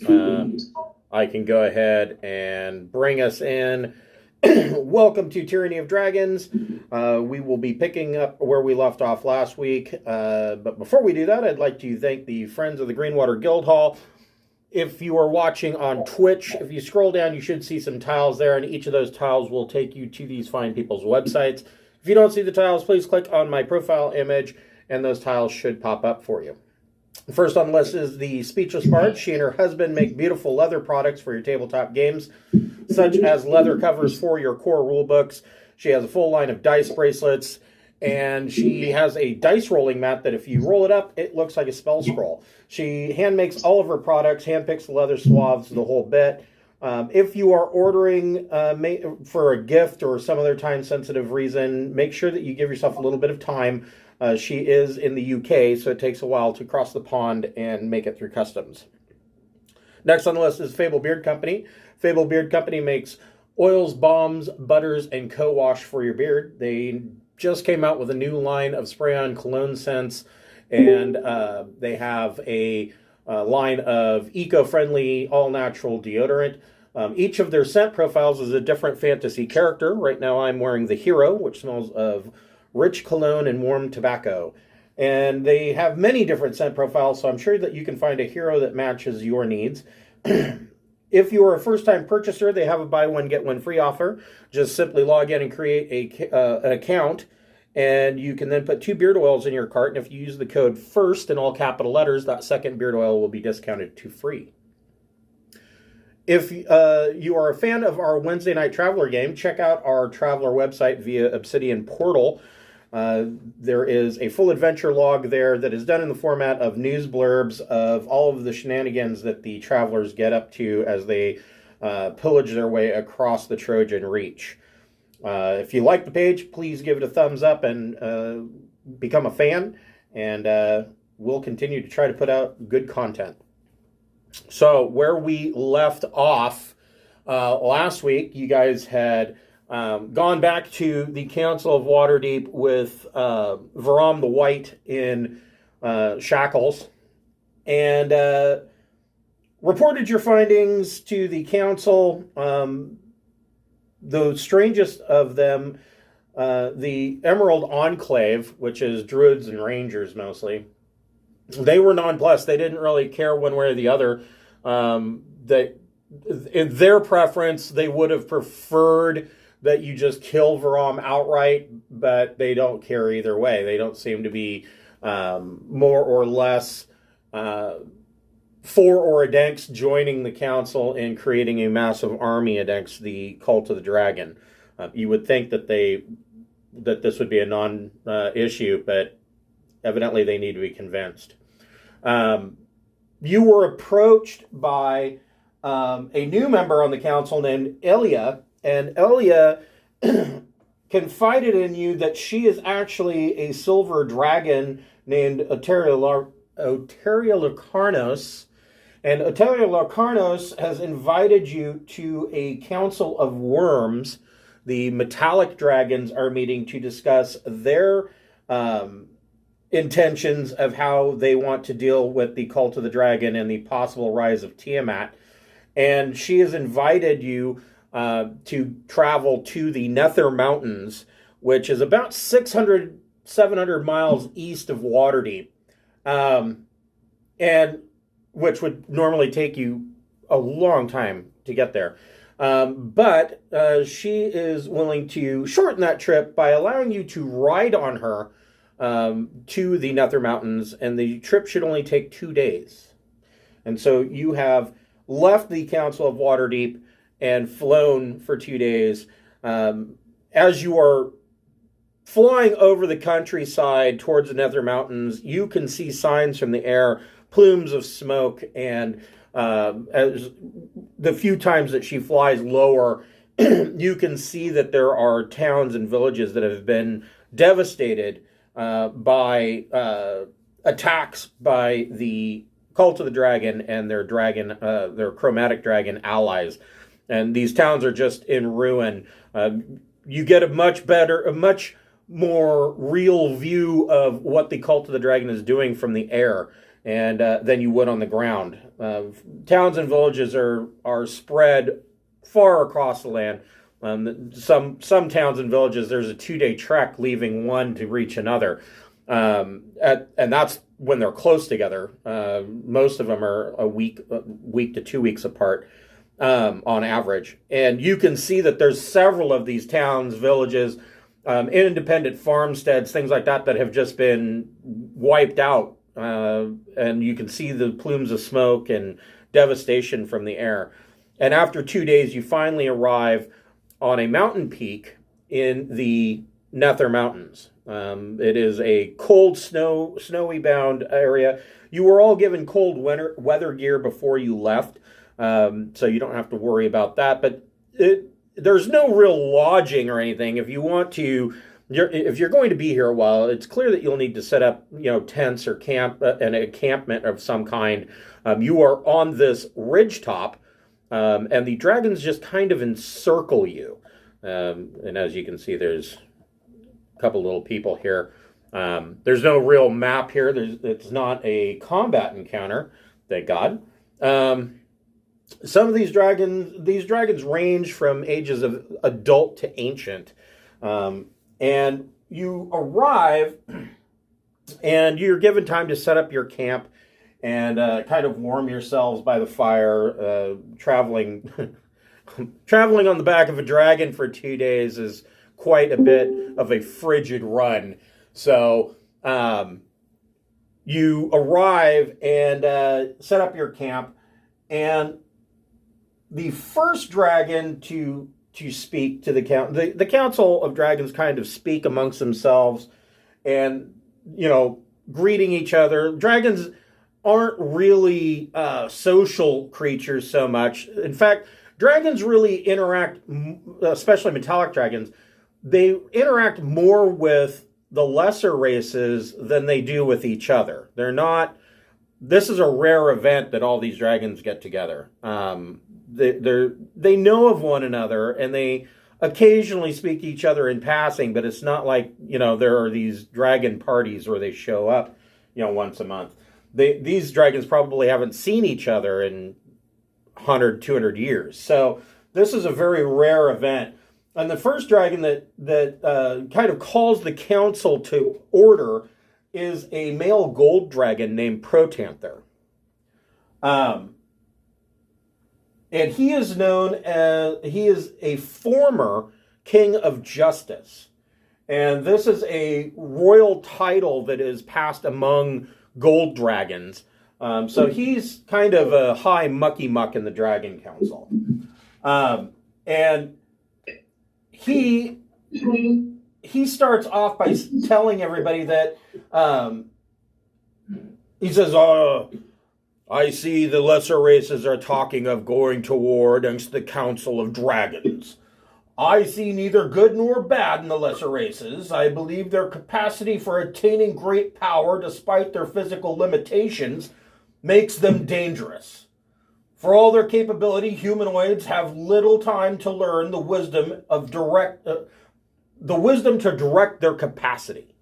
I can go ahead and bring us in. Welcome to Tyranny of Dragons. We will be picking up where we left off last week. But before we do that, I'd like to thank the Friends of the Greenwater Guildhall. If you are watching on Twitch, if you scroll down, you should see some tiles there, and each of those tiles will take you to these fine people's websites. If you don't see the tiles, please click on my profile image, and those tiles should pop up for you. First on the list is the Speechless Bard. She and her husband make beautiful leather products for your tabletop games, such as leather covers for your core rulebooks. She has a full line of dice bracelets, and she has a dice rolling mat that if you roll it up, it looks like a spell scroll. She hand makes all of her products, hand picks the leather swabs, the whole bit. If you are ordering for a gift or some other time-sensitive reason, make sure that you give yourself a little bit of time. She is in the UK, so it takes a while to cross the pond and make it through customs. Next on the list is Fable Beard Company. Fable Beard Company makes oils, balms, butters, and co-wash for your beard. They just came out with a new line of spray-on cologne scents, and they have a line of eco-friendly, all-natural deodorant. Each of their scent profiles is a different fantasy character. Right now I'm wearing the Hero, which smells of rich cologne and warm tobacco. And they have many different scent profiles, so I'm sure that you can find a hero that matches your needs. If you are a first-time purchaser, they have a buy one, get one free offer. Just simply log in and create an account, and you can then put 2 beard oils in your cart, and if you use the code FIRST in all capital letters, that second beard oil will be discounted to free. If you are a fan of our Wednesday Night Traveler game, check out our Traveler website via Obsidian Portal. There is a full adventure log there that is done in the format of news blurbs of all of the shenanigans that the travelers get up to as they pillage their way across the Trojan Reach. If you like the page, please give it a thumbs up and become a fan, and we'll continue to try to put out good content. So where we left off last week, you guys had gone back to the Council of Waterdeep with Varam the White in shackles, and reported your findings to the council. The strangest of them, the Emerald Enclave, which is druids and rangers mostly, they were nonplussed. They didn't really care one way or the other. That in their preference, they would have preferred that you just kill Varam outright, but they don't care either way. They don't seem to be more or less for or against joining the council in creating a massive army against the Cult of the Dragon. You would think that this would be a non-issue, but evidently they need to be convinced. You were approached by a new member on the council named Elia, and Elia confided in you that she is actually a silver dragon named Oteria Locarnos. And Oteria Locarnos has invited you to a Council of Wyrms. The metallic dragons are meeting to discuss their intentions of how they want to deal with the Cult of the Dragon and the possible rise of Tiamat. And she has invited you to travel to the Nether Mountains, which is about 700 miles east of Waterdeep, and which would normally take you a long time to get there. But she is willing to shorten that trip by allowing you to ride on her to the Nether Mountains, and the trip should only take 2 days. And so you have left the Council of Waterdeep and flown for 2 days. As you are flying over the countryside towards the Nether Mountains, you can see signs from the air, plumes of smoke, and as the few times that she flies lower, you can see that there are towns and villages that have been devastated by attacks by the Cult of the Dragon and their chromatic dragon allies. And these towns are just in ruin. You get a much more real view of what the Cult of the Dragon is doing from the air. than you would on the ground. Towns and villages are spread far across the land. Some towns and villages, there's a 2-day trek leaving one to reach another, and that's when they're close together. Most of them are a week to 2 weeks apart on average. And you can see that there's several of these towns, villages, independent farmsteads, things like that have just been wiped out. And you can see the plumes of smoke and devastation from the air. And after 2 days, you finally arrive on a mountain peak in the Nether Mountains. It is a cold, snowy bound area. You were all given cold weather gear before you left, so you don't have to worry about that. But there's no real lodging or anything. If you want to, if you're going to be here a while, it's clear that you'll need to set up, tents or an encampment of some kind. You are on this ridge top, and the dragons just kind of encircle you. And as you can see, there's a couple little people here. There's no real map here. It's not a combat encounter, thank God. Some of these dragons range from ages of adult to ancient. And you arrive, and you're given time to set up your camp and kind of warm yourselves by the fire. Traveling on the back of a dragon for 2 days is quite a bit of a frigid run. So you arrive and set up your camp, and the first dragon to speak to the Council of Dragons kind of speak amongst themselves and, greeting each other. Dragons aren't really social creatures so much. In fact, dragons really interact, especially metallic dragons, they interact more with the lesser races than they do with each other. This is a rare event that all these dragons get together. They know of one another, and they occasionally speak to each other in passing, but it's not like, there are these dragon parties where they show up, once a month. These dragons probably haven't seen each other in 100, 200 years. So this is a very rare event. And the first dragon that kind of calls the council to order is a male gold dragon named Protanther. And he is a former king of justice. And this is a royal title that is passed among gold dragons. So he's kind of a high mucky muck in the Dragon Council. And he starts off by telling everybody that he says, I see the lesser races are talking of going to war against the Council of Dragons. I see neither good nor bad in the lesser races. I believe their capacity for attaining great power, despite their physical limitations, makes them dangerous. For all their capability, humanoids have little time to learn the wisdom to direct their capacity.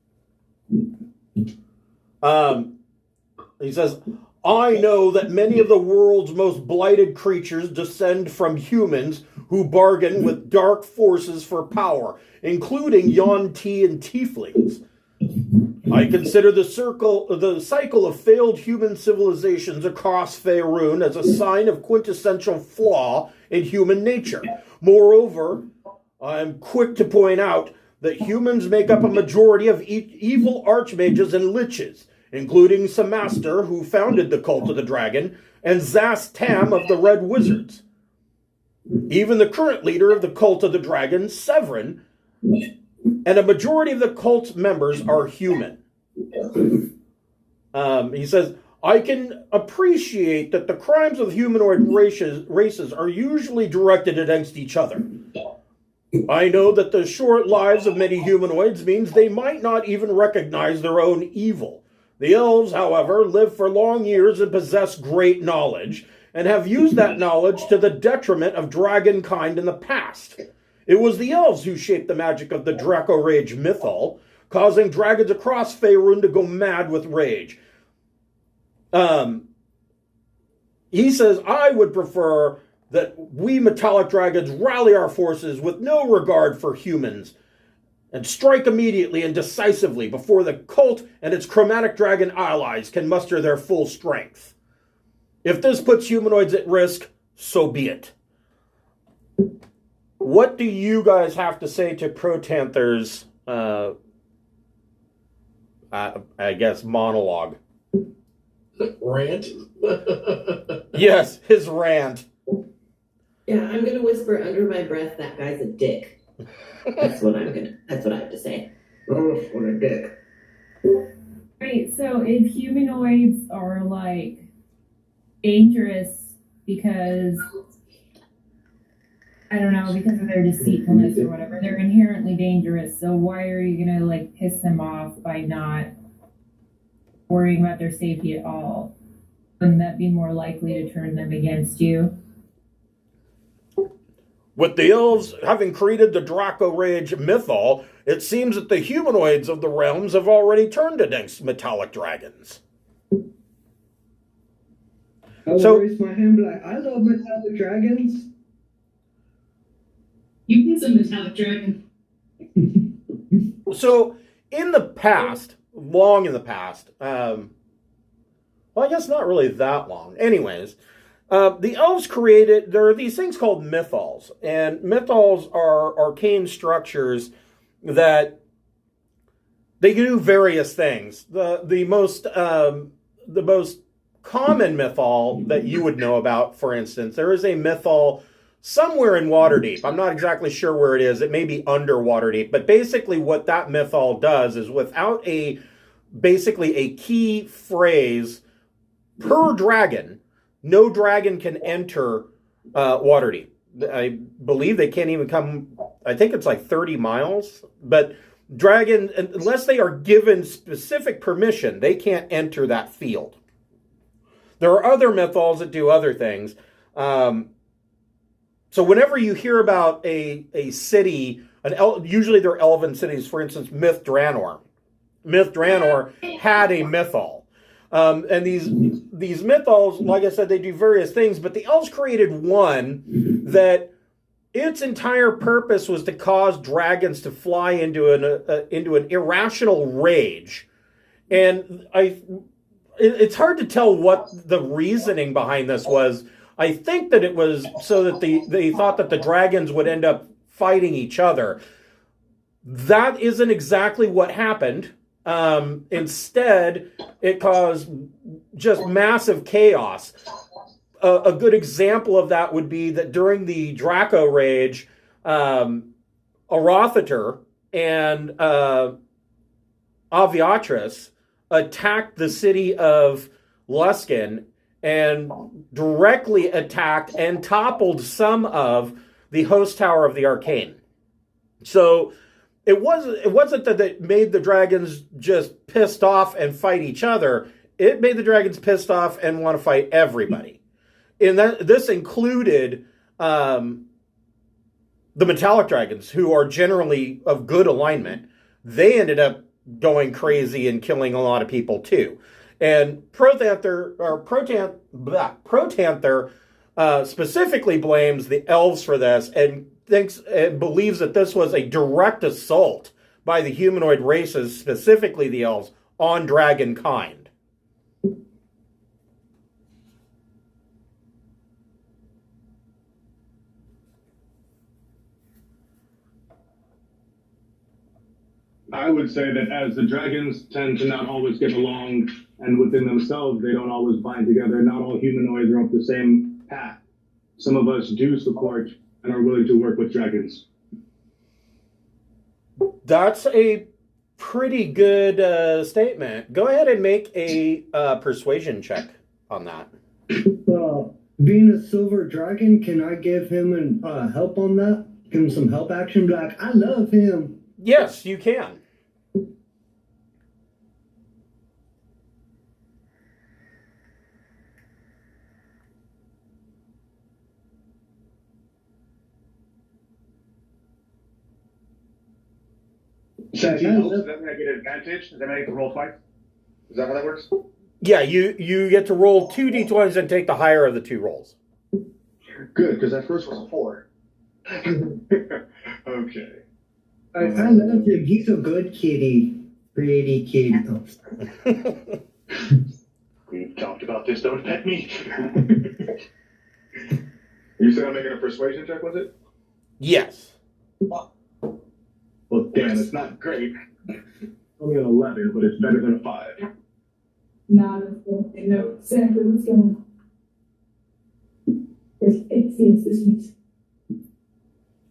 He says, I know that many of the world's most blighted creatures descend from humans who bargain with dark forces for power, including Yuan-Ti and Tieflings. I consider the cycle of failed human civilizations across Faerun as a sign of quintessential flaw in human nature. Moreover, I am quick to point out that humans make up a majority of evil archmages and liches, including Samaster, who founded the Cult of the Dragon, and Zast Tam of the Red Wizards. Even the current leader of the Cult of the Dragon, Severin, and a majority of the cult's members are human. He says, I can appreciate that the crimes of humanoid races are usually directed against each other. I know that the short lives of many humanoids means they might not even recognize their own evil. The elves, however, live for long years and possess great knowledge, and have used that knowledge to the detriment of dragonkind in the past. It was the elves who shaped the magic of the Draco Rage mythal, causing dragons across Faerun to go mad with rage. He says, I would prefer that we metallic dragons rally our forces with no regard for humans and strike immediately and decisively before the cult and its chromatic dragon allies can muster their full strength. If this puts humanoids at risk, so be it. What do you guys have to say to Protanther's, I guess, monologue? Rant? Yes, his rant. Yeah, I'm gonna whisper under my breath, that guy's a dick. That's what I have to say. Oh, what a dick. Right, so if humanoids are like dangerous because I don't know, because of their deceitfulness or whatever, they're inherently dangerous. So why are you gonna like piss them off by not worrying about their safety at all? Wouldn't that be more likely to turn them against you? With the elves having created the Draco Rage mythal, it seems that the humanoids of the realms have already turned against metallic dragons. I will raise my hand like, I love metallic dragons. You can say metallic dragon. So, in the past, long in the past, well, I guess not really that long. Anyways, the elves created, there are these things called mythals, and mythals are arcane structures that they do various things. The most common mythal that you would know about, for instance, there is a mythal somewhere in Waterdeep. I'm not exactly sure where it is. It may be under Waterdeep, but basically what that mythal does is without basically a key phrase per dragon, no dragon can enter Waterdeep. I believe they can't even come, I think it's like 30 miles, but dragon, unless they are given specific permission, they can't enter that field. There are other mythals that do other things. So whenever you hear about a city, usually they're elven cities, for instance, Myth Dranor. Myth Dranor had a mythal. And these mythals, like I said, they do various things, but the elves created one that its entire purpose was to cause dragons to fly into an irrational rage. And it's hard to tell what the reasoning behind this was. I think that it was so that they thought that the dragons would end up fighting each other. That isn't exactly what happened. Instead, it caused just massive chaos. A good example of that would be that during the Draco Rage, Arothater and Aviatris attacked the city of Luskan and directly attacked and toppled some of the host tower of the Arcane. So it wasn't that it made the dragons just pissed off and fight each other. It made the dragons pissed off and want to fight everybody. And this included the metallic dragons, who are generally of good alignment. They ended up going crazy and killing a lot of people too. And Protanther specifically blames the elves for this and believes that this was a direct assault by the humanoid races, specifically the elves, on dragonkind. I would say that as the dragons tend to not always get along, and within themselves they don't always bind together, not all humanoids are up the same path. Some of us do support and are willing to work with dragons. That's a pretty good statement. Go ahead and make a persuasion check on that. Being a silver dragon, can I give him help on that? Give him some help action? Be like, I love him. Yes, you can. Since he helps, doesn't I get an advantage? Does that make the roll twice? Is that how that works? Yeah, you get to roll 2 d20s and take the higher of the 2 rolls. Good, because that first was a 4. Okay. I love him. He's a good kitty. Pretty kitty. We've talked about this, don't pet me. You said I'm making a persuasion check, was it? Yes. Well, damn, it's not great. Only an 11, but it's better than a 5. Not a full. I know exactly what's going on. Yes, this means.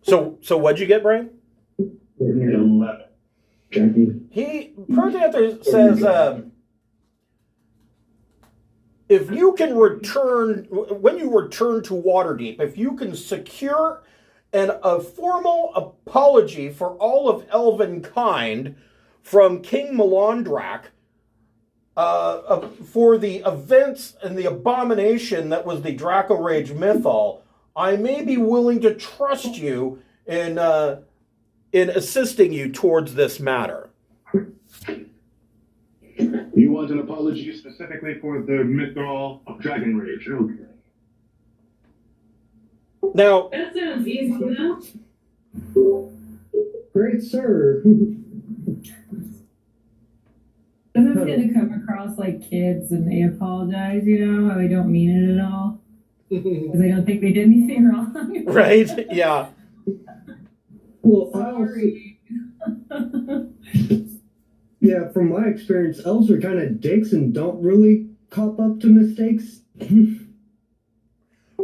So what'd you get, Brian? An 11. Protanther says, if you can return, when you return to Waterdeep, if you can secure a formal apology for all of elven kind from King Melandrak for the events and the abomination that was the Draco Rage Mythal, I may be willing to trust you in assisting you towards this matter. You want an apology specifically for the Mythal of Dragon Rage? Okay. Now, That sounds easy enough. Great sir. This is going to come across like kids and they apologize, you know, how they don't mean it at all. Because they don't think they did anything wrong. right? Yeah. Well, Sorry. yeah, from my experience, elves are kind of dicks and don't really cop up to mistakes.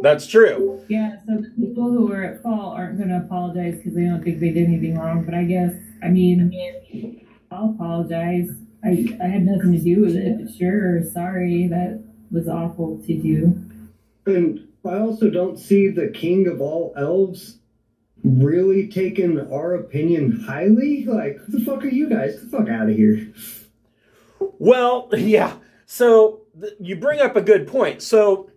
That's true. Yeah, so the people who are at fault aren't going to apologize because they don't think they did anything wrong. But I guess, I mean, I'll apologize. I had nothing to do with it, but sure, sorry, that was awful to do. And I also don't see the king of all elves really taking our opinion highly. Like, who the fuck are you guys? Get the fuck out of here. Well, yeah. So you bring up a good point. So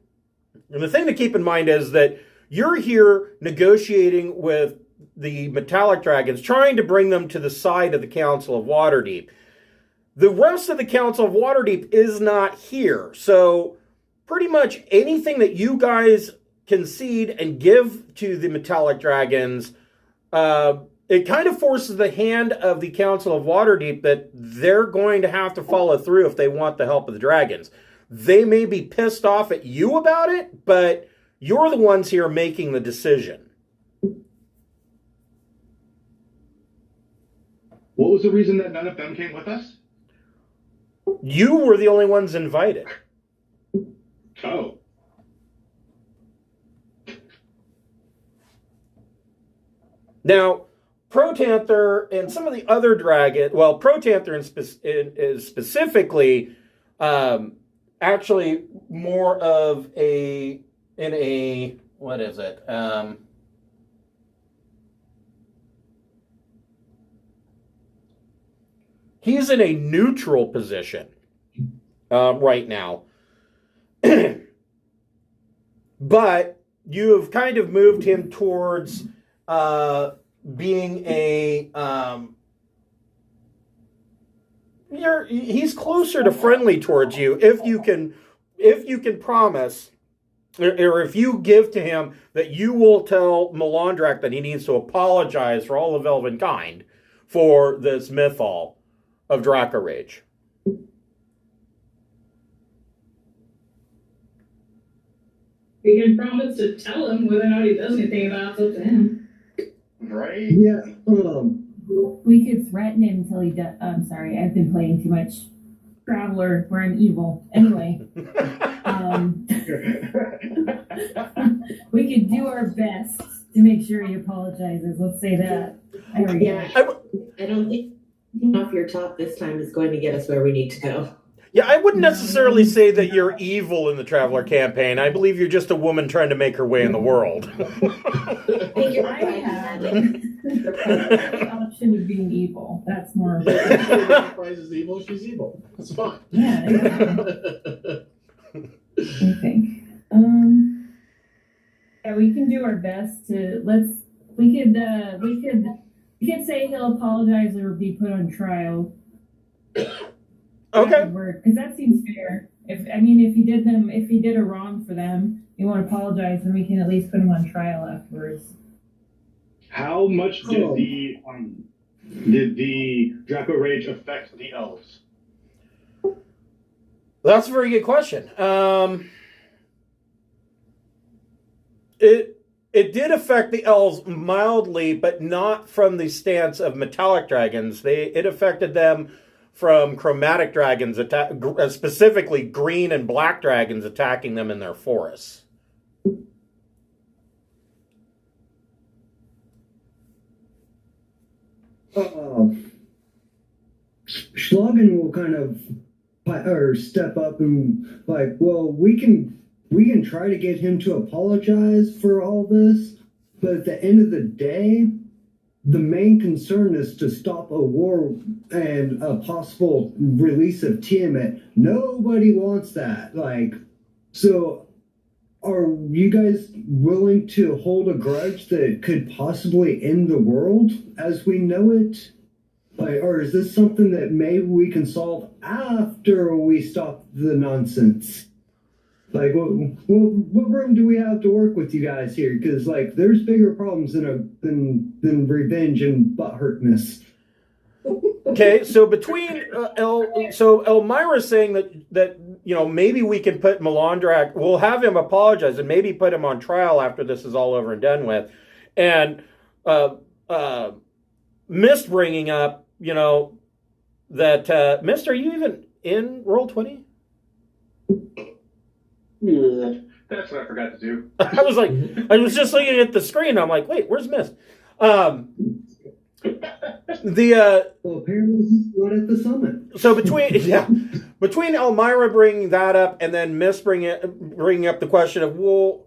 and the thing to keep in mind is that you're here negotiating with the metallic dragons, trying to bring them to the side of the Council of Waterdeep. The rest of the Council of Waterdeep is not here. So pretty much anything that you guys concede and give to the metallic dragons, it kind of forces the hand of the Council of Waterdeep that they're going to have to follow through if they want the help of the dragons. They may be pissed off at you about it, but you're the ones here making the decision. What was the reason that none of them came with us? You were the only ones invited. Oh. Now, Protanther and some of the other dragon, well, Protanther is specifically actually more of what is it? He's in a neutral position right now. But you have kind of moved him towards being he's closer to friendly towards you if you can promise or if you give to him that you will tell Melandrak that he needs to apologize for all of Elvenkind for this mythal of Draco Rage. We can promise to tell him whether or not he does anything about it, it's up to him. Right? Yeah, We could threaten him until he does. I'm sorry, I've been playing too much Traveler where I'm evil. Anyway, we could do our best to make sure he apologizes. Let's say that. There we go. Yeah, I don't think off your top this time is going to get us where we need to go. Yeah, I wouldn't necessarily say that you're evil in the Traveler campaign. I believe you're just a woman trying to make her way in the world. I have the option of being evil. That's more. If Price is evil, she's evil. That's fine. Yeah. I think. Yeah, we can do our best to we could say he'll apologize or be put on trial. Okay. Because that seems fair. If he did a wrong for them, you want to apologize, then we can at least put him on trial afterwards. How much did the Draco Rage affect the elves? That's a very good question. It did affect the elves mildly, but not from the stance of metallic dragons. It affected them from chromatic dragons, specifically green and black dragons attacking them in their forests. Schlagen will kind of step up and well, we can try to get him to apologize for all this, but at the end of the day, the main concern is to stop a war and a possible release of Tiamat. Nobody wants that. So are you guys willing to hold a grudge that could possibly end the world as we know it? Or is this something that maybe we can solve after we stop the nonsense? What room do we have to work with you guys here? Because there's bigger problems than revenge and butthurtness. Okay, so between Elmira's saying that maybe we can put Melandrak, we'll have him apologize and maybe put him on trial after this is all over and done with, and Mist bringing up that Mist, are you even in Roll20? That's what I forgot to do. I was just looking at the screen. I'm like, wait, where's Mist? Well, apparently he's not at the summit. So between Elmira bringing that up and then Mist bringing up the question of, well,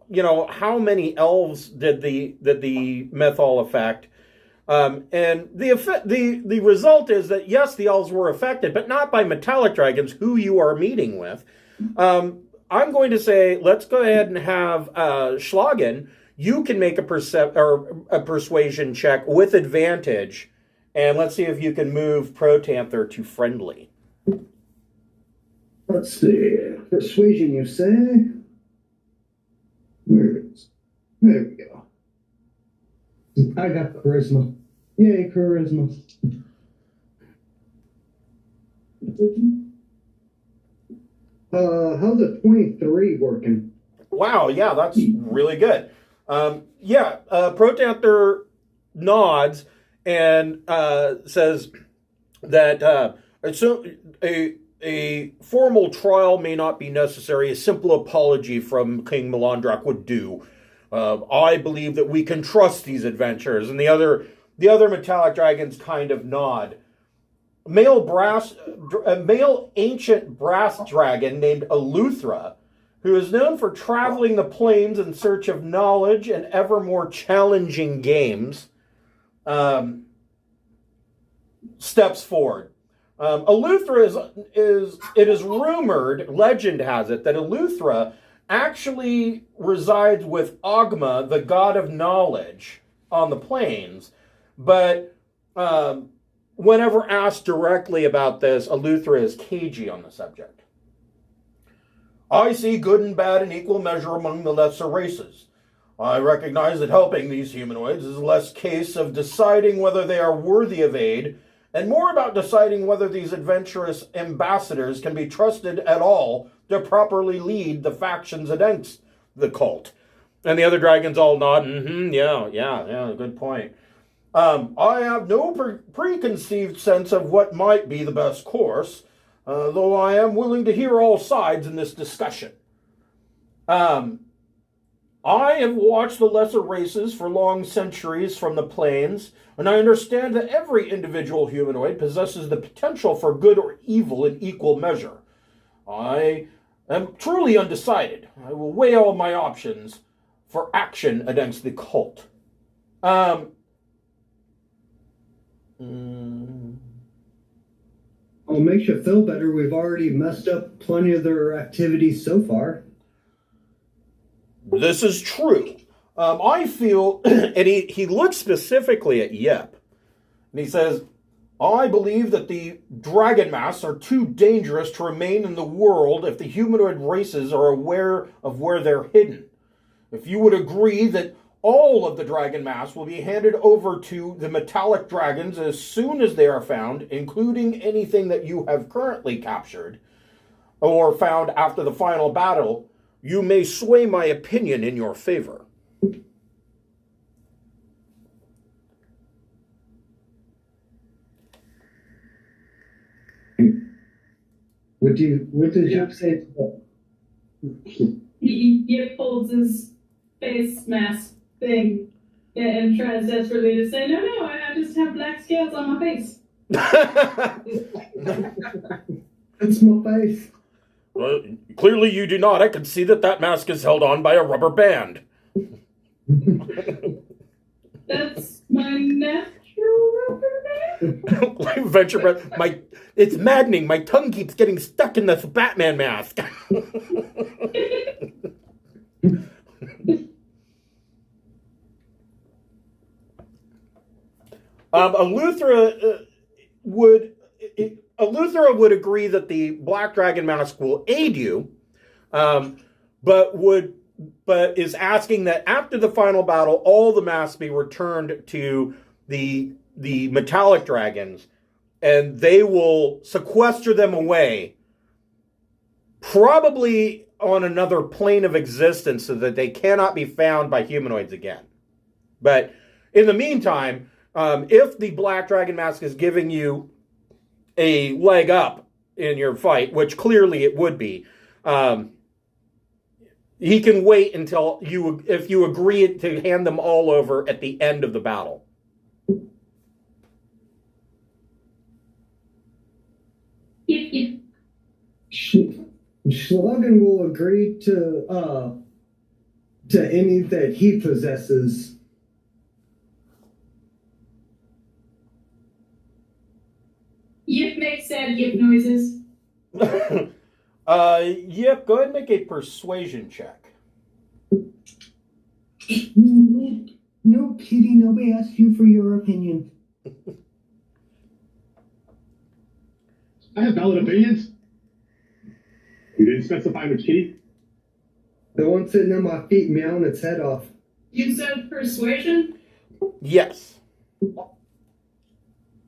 how many elves did the Mythol affect? And the result is that yes, the elves were affected, but not by metallic dragons, who you are meeting with. I'm going to say, let's go ahead and have Schlagen. You can make a persuasion check with advantage, and let's see if you can move Protanther to friendly. Let's see. Persuasion, you say? There we go. I got charisma. Yay, charisma. How's a 23 working? Wow, yeah, that's really good. Protanther nods and says that a formal trial may not be necessary. A simple apology from King Melandrak would do. I believe that we can trust these adventurers. And the other metallic dragons kind of nod. A male ancient brass dragon named Eleuthera, who is known for traveling the plains in search of knowledge and ever more challenging games, steps forward. Eleuthera it is rumored, legend has it, that Eleuthera actually resides with Ogma, the god of knowledge, on the plains. But whenever asked directly about this, Eleuthera is cagey on the subject. I see good and bad in equal measure among the lesser races. I recognize that helping these humanoids is less case of deciding whether they are worthy of aid, and more about deciding whether these adventurous ambassadors can be trusted at all to properly lead the factions against the cult. And the other dragons all nod, yeah, good point. I have no preconceived sense of what might be the best course, though I am willing to hear all sides in this discussion. I have watched the lesser races for long centuries from the plains, and I understand that every individual humanoid possesses the potential for good or evil in equal measure. I am truly undecided. I will weigh all my options for action against the cult. Well, it makes you feel better. We've already messed up plenty of their activities so far. This is true. I feel, and he looks specifically at Yep, and he says, I believe that the dragon masks are too dangerous to remain in the world if the humanoid races are aware of where they're hidden. If you would agree that all of the dragon masks will be handed over to the metallic dragons as soon as they are found, including anything that you have currently captured or found after the final battle, you may sway my opinion in your favor. What did you say to that? He folds his face mask thing and tries desperately to say, no, I just have black scales on my face. It's my face. Well, clearly you do not. I can see that mask is held on by a rubber band. That's my natural rubber band. Venture breath. It's maddening. My tongue keeps getting stuck in this Batman mask. Eleuthera would agree that the Black Dragon mask will aid you, but is asking that after the final battle, all the masks be returned to the metallic dragons, and they will sequester them away, probably on another plane of existence, so that they cannot be found by humanoids again. But in the meantime, if the Black Dragon mask is giving you a leg up in your fight, which clearly it would be, he can wait until if you agree to hand them all over at the end of the battle. Schlagen will agree to any that he possesses. Yip makes sad yip noises. Yep, go ahead and make a persuasion check. No, Kitty, nobody asked you for your opinion. I have valid opinions. You didn't specify which kitty? The one sitting on my feet meowing its head off. You said persuasion? Yes.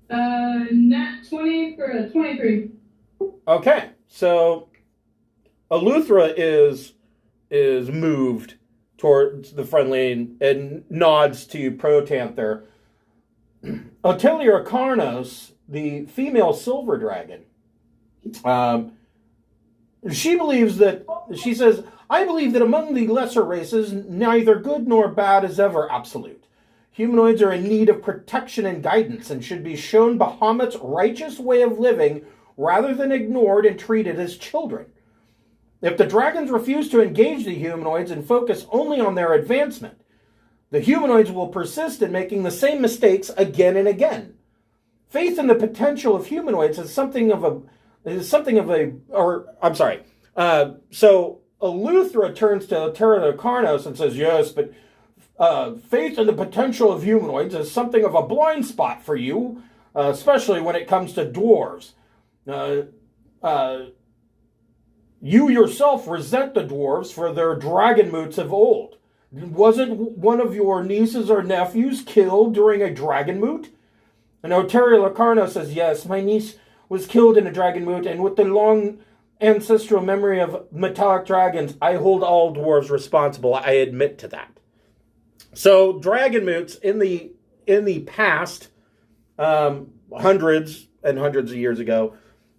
Nat 20 for a 23. Okay, so Eleuthera is moved towards the friendly and nods to Protanther. Otelia Carnos, the female silver dragon, she says, I believe that among the lesser races, neither good nor bad is ever absolute. Humanoids are in need of protection and guidance and should be shown Bahamut's righteous way of living rather than ignored and treated as children. If the dragons refuse to engage the humanoids and focus only on their advancement, the humanoids will persist in making the same mistakes again and again. Faith in the potential of humanoids is so Eleuthera turns to Terra Carnos and says, yes, but faith in the potential of humanoids is something of a blind spot for you, especially when it comes to dwarves. You yourself resent the dwarves for their dragon moots of old. Wasn't one of your nieces or nephews killed during a dragon moot? And Oteria Locarno says, yes, my niece was killed in a dragon moot, and with the long ancestral memory of metallic dragons, I hold all dwarves responsible. I admit to that. So dragon moots in the past, hundreds and hundreds of years ago,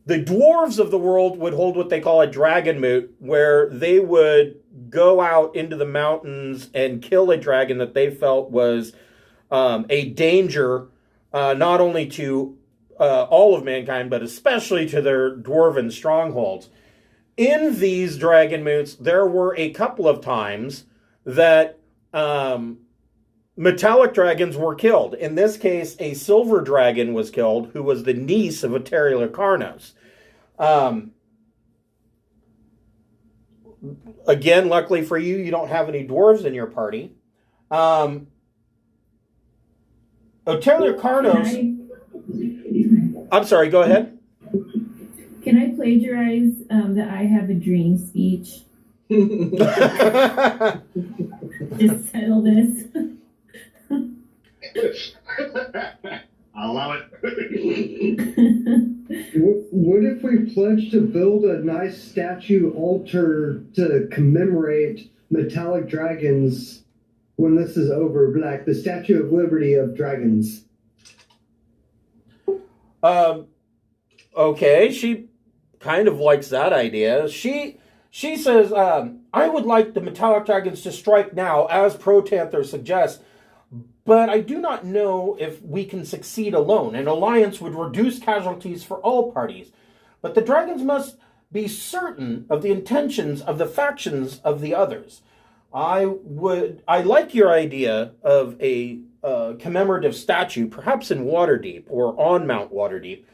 the dwarves of the world would hold what they call a dragon moot, where they would go out into the mountains and kill a dragon that they felt was a danger, not only to all of mankind, but especially to their dwarven strongholds. In these dragon moots, there were a couple of times that metallic dragons were killed. In this case, a silver dragon was killed, who was the niece of Oteria Carnos. Again, luckily for you, you don't have any dwarves in your party. Oteria Carnos... I'm sorry, go ahead. Can I plagiarize the I have a dream speech? Just settle this. I'll allow it. What if we pledge to build a nice statue altar to commemorate metallic dragons when this is over, like the Statue of Liberty of dragons? Okay, she kind of likes that idea. She says, I would like the metallic dragons to strike now, as Protanther suggests, but I do not know if we can succeed alone. An alliance would reduce casualties for all parties, but the dragons must be certain of the intentions of the factions of the others. I like your idea of a commemorative statue, perhaps in Waterdeep or on Mount Waterdeep,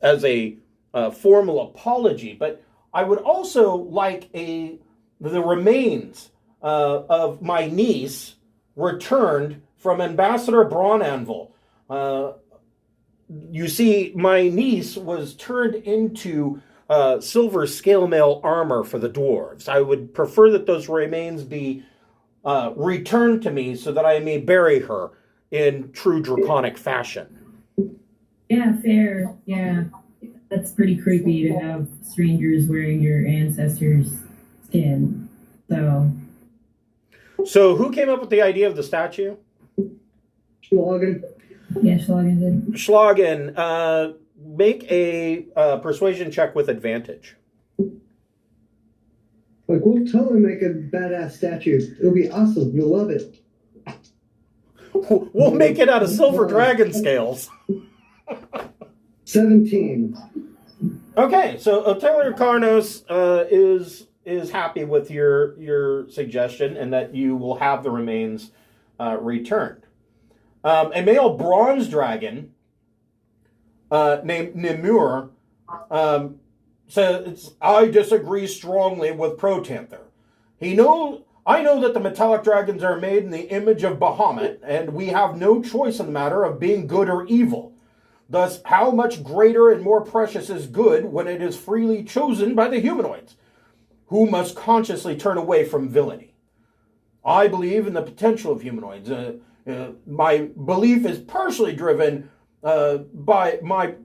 as a formal apology, but I would also like the remains of my niece returned from Ambassador Bronanvil. You see, my niece was turned into silver scale mail armor for the dwarves. I would prefer that those remains be returned to me so that I may bury her in true draconic fashion. Yeah, fair. Yeah. That's pretty creepy to have strangers wearing your ancestors' skin. So who came up with the idea of the statue? Schlagen. Yeah, Schlagen did. Schlagen, make a persuasion check with advantage. Like, we'll totally make a badass statue. It'll be awesome. You'll love it. We'll make it out of silver dragon scales. 17. Okay, so Otelier Carnos is happy with your suggestion and that you will have the remains returned. A male bronze dragon named Nimur says, I disagree strongly with Protanther. I know that the metallic dragons are made in the image of Bahamut, and we have no choice in the matter of being good or evil. Thus, how much greater and more precious is good when it is freely chosen by the humanoids, who must consciously turn away from villainy? I believe in the potential of humanoids. My belief is partially driven by my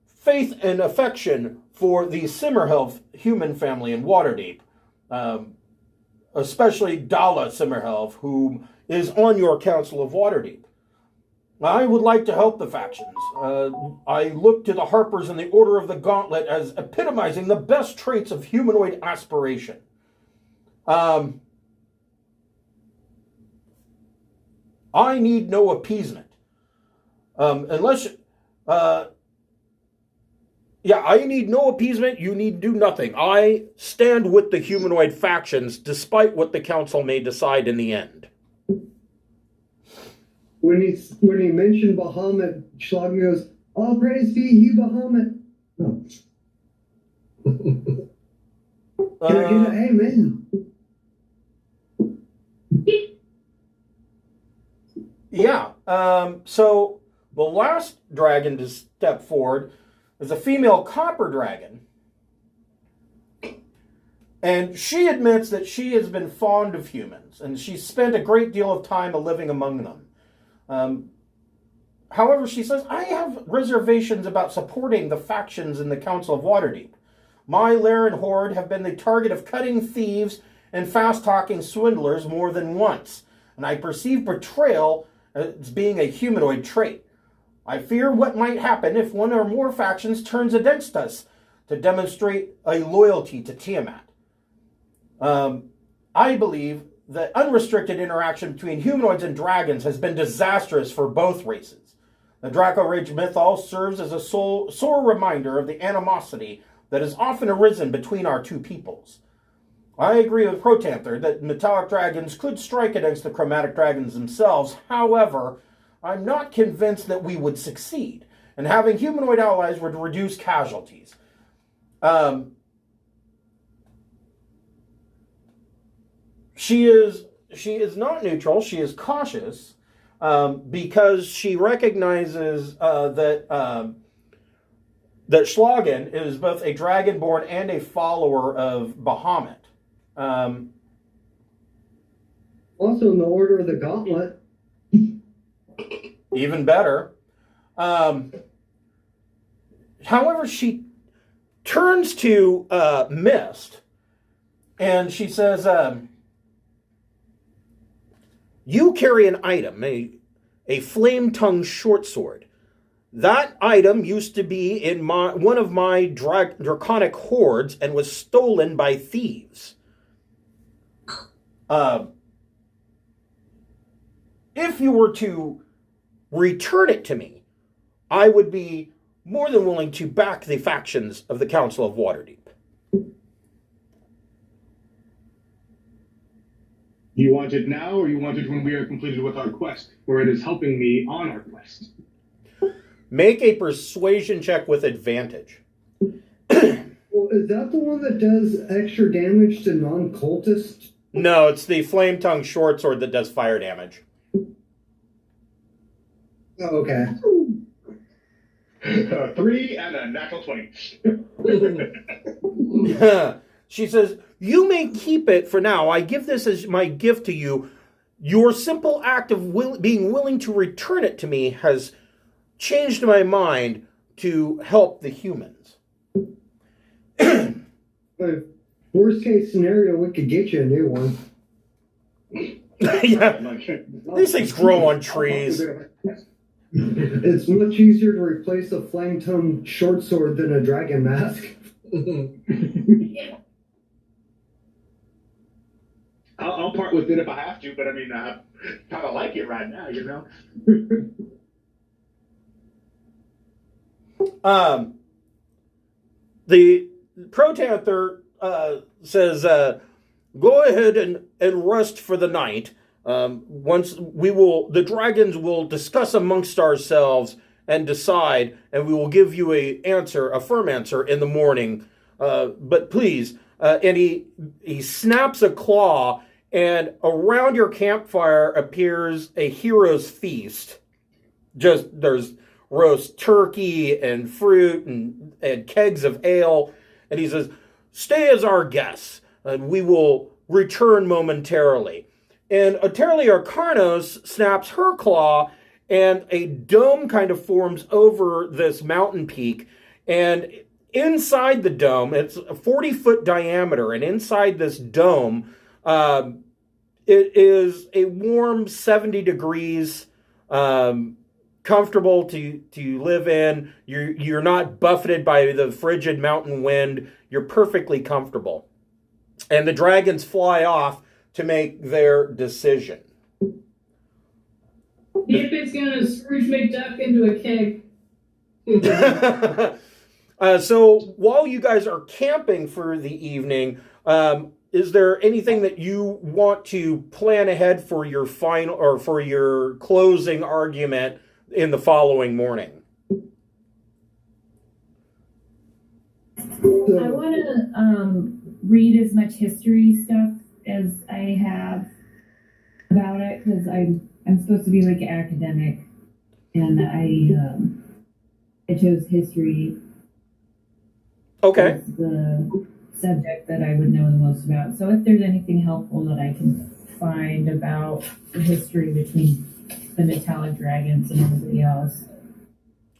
faith and affection for the Simmerhelf human family in Waterdeep, especially Dala Simmerhelf, who is on your Council of Waterdeep. I would like to help the factions. I look to the Harpers and the Order of the Gauntlet as epitomizing the best traits of humanoid aspiration. I need no appeasement. I need no appeasement. You need do nothing. I stand with the humanoid factions, despite what the council may decide in the end. When he mentioned Bahamut, Schlagen goes, all praise be you, Bahamut. Oh. Can I get an amen? Yeah. So the last dragon to step forward is a female copper dragon. And she admits that she has been fond of humans, and she's spent a great deal of time living among them. However, she says, I have reservations about supporting the factions in the Council of Waterdeep. My lair and horde have been the target of cutting thieves and fast-talking swindlers more than once, and I perceive betrayal as being a humanoid trait. I fear what might happen if one or more factions turns against us to demonstrate a loyalty to Tiamat. I believe that unrestricted interaction between humanoids and dragons has been disastrous for both races. The Draco Rage mythos serves as a sore reminder of the animosity that has often arisen between our two peoples. I agree with Protanther that metallic dragons could strike against the chromatic dragons themselves. However, I'm not convinced that we would succeed, and having humanoid allies would reduce casualties. She is not neutral. She is cautious because she recognizes that that Schlagen is both a dragonborn and a follower of Bahamut. Also in the Order of the Gauntlet. Even better. However, she turns to Mist and she says, you carry an item, a flame-tongued short sword. That item used to be in one of my draconic hordes and was stolen by thieves. If you were to return it to me, I would be more than willing to back the factions of the Council of Waterdeep. You want it now, or you want it when we are completed with our quest, where it is helping me on our quest? Make a persuasion check with advantage. Well, is that the one that does extra damage to non-cultists? No, it's the flame-tongued short sword that does fire damage. Oh, okay. 3 and a natural 20. She says, you may keep it for now. I give this as my gift to you. Your simple act of being willing to return it to me has changed my mind to help the humans. But worst case scenario, we could get you a new one. Yeah, these things grow on trees. It's much easier to replace a flame-tongued short sword than a dragon mask. I'll part with it if I have to, but I mean, I kind of like it right now, you know? The Protanther says, go ahead and rest for the night. Once the dragons will discuss amongst ourselves and decide, and we will give you a firm answer in the morning. But please, and he snaps a claw, and around your campfire appears a hero's feast. Just there's roast turkey and fruit and kegs of ale, and he says, "Stay as our guests, and we will return momentarily." And Aterli Arcanos snaps her claw, and a dome kind of forms over this mountain peak. And inside the dome, it's a 40-foot diameter, and inside this dome, it is a warm 70 degrees, comfortable to live in. You're not buffeted by the frigid mountain wind. You're perfectly comfortable. And the dragons fly off to make their decision. If it's gonna Scrooge McDuck into a keg. So while you guys are camping for the evening, is there anything that you want to plan ahead for your final or for your closing argument in the following morning? I want to read as much history stuff as I have about it, because I'm supposed to be like an academic, and I chose history. Okay. As the subject that I would know the most about. So if there's anything helpful that I can find about the history between the metallic dragons and everybody else.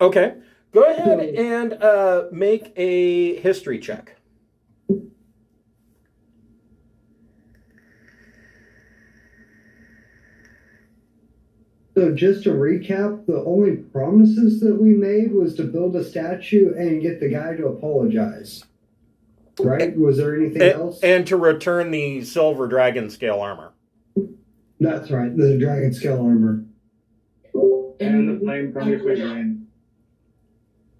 Okay. Go ahead and make a history check. So just to recap, the only promises that we made was to build a statue and get the guy to apologize. Right? Was there anything else? And to return the silver dragon scale armor. That's right, the dragon scale armor. And the flame from your rain.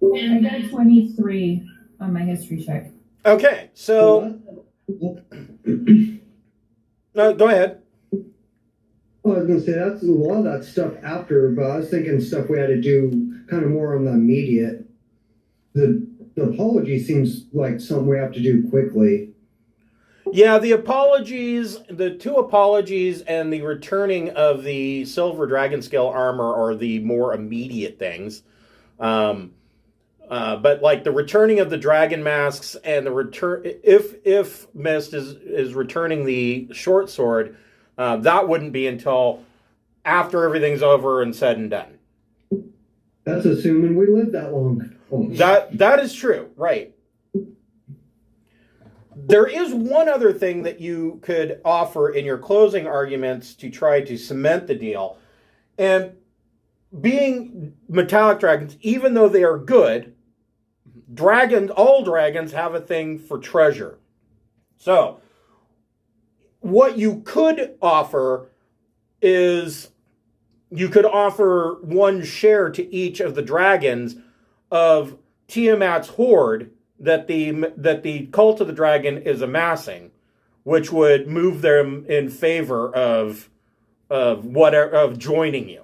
And I got 23 on my history check. Okay, so no, go ahead. Well, I was going to say, that's a lot of that stuff after, but I was thinking stuff we had to do kind of more on the immediate. The apology seems like something we have to do quickly. Yeah, the apologies, the two apologies and the returning of the silver dragon scale armor are the more immediate things. But like the returning of the dragon masks and the return, if Mist is returning the short sword, that wouldn't be until after everything's over and said and done. That's assuming we live that long. That is true, right? There is one other thing that you could offer in your closing arguments to try to cement the deal, and being metallic dragons, even though they are good, all dragons have a thing for treasure. So, what you could offer is you could offer one share to each of the dragons of Tiamat's hoard that the cult of the dragon is amassing, which would move them in favor of joining you.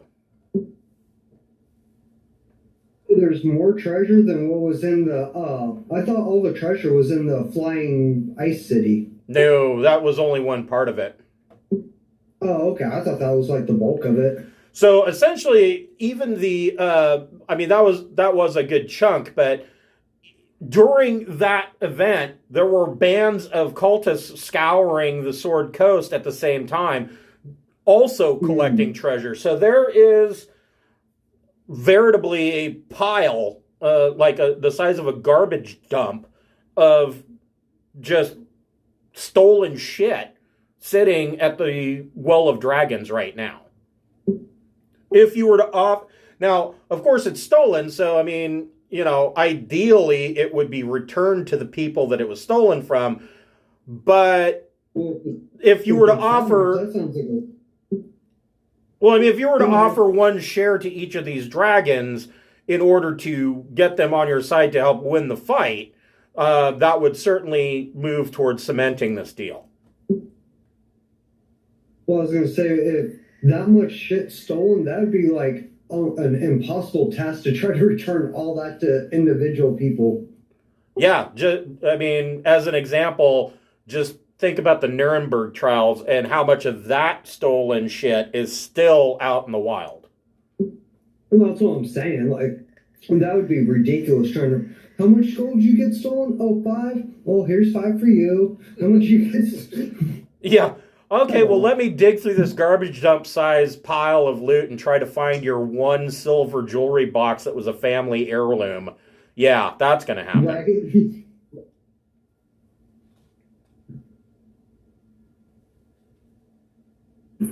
There's more treasure than what was in the. I thought all the treasure was in the flying ice city. No, that was only one part of it. Oh, okay. I thought that was like the bulk of it. So essentially, even the that was a good chunk, but during that event, there were bands of cultists scouring the Sword Coast at the same time, also collecting treasure. So there is veritably a pile, the size of a garbage dump, of just stolen shit sitting at the Well of Dragons right now. If you were to now, of course, it's stolen, so I mean, ideally it would be returned to the people that it was stolen from. But if you were to offer, that sounds like if you were to offer one share to each of these dragons in order to get them on your side to help win the fight, that would certainly move towards cementing this deal. Well, I was going to say, if that much shit stolen, that would be like an impossible task to try to return all that to individual people. Yeah, as an example, just think about the Nuremberg trials and how much of that stolen shit is still out in the wild. Well, that's what I'm saying. Like, that would be ridiculous trying to... How much gold did you get stolen? Oh, 5? Well, here's 5 for you. How much you get... Yeah. Okay, well, let me dig through this garbage dump size pile of loot and try to find your one silver jewelry box that was a family heirloom. Yeah, that's going to happen. Right?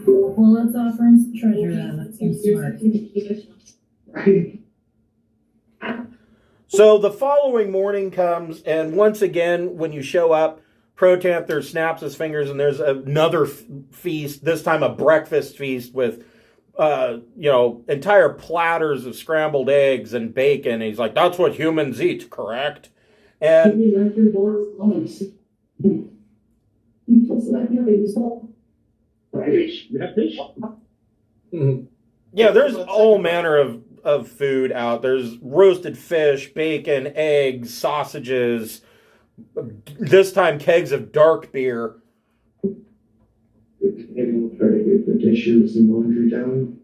Well, let's offer him some treasure then. That seems smart. Right. So the following morning comes, and once again, when you show up, Protanther snaps his fingers, and there's another feast. This time, a breakfast feast with, entire platters of scrambled eggs and bacon. And he's like, "That's what humans eat, correct?" And yeah, there's all manner of food out. There's roasted fish, bacon, eggs, sausages. This time, kegs of dark beer. Maybe we'll try to get the dishes and laundry down.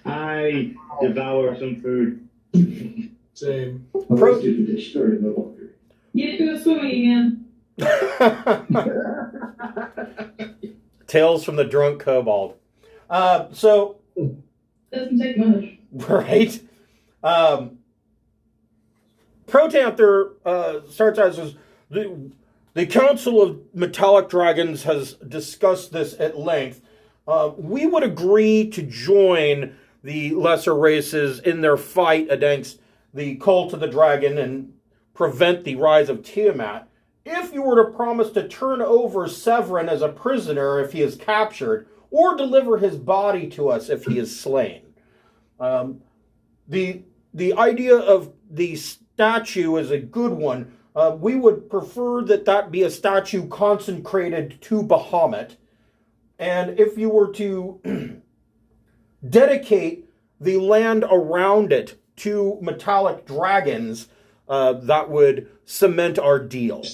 I devour some food. Same. Pro- do the dish during the laundry. You go swimming again. Tales from the drunk kobold. So Doesn't take much. right. Protanther starts out as the Council of Metallic Dragons has discussed this at length. We would agree to join the lesser races in their fight against the cult of the dragon and prevent the rise of Tiamat if you were to promise to turn over Severin as a prisoner if he is captured, or deliver his body to us if he is slain. The idea of the statue is a good one. We would prefer that be a statue consecrated to Bahamut. And if you were to dedicate the land around it to metallic dragons, that would cement our deal.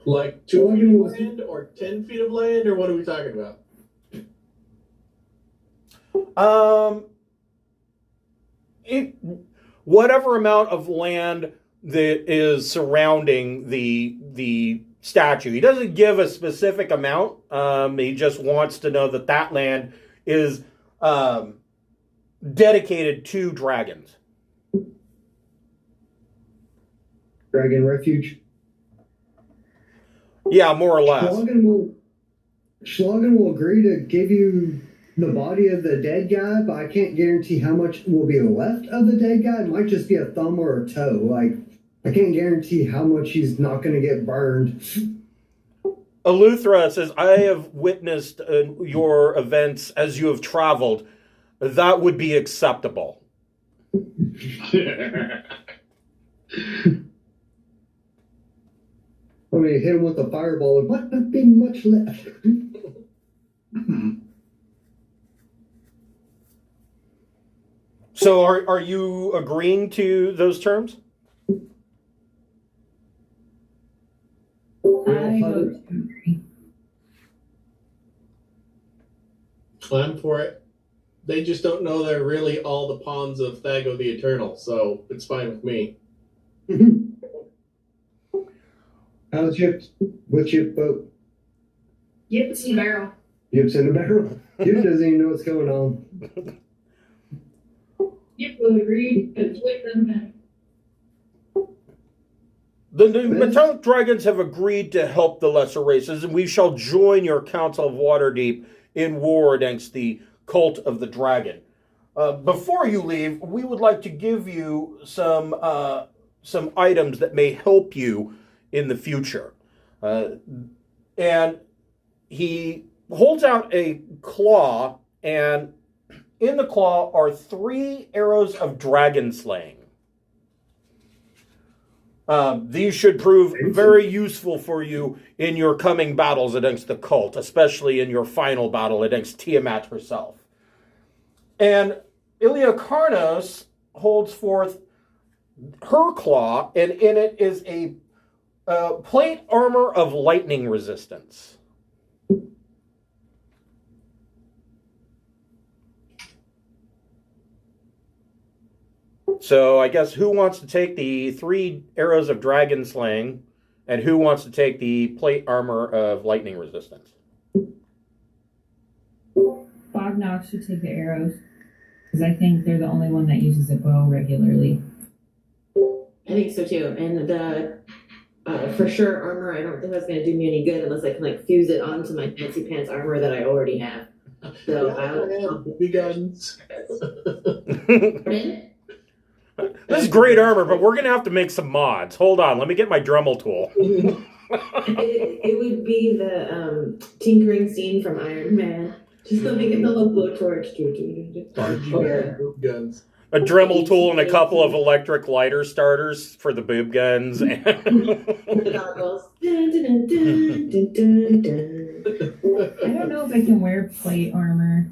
Like 2 feet of land or 10 feet of land, or what are we talking about? It whatever amount of land that is surrounding the statue. He doesn't give a specific amount. He just wants to know that that land is dedicated to dragons. Dragon refuge. Yeah, more or less. Schlagen will agree to give you the body of the dead guy, but I can't guarantee how much will be left of the dead guy. It might just be a thumb or a toe. Like, I can't guarantee how much he's not going to get burned. Eleuthera says, I have witnessed your events as you have traveled. That would be acceptable. I mean, hit him with a fireball. There might not be much left. So are you agreeing to those terms? I vote to agree. I'm for it. They just don't know they're really all the pawns of Thago the Eternal, so it's fine with me. How's what's your vote? Yep, it's in the barrel. Yip's in the barrel. Yip doesn't even know what's going on. Yep, we'll agree, but it doesn't matter. The metallic dragons have agreed to help the lesser races, and we shall join your Council of Waterdeep in war against the cult of the dragon. Before you leave, we would like to give you some items that may help you in the future. And he holds out a claw, and in the claw are 3 arrows of dragon slaying. These should prove very useful for you in your coming battles against the cult, especially in your final battle against Tiamat herself. And Iliakarnos holds forth her claw, and in it is a plate armor of lightning resistance. So I guess who wants to take the 3 arrows of dragon slaying, and who wants to take the plate armor of lightning resistance? Bob Knox should take the arrows, because I think they're the only one that uses a bow regularly. I think so too. And the for sure armor, I don't think that's going to do me any good unless I can like fuse it onto my fancy pants armor that I already have. So I'll BB guns. Pardon? This is great armor, but we're going to have to make some mods. Hold on, let me get my Dremel tool. It would be the tinkering scene from Iron Man. Just let me get the little blowtorch. BB guns. A Dremel tool and a couple of electric lighter starters for the boob guns. The goggles. Dun, dun, dun, dun, dun, dun. I don't know if I can wear plate armor.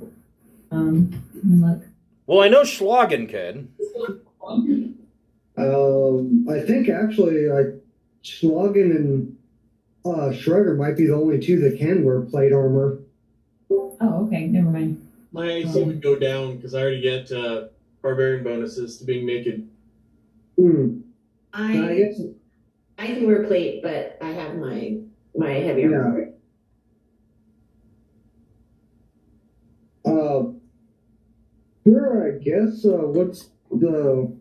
Look. Well, I know Schlagen could. I think actually, Schlagen and Shredder might be the only 2 that can wear plate armor. Oh, okay. Never mind. My AC would go down because I already get barbarian bonuses to being naked. I guess. I can wear plate, but I have my heavy armor. Sure, I guess. What's the?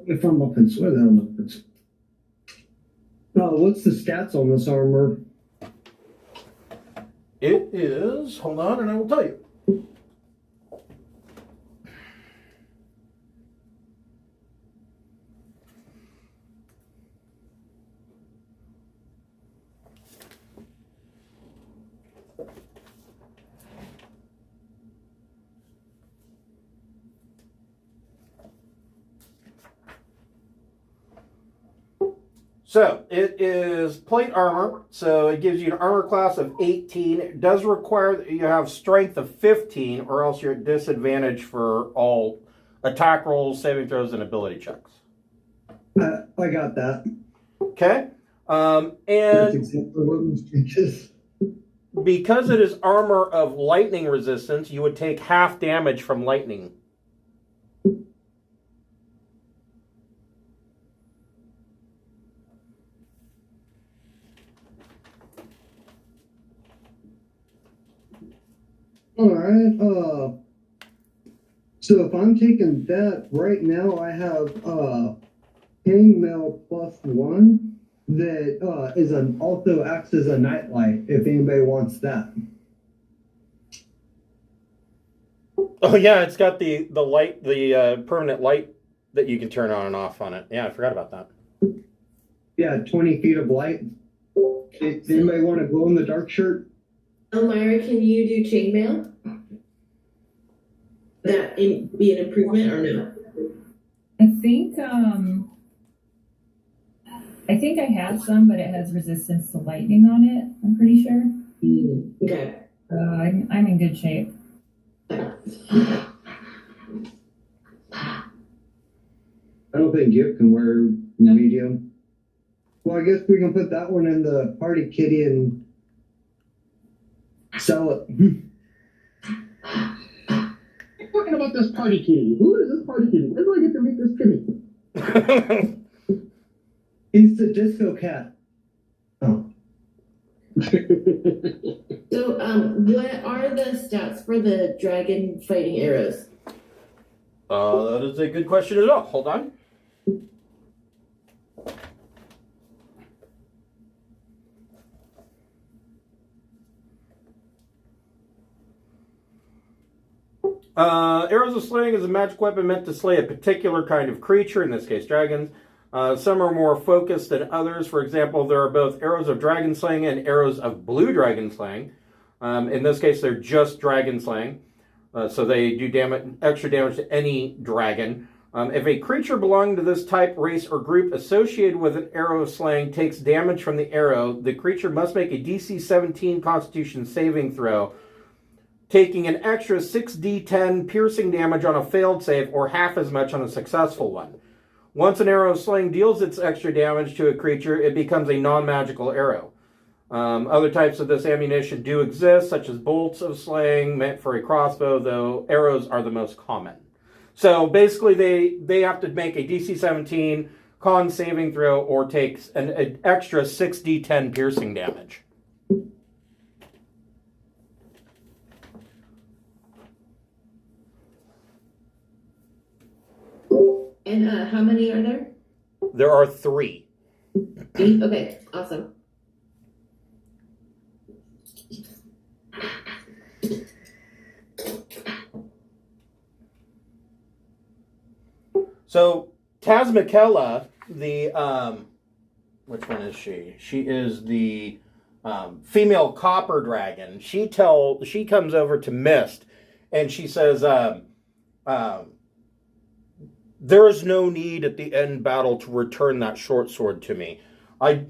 If I'm up in sweat, I'm up in sweat. What's the stats on this armor? It is, hold on, and I will tell you. So it is plate armor, so it gives you an armor class of 18. It does require that you have strength of 15, or else you're at disadvantage for all attack rolls, saving throws, and ability checks. I got that. Okay. That's And exactly what was just. because it is armor of lightning resistance, you would take half damage from lightning. Alright, so if I'm taking that right now, I have hangmail +1 that is also acts as a nightlight if anybody wants that. Oh yeah, it's got the light, the permanent light that you can turn on and off on it. Yeah, I forgot about that. Yeah, 20 feet of light. Does anybody want a glow in the dark shirt? Elmira, can you do chainmail? That be an improvement or no? I think I have some, but it has resistance to lightning on it. I'm pretty sure. Okay. I'm in good shape. I don't think Gift can wear medium. Well, I guess we can put that one in the party kitty and sell it. Talking about this party kitty. Who is this party kitty? Where do I get to meet this kitty? He's the disco cat. Oh. So, what are the stats for the dragon fighting arrows? That is a good question as well. Hold on. Arrows of Slaying is a magic weapon meant to slay a particular kind of creature, in this case dragons. Some are more focused than others. For example, there are both arrows of dragon slaying and arrows of blue dragon slaying. In this case, they're just dragon slaying. So they do extra damage to any dragon. If a creature belonging to this type, race, or group associated with an arrow of slaying takes damage from the arrow, the creature must make a DC 17 Constitution saving throw, taking an extra 6d10 piercing damage on a failed save or half as much on a successful one. Once an arrow of slaying deals its extra damage to a creature, it becomes a non-magical arrow. Other types of this ammunition do exist, such as bolts of slaying meant for a crossbow, though arrows are the most common. So basically they have to make a DC 17 con saving throw or take an extra 6d10 piercing damage. And how many are there? There are 3. Okay, awesome. So Tazmikella, the which one is she? She is the female copper dragon. She comes over to Mist, and she says, "There is no need at the end battle to return that short sword to me. I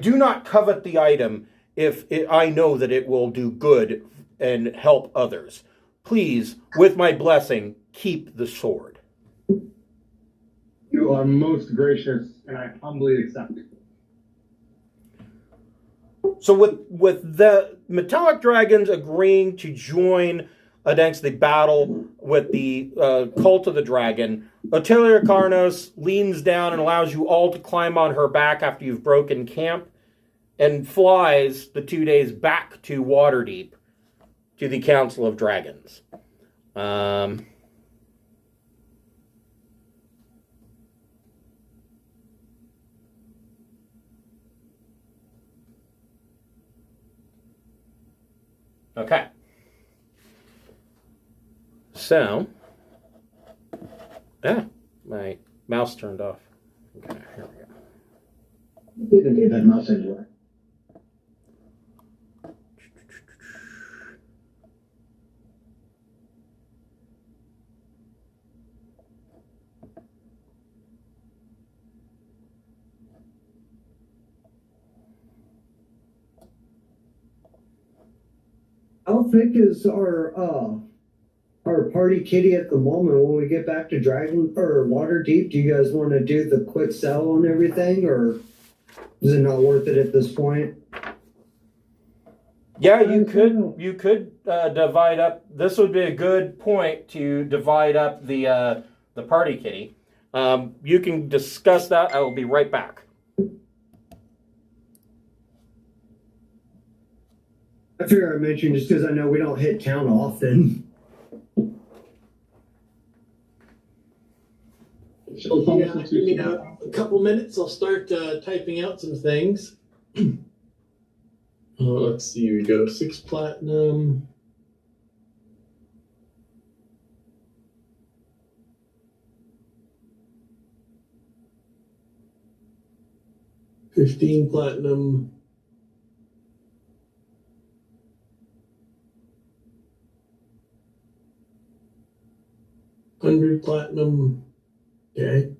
do not covet the item if I know that it will do good and help others. Please, with my blessing, keep the sword." You are most gracious, and I humbly accept. So with the metallic dragons agreeing to join against the battle with the cult of the dragon, Otilia Carnos leans down and allows you all to climb on her back after you've broken camp, and flies the 2 days back to Waterdeep to the Council of Dragons. Okay. So, my mouse turned off. Okay, here we go. You didn't need that mouse anywhere. How thick is our party kitty at the moment? When we get back to Dragon or Waterdeep, do you guys want to do the quick sell on everything, or is it not worth it at this point? Yeah, you could divide up. This would be a good point to divide up the party, Kitty. You can discuss that. I will be right back. I figure I mentioned just because I know we don't hit town often. Yeah, give me a couple minutes. I'll start typing out some things. Let's see. We go 6 platinum. $15 platinum. $100 platinum. Okay.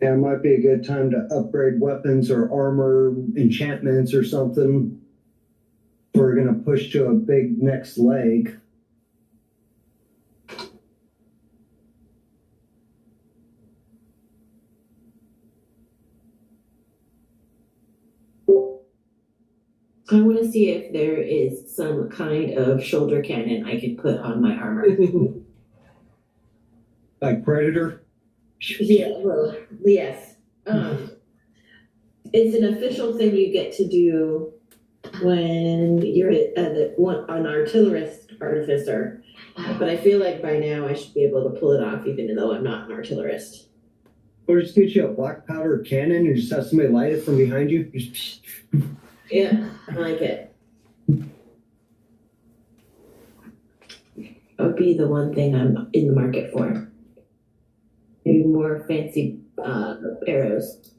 Yeah, it might be a good time to upgrade weapons or armor, enchantments or something. We're going to push to a big next leg. I want to see if there is some kind of shoulder cannon I can put on my armor. Like Predator? Yeah, well, yes. It's an official thing you get to do when you're an artillerist artificer. But I feel like by now I should be able to pull it off, even though I'm not an artillerist. Or just get you a black powder cannon and just have somebody light it from behind you. Yeah, I like it. That would be the one thing I'm in the market for. Maybe more fancy arrows.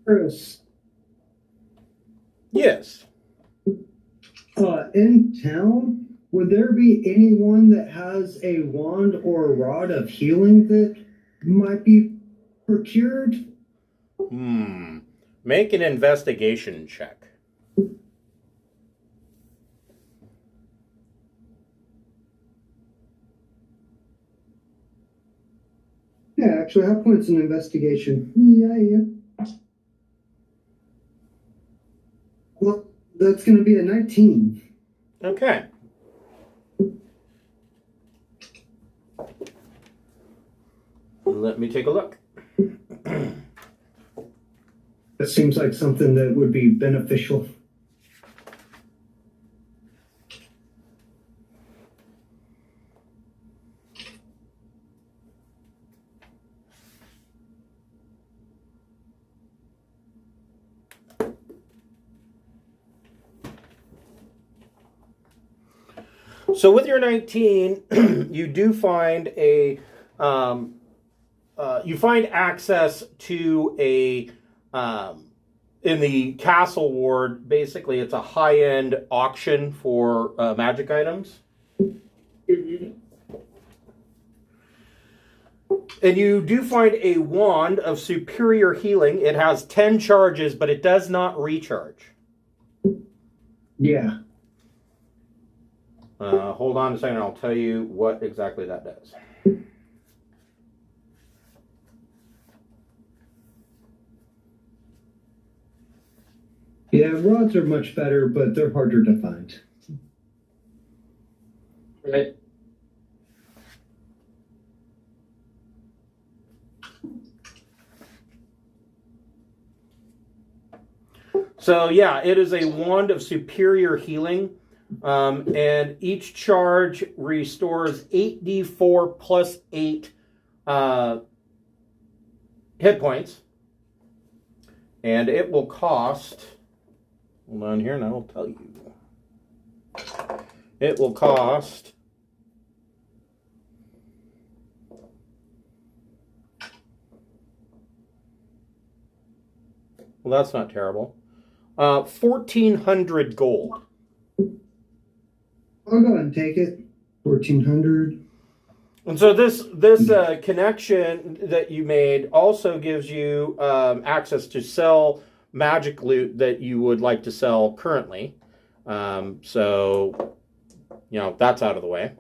Chris, Yes. in town, would there be anyone that has a wand or a rod of healing that might be procured? Make an investigation check. Yeah, actually, how points an investigation? Yeah. Well, that's going to be a 19. Okay. Let me take a look. That seems like something that would be beneficial. So with your 19, you do find you find access to a in the castle ward. Basically, it's a high-end auction for magic items. And you do find a wand of superior healing. It has 10 charges, but it does not recharge. Yeah. Hold on a second, I'll tell you what exactly that does. Yeah, rods are much better, but they're harder to find. Right. So yeah, it is a wand of superior healing, and each charge restores 8d4 plus 8 hit points, and it will cost. Hold on here, and I will tell you. It will cost. Well, that's not terrible. 1,400 gold. I'll go ahead and take it. 1,400. And so this connection that you made also gives you access to sell magic loot that you would like to sell currently. So, you know, that's out of the way.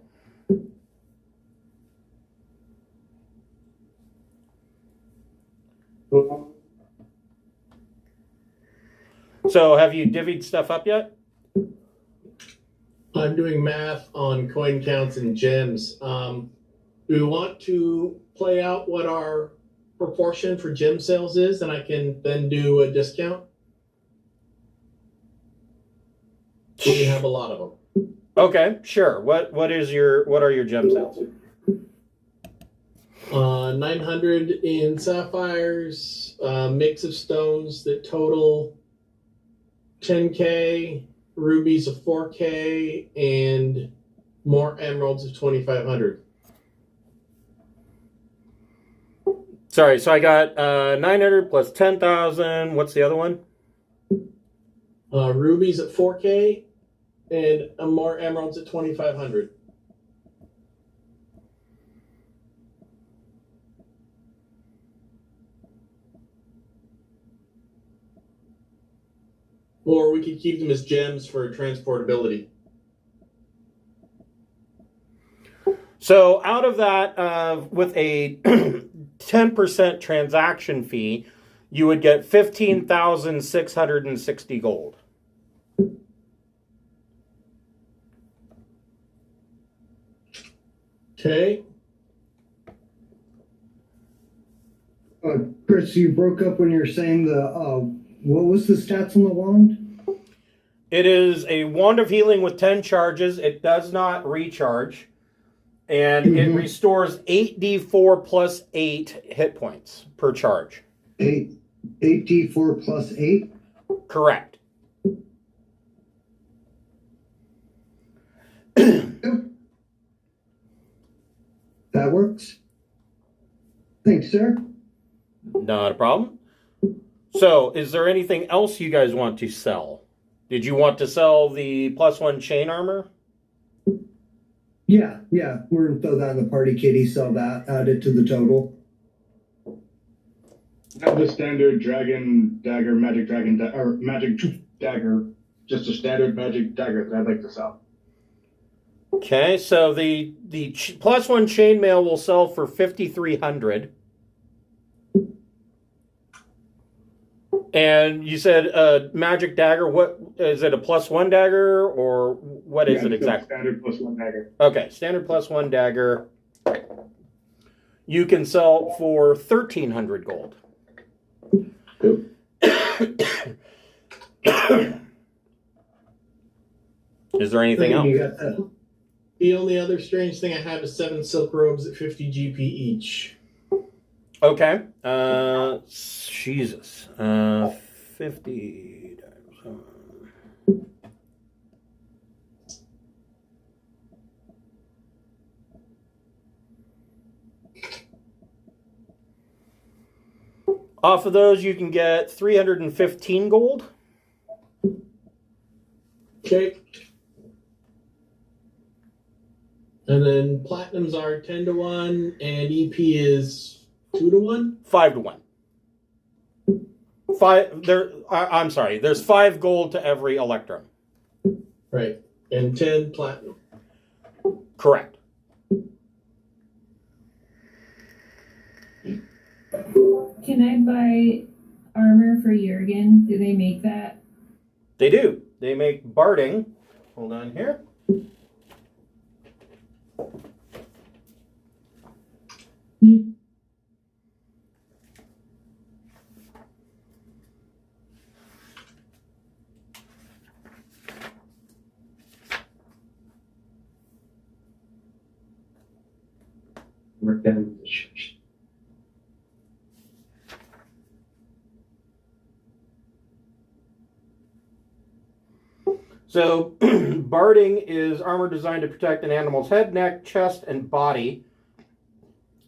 So have you divvied stuff up yet? I'm doing math on coin counts and gems. Do we want to play out what our proportion for gem sales is, and I can then do a discount? We have a lot of them. Okay, sure. What are your gem sales? 900 in sapphires, mix of stones that total 10k, rubies of 4k, and more emeralds of 2,500. Sorry, so I got 900 plus 10,000. What's the other one? Rubies at 4k and more emeralds at 2,500. Or we could keep them as gems for transportability. So out of that, with a 10% transaction fee, you would get 15,660 gold. Okay. Chris, you broke up when you were saying what was the stats on the wand? It is a wand of healing with 10 charges. It does not recharge. And it restores 8d4 plus 8 hit points per charge. 8d4 plus 8? Correct. That works. Thanks, sir. Not a problem. So, is there anything else you guys want to sell? Did you want to sell the +1 chain armor? Yeah. We're going to throw that in the party kitty, sell that, add it to the total. Have the standard dragon dagger, magic dragon or magic dagger, just a standard magic dagger that I'd like to sell. Okay, so the +1 chainmail will sell for 5,300. And you said magic dagger. What is it? A +1 dagger, or what is it exactly? Standard +1 dagger. Okay, standard +1 dagger. You can sell for 1,300 gold. Cool. Is there anything else? You got that. The only other strange thing I have is 7 silk robes at 50 GP each. Okay. Jesus. 50 times. Off of those, you can get 315 gold. Okay. And then platinums are 10-1, and EP is 2-1? 5-1. I'm sorry. There's 5 gold to every electrum. Right. And 10 platinum. Correct. Can I buy armor for Jurgen? Do they make that? They do. They make barding. Hold on here. Work down the sh- So, barding is armor designed to protect an animal's head, neck, chest, and body.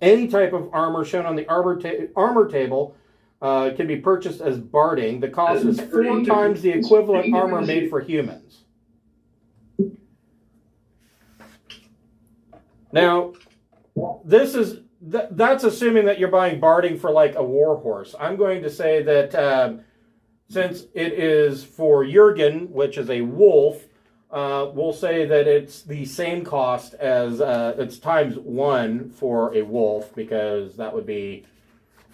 Any type of armor shown on the armor table can be purchased as barding. The cost is 4 times the equivalent armor made for humans. Now, that's assuming that you're buying barding for like a war horse. I'm going to say that since it is for Jurgen, which is a wolf, we'll say that it's the same cost as it's times 1 for a wolf, because that would be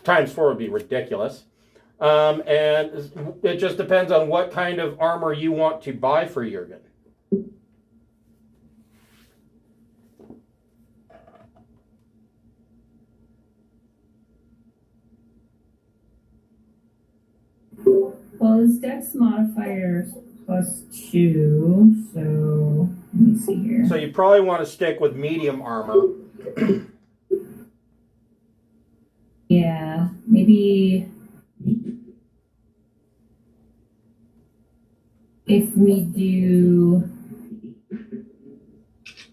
times 4 would be ridiculous. And it just depends on what kind of armor you want to buy for Jurgen. Well, his dex modifier is +2, so let me see here. So you probably want to stick with medium armor. Yeah, maybe if we do, let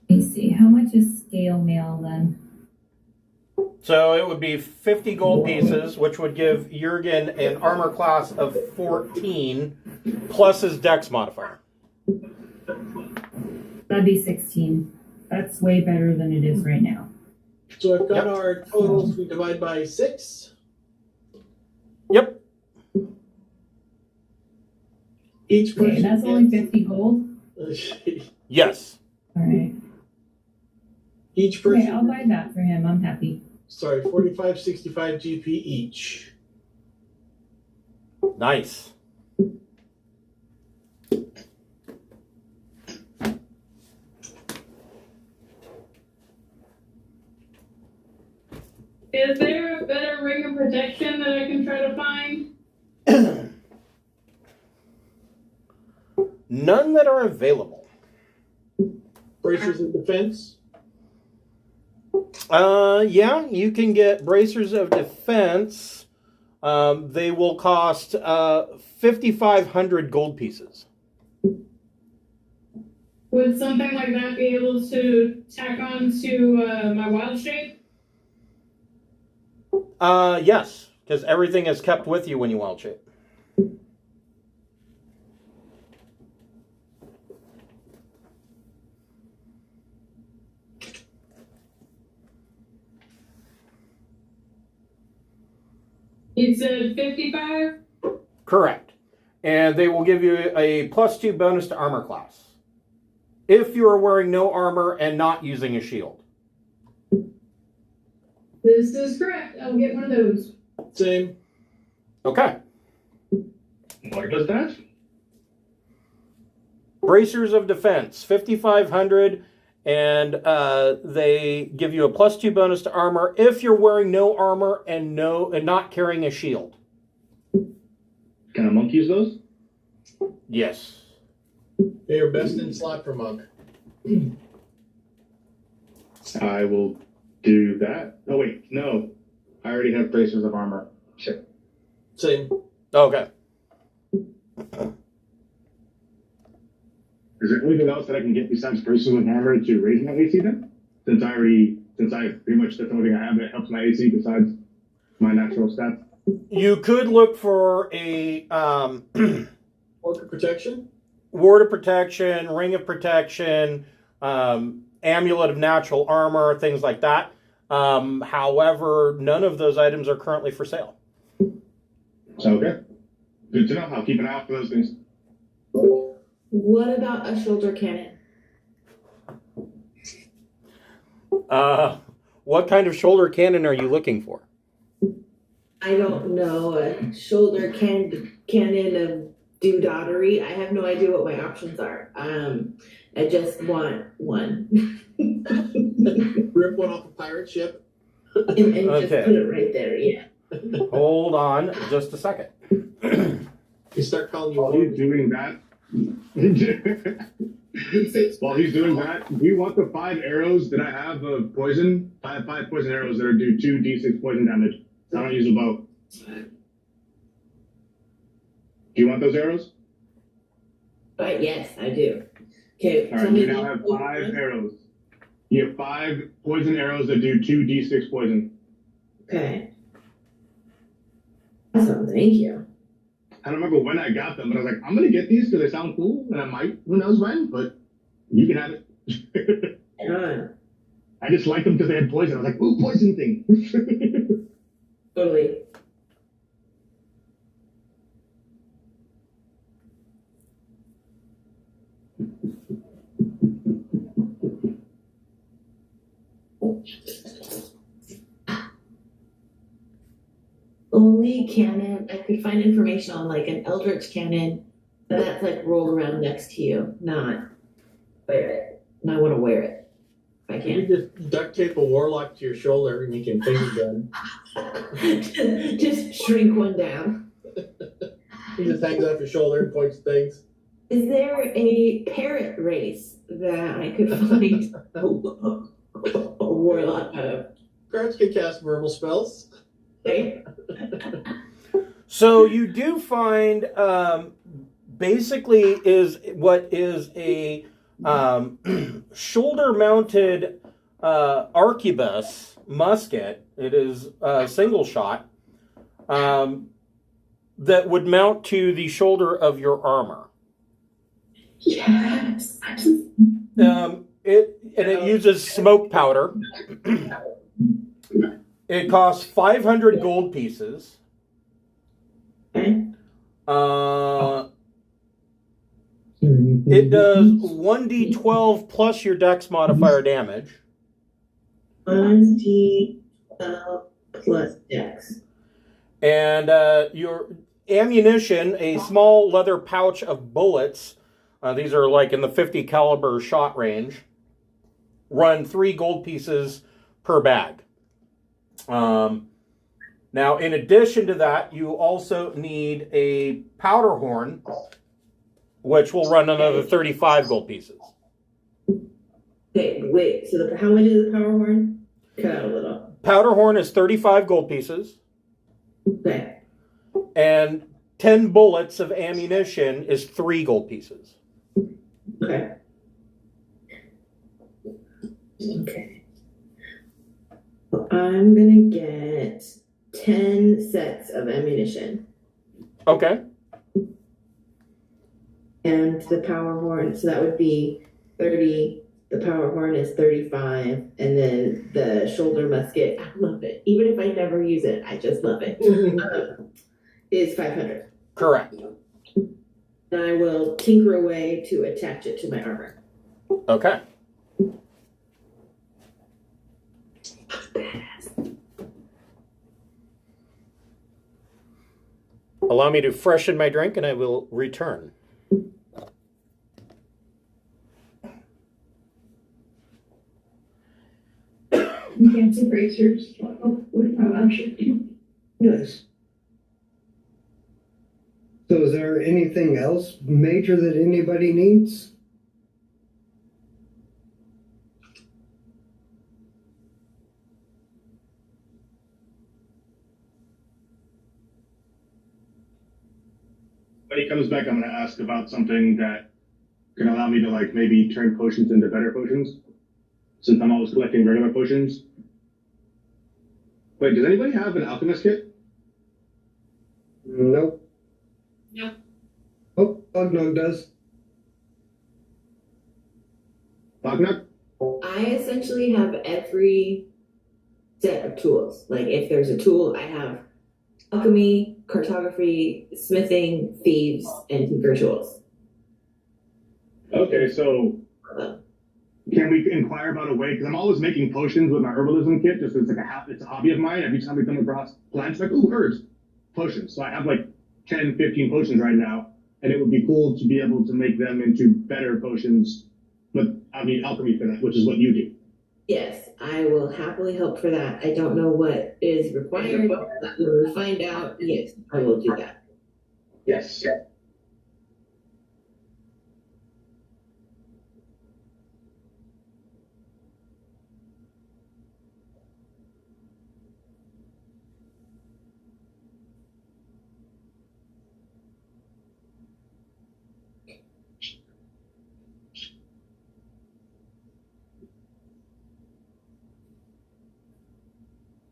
me see, how much is scale mail then? So it would be 50 gold pieces, which would give Jurgen an armor class of 14 plus his dex modifier. That'd be 16. That's way better than it is right now. So I've got our totals. We divide by 6. Yep. Each person. Okay, that's only 50 gold? Yes. All right. Each person. Okay, I'll buy that for him. I'm happy. Sorry, 45, 65 GP each. Nice. Is there a better ring of protection that I can try to find? None that are available. Bracers of defense. Yeah, you can get bracers of defense. They will cost 5,500 gold pieces. Would something like that be able to tack on to my wild shape? Yes, because everything is kept with you when you wild shape. You said 55? Correct. And they will give you a +2 bonus to armor class if you are wearing no armor and not using a shield. This is correct. I'll get one of those. Same. Okay. What does that? Bracers of defense, 5,500, and they give you a +2 bonus to armor if you're wearing no armor and not carrying a shield. Can a monk use those? Yes. They are best in slot for monk. I will do that. Oh wait, no. I already have bracers of armor. Sure. Same. Okay. Is there anything else that I can get besides bracers of armor to raise my AC then? Since I pretty much that's the only thing I have that helps my AC besides my natural stats. You could look for a Orc of protection. ward of protection, ring of protection, amulet of natural armor, things like that. However, none of those items are currently for sale. Okay. Good to know. I'll keep an eye out for those things. What about a shoulder cannon? What kind of shoulder cannon are you looking for? I don't know, a shoulder cannon of doodottery. I have no idea what my options are. I just want one. Rip one off a pirate ship. and just Okay. put it right there, yeah. Hold on just a second. You start calling you While he's Lord. doing that, While he's doing that, do you want the 5 arrows that I have of poison? I have 5 poison arrows that are do 2d6 poison damage. I don't use a bow. Do you want those arrows? Yes, I do. Okay, All right, you now have 5 arrows. You have 5 poison arrows that do 2d6 poison. Okay. Awesome, thank you. I don't remember when I got them, but I was like, I'm gonna get these because they sound cool, and I might, who knows when, but you can have it. I just liked them because they had poison. I was like, ooh, poison thing. Totally. Only cannon I could find information on, like an eldritch cannon, but that's like rolled around next to you, not wear it. And I want to wear it if I You can. just duct tape a warlock to your shoulder and you can finger gun. Just shrink one down. He just hangs off your shoulder and points things. Is there a parrot race that I could find a warlock of? Guards can cast verbal spells. So you do find basically is what is a shoulder-mounted arquebus musket. It is a single shot that would mount to the shoulder of your armor. Yes. It uses smoke powder. It costs 500 gold pieces. It does 1d12 plus your dex modifier damage. 1d12 plus dex. And your ammunition, a small leather pouch of bullets, these are like in the 50 caliber shot range, run 3 gold pieces per bag. Now, in addition to that, you also need a powder horn, which will run another 35 gold pieces. Okay, wait, so how much is the power horn? Cut out a little. Powder horn is 35 gold pieces. Okay. And 10 bullets of ammunition is 3 gold pieces. Okay. Okay. Well, I'm gonna get 10 sets of ammunition. Okay. And the power horn, so that would be 30. The power horn is 35. And then the shoulder musket, I love it. Even if I never use it, I just love it. Is 500. Correct. And I will tinker away to attach it to my armor. Okay. Allow me to freshen my drink and I will return. Cancer bracers with my option. Nice. So is there anything else major that anybody needs? When he comes back, I'm going to ask about something that can allow me to, like, maybe turn potions into better potions, since I'm always collecting regular potions. Wait, does anybody have an alchemist kit? Nope. No. Oh, Ognog does. Lognok? I essentially have every set of tools. Like if there's a tool, I have alchemy, cartography, smithing, thieves, and tinker tools. Okay, so can we inquire about a way? Because I'm always making potions with my herbalism kit, just as like it's a hobby of mine. Every time we come across plants, like, ooh, herbs, potions. So I have like 10, 15 potions right now, and it would be cool to be able to make them into better potions. But I need alchemy for that, which is what you do. Yes, I will happily help for that. I don't know what is required, but when we find out, yes, I will do that. Yes.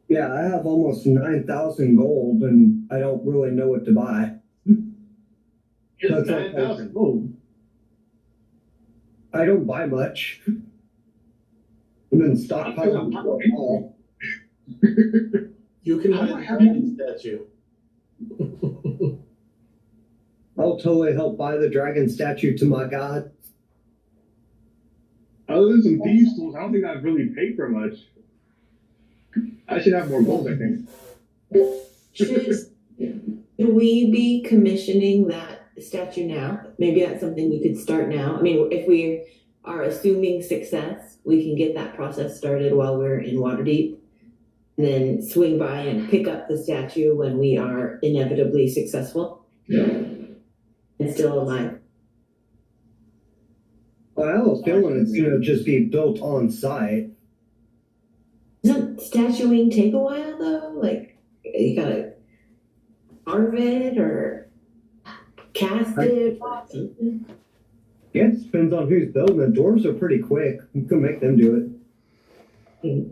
Yeah, I have almost 9,000 gold, and I don't really know what to buy. It's That's okay. 9,000 gold. I don't buy much. And then stockpiling all. You can buy the dragon statue. I'll totally help buy the dragon statue to my god. Other than some thieves tools, I don't think I've really paid for much. I should have more gold, I think. Should we be commissioning that statue now? Maybe that's something we could start now. I mean, if we are assuming success, we can get that process started while we're in Waterdeep, and then swing by and pick up the statue when we are inevitably successful and still alive. Well, I have a feeling it's going to just be built on site. Doesn't statuing take a while though? Like, you gotta carve it or cast it or something? Yeah, it depends on who's building it. Dwarves are pretty quick. You can make them do it.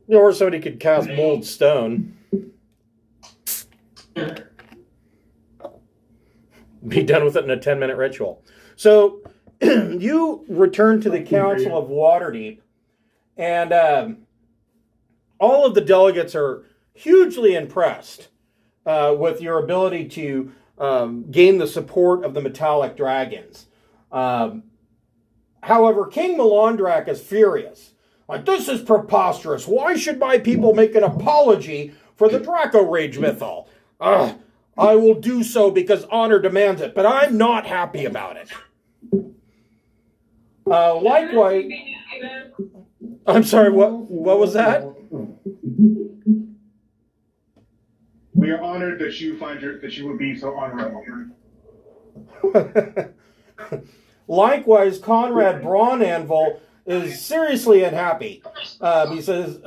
Or somebody could cast mold stone. Be done with it in a 10-minute ritual. So you return to the Council of Waterdeep, and all of the delegates are hugely impressed with your ability to gain the support of the metallic dragons. However, King Melandrak is furious. Like, this is preposterous. Why should my people make an apology for the Draco Rage Mythal? I will do so because honor demands it, but I'm not happy about it. Likewise, I'm sorry, what was that? We are honored that you that you would be so honorable. Likewise, Conrad Braunanvil is seriously unhappy. He says,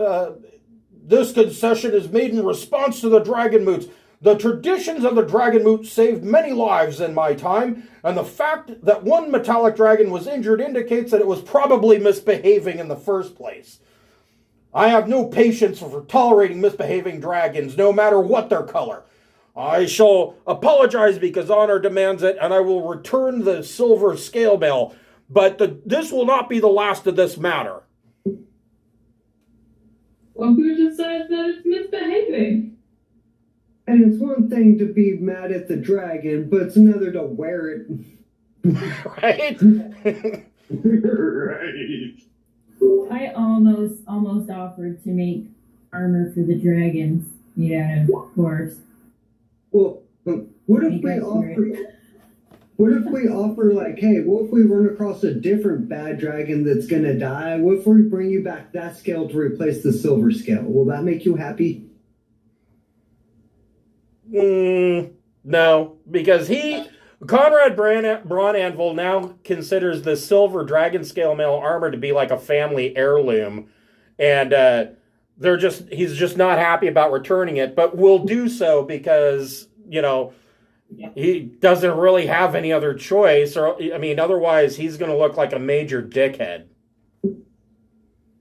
this concession is made in response to the Dragon Moots. The traditions of the Dragon Moot saved many lives in my time, and the fact that one metallic dragon was injured indicates that it was probably misbehaving in the first place. I have no patience for tolerating misbehaving dragons, no matter what their color. I shall apologize because honor demands it, and I will return the silver scale bell, but this will not be the last of this matter. Well, who decides that it's misbehaving? And it's one thing to be mad at the dragon, but it's another to wear it. Right? Right. I almost offered to make armor for the dragons made out of course. Well, what if we offer like, hey, what if we run across a different bad dragon that's gonna die? What if we bring you back that scale to replace the silver scale? Will that make you happy? No, because Conrad Braunanvil now considers the silver dragon scale mail armor to be like a family heirloom, and he's just not happy about returning it, but will do so because, he doesn't really have any other choice, or, I mean, otherwise he's going to look like a major dickhead.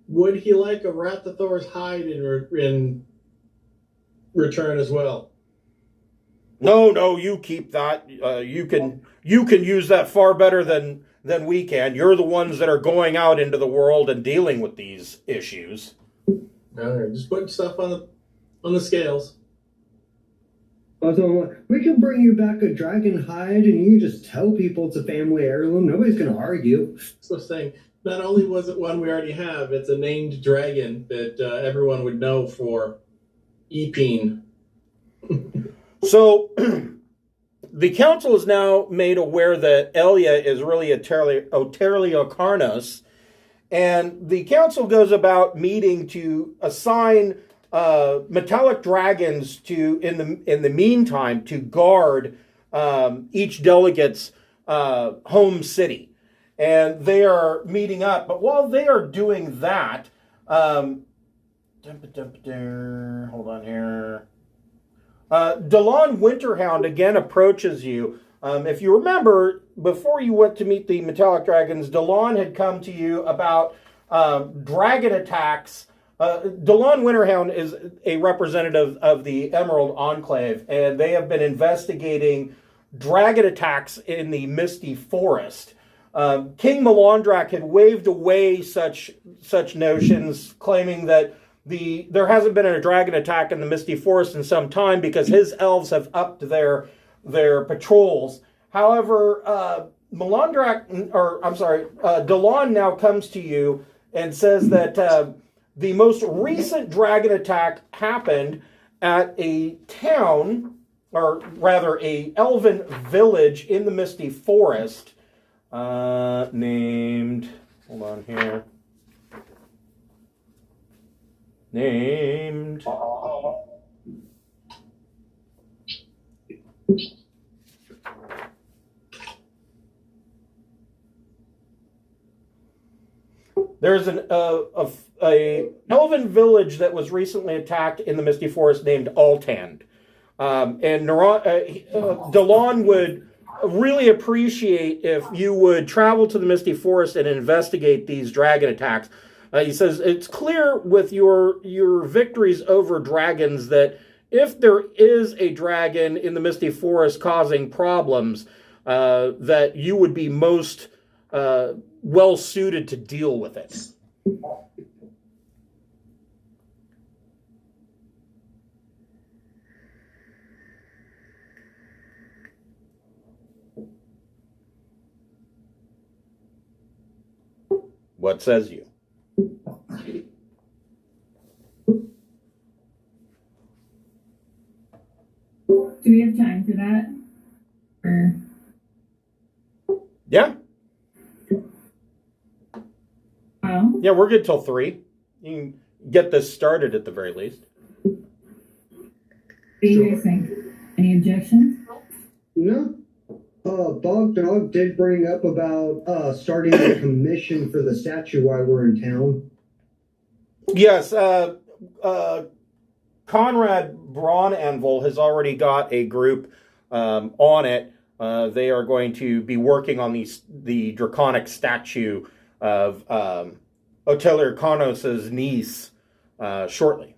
Would he like a Rathathor's hide in return as well? No, you keep that. You can use that far better than we can. You're the ones that are going out into the world and dealing with these issues. All right, just putting stuff on the scales. We can bring you back a dragon hide, and you just tell people it's a family heirloom. Nobody's going to argue. So saying, not only was it one we already have, it's a named dragon that everyone would know for Epine. So, the council is now made aware that Elia is really Oterlia Carnos, and the council goes about meeting to assign metallic dragons in the meantime to guard each delegate's home city, and they are meeting up. But while they are doing that, hold on here. Delon Winterhound again approaches you. If you remember, before you went to meet the metallic dragons, Delon had come to you about dragon attacks Delon Winterhound is a representative of the Emerald Enclave, and they have been investigating dragon attacks in the Misty Forest. King Melandrak had waved away such notions, claiming that there hasn't been a dragon attack in the Misty Forest in some time because his elves have upped their patrols. However, Delon now comes to you and says that the most recent dragon attack happened at a town, or rather a elven village in the Misty Forest, named, hold on here, named, there's an a elven village that was recently attacked in the Misty Forest named Altand. And Delon would really appreciate if you would travel to the Misty Forest and investigate these dragon attacks. He says it's clear with your victories over dragons that if there is a dragon in the Misty Forest causing problems, that you would be most well suited to deal with it. What says you? Do we have time for that? Or... Yeah. Well, Yeah, we're good till 3. You can get this started at the very least. what do you guys think? Any objections? No. Bog Dog did bring up about starting a commission for the statue while we're in town. Yes, Conrad Braunanvil has already got a group on it. They are going to be working on the draconic statue of Otelir Konos' niece shortly.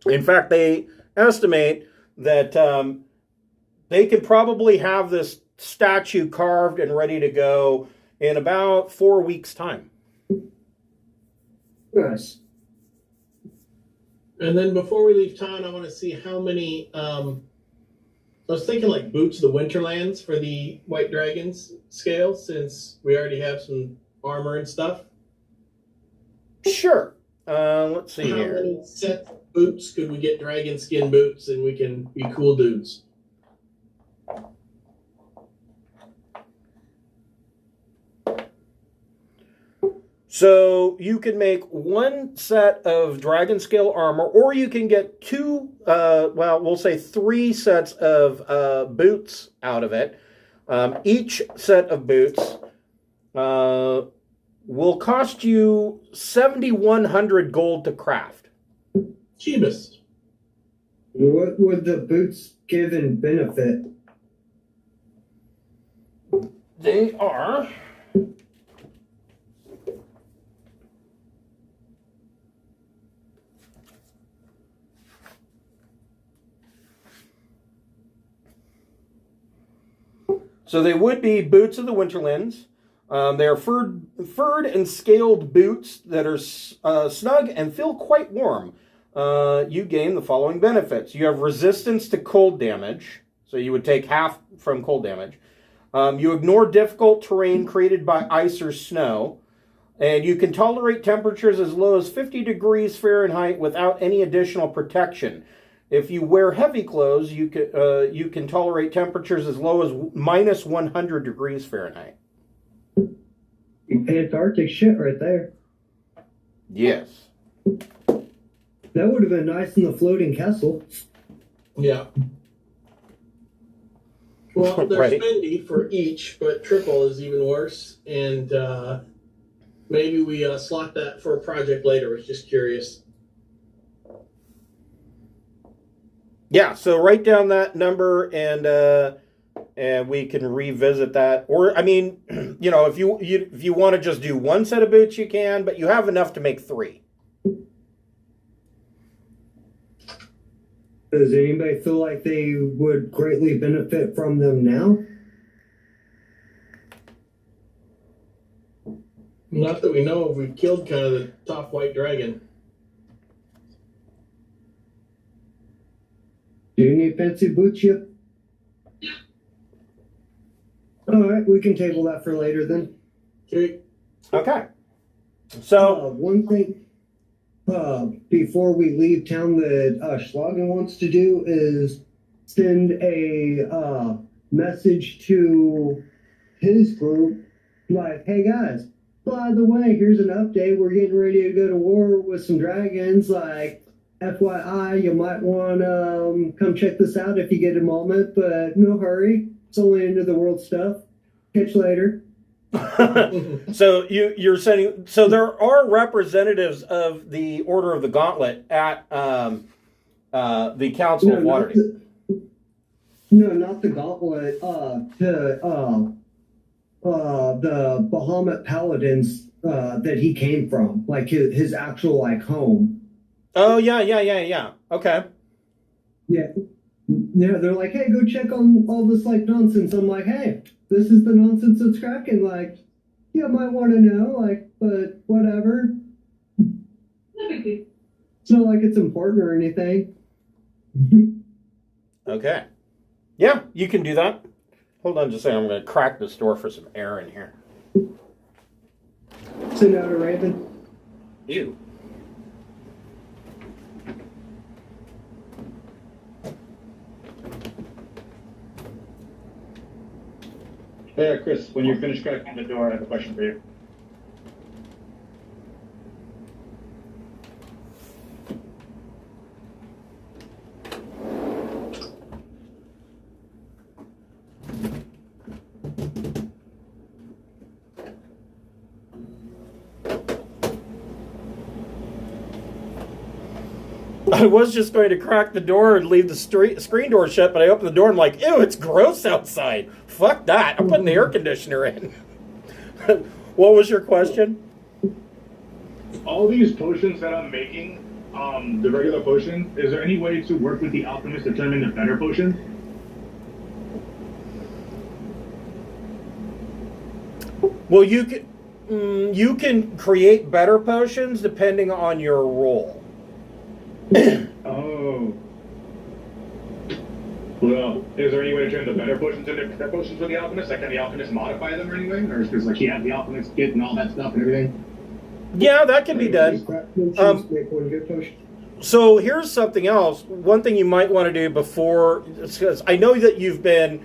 In fact, they estimate that they could probably have this statue carved and ready to go in about 4 weeks' time. Nice. And then before we leave town, I want to see how many. I was thinking like Boots of the Winterlands for the White Dragons scale, since we already have some armor and stuff. Sure. Let's see How here. many sets of boots could we get dragon skin boots and we can be cool dudes? So you can make 1 set of dragon scale armor, or you can get 2, we'll say 3 sets of boots out of it. Each set of boots will cost you 7,100 gold to craft. Cheapest. What would the boots give in benefit? They are... So they would be Boots of the Winterlands. They are furred and scaled boots that are snug and feel quite warm. You gain the following benefits. You have resistance to cold damage, so you would take half from cold damage. You ignore difficult terrain created by ice or snow. And you can tolerate temperatures as low as 50 degrees Fahrenheit without any additional protection. If you wear heavy clothes, you can tolerate temperatures as low as minus 100 degrees Fahrenheit. Antarctic shit right there. Yes. That would have been nice in the floating castle. Yeah. Well, they're Right. spendy for each, but triple is even worse. And maybe we slot that for a project later. I was just curious. Yeah, so write down that number and and we can revisit that. Or I mean, if you want to just do one set of boots, you can, but you have enough to make 3. Does anybody feel like they would greatly benefit from them now? Not that we know of. We've killed kind of the top white dragon. Do you need fancy boots yet? All right, we can table that for later then. Okay. So one thing before we leave town that Schlagen wants to do is send a message to his group like, hey guys, by the way, here's an update. We're getting ready to go to war with some dragons. Like, FYI, you might want to come check this out if you get a moment, but no hurry. It's only end of the world stuff. Catch you later. So you're saying, so there are representatives of the Order of the Gauntlet at the Council of Waterdeep. No, not the Gauntlet. The Bahamut Paladins that he came from, like his actual like home. Oh yeah. Okay. Yeah, they're like, hey, go check on all this like nonsense. I'm like, hey, this is the nonsense that's cracking. Like, you might want to know, like, but whatever. No big deal. It's not like it's important or anything. Okay. Yeah, you can do that. Hold on just a second. I'm going to crack this door for some air in here. Send out a raven. Ew. Hey, Chris, when you're finished cracking the door, I have a question for you. I was just going to crack the door and leave the screen door shut, but I opened the door and I'm like, ew, it's gross outside. Fuck that. I'm putting the air conditioner in. What was your question? All these potions that I'm making, the regular potion, is there any way to work with the alchemist to turn into better potions? Well, you can create better potions depending on your role. Oh. Well, is there any way to turn the better potions into better potions with the alchemist? Like, can the alchemist modify them or anything? Or is like he has the alchemist kit and all that stuff and everything? Yeah, that can be done. Make one good potion. So here's something else. One thing you might want to do before, because I know that you've been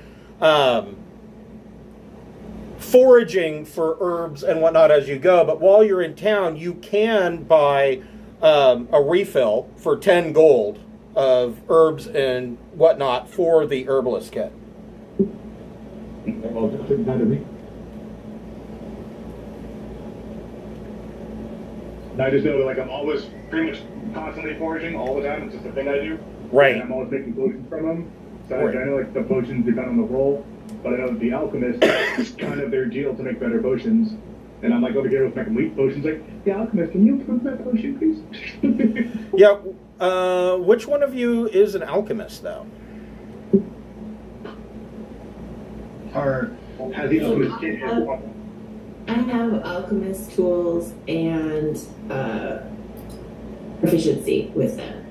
foraging for herbs and whatnot as you go, but while you're in town, you can buy a refill for 10 gold of herbs and whatnot for the herbalist kit. Well, just take that of me. I just know that, like, I'm always pretty much constantly foraging all the time. It's just a thing I do. Right. And I'm always making potions from them. So Right. I know, like, the potions depend on the roll, but I know that the alchemist is kind of their deal to make better potions. And I'm like over here with making wheat potions, like, the alchemist, can you approve that potion, please? Yeah. Which one of you is an alchemist, though? Or has the alchemist kit? I have alchemist tools and proficiency with them.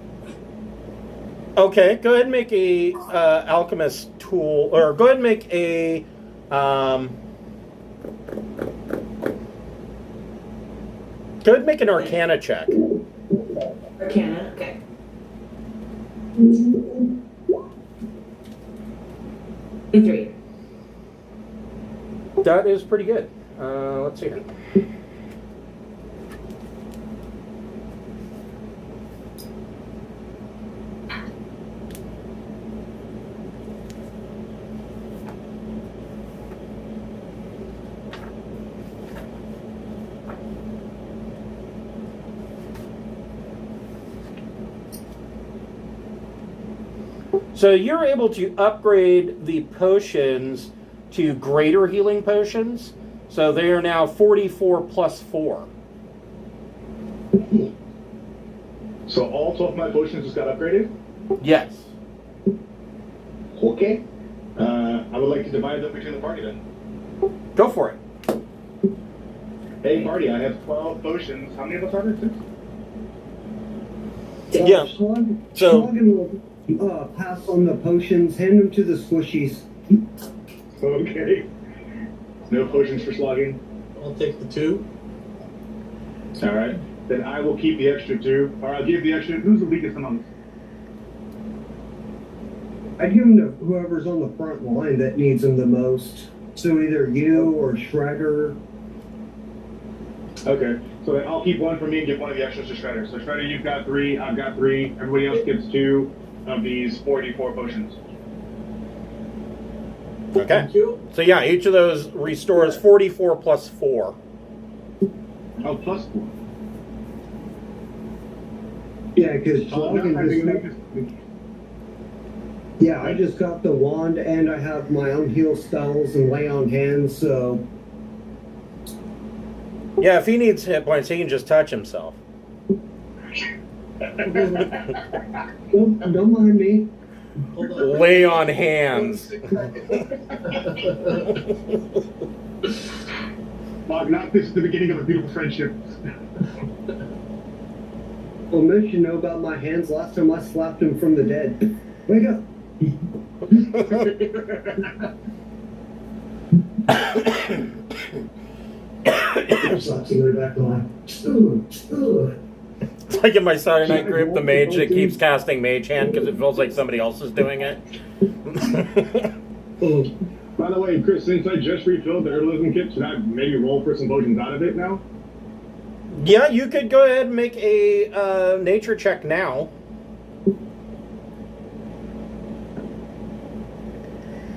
Okay, go ahead and make a alchemist tool, or go ahead and make a go ahead and make an Arcana check. Arcana, okay. And 3. That is pretty good. Let's see here. So you're able to upgrade the potions to greater healing potions. So they are now 44 plus 4. So all 12 of my potions just got upgraded? Yes. Okay. I would like to divide them between the party then. Go for it. Hey party, I have 12 potions. How many of us are there? 6? Yeah. So- Slogan will pass on the potions, hand them to the squishies. Okay. No potions for slogging. I'll take the 2. Alright. Then I will keep the extra 2. Or I'll give the extra. Who's the weakest among us? I'd give them to whoever's on the front line that needs them the most. So either you or Shredder. Okay. So then I'll keep 1 for me and give 1 of the extras to Shredder. So Shredder, you've got 3, I've got 3. Everybody else gets 2 of these 44 potions. Okay. Thank you. So yeah, each of those restores 44 plus 4. Oh, plus 4. Yeah, because Oh, no, I just got the wand and I have my own heal spells and lay on hands, so Yeah, if he needs hit points, he can just touch himself. don't mind me. Hold on. Lay on hands. Bob, not this is the beginning of a beautiful friendship. Well, Mitch, you know about my hands last time I slapped him from the dead. Wake up! Slaps him in the back line. It's like in my Saturday night group, the mage that keeps casting Mage Hand because it feels like somebody else is doing it. By the way, Chris, since I just refilled the herbalism kit, should I maybe roll for some potions out of it now? Yeah, you could go ahead and make a nature check now.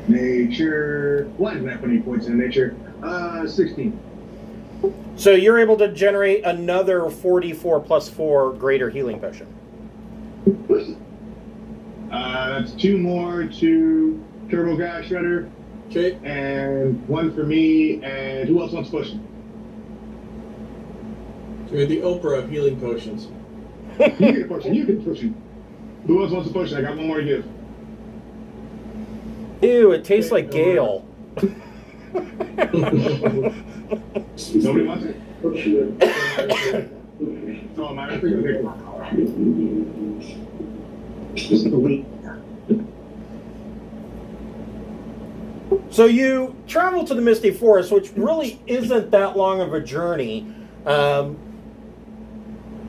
Nature. Why didn't I put any points in nature? 16. So you're able to generate another 44 plus 4 greater healing potion. That's 2 more to Turbo Gas Shredder, Okay. and 1 for me, and who else wants potion? You're the Oprah of healing potions. You get a potion, you get a potion. Who else wants a potion? I got 1 more to give. Ew, it tastes like Gale. Nobody wants it? Oh, am I right? Okay, cool. So you travel to the Misty Forest, which really isn't that long of a journey.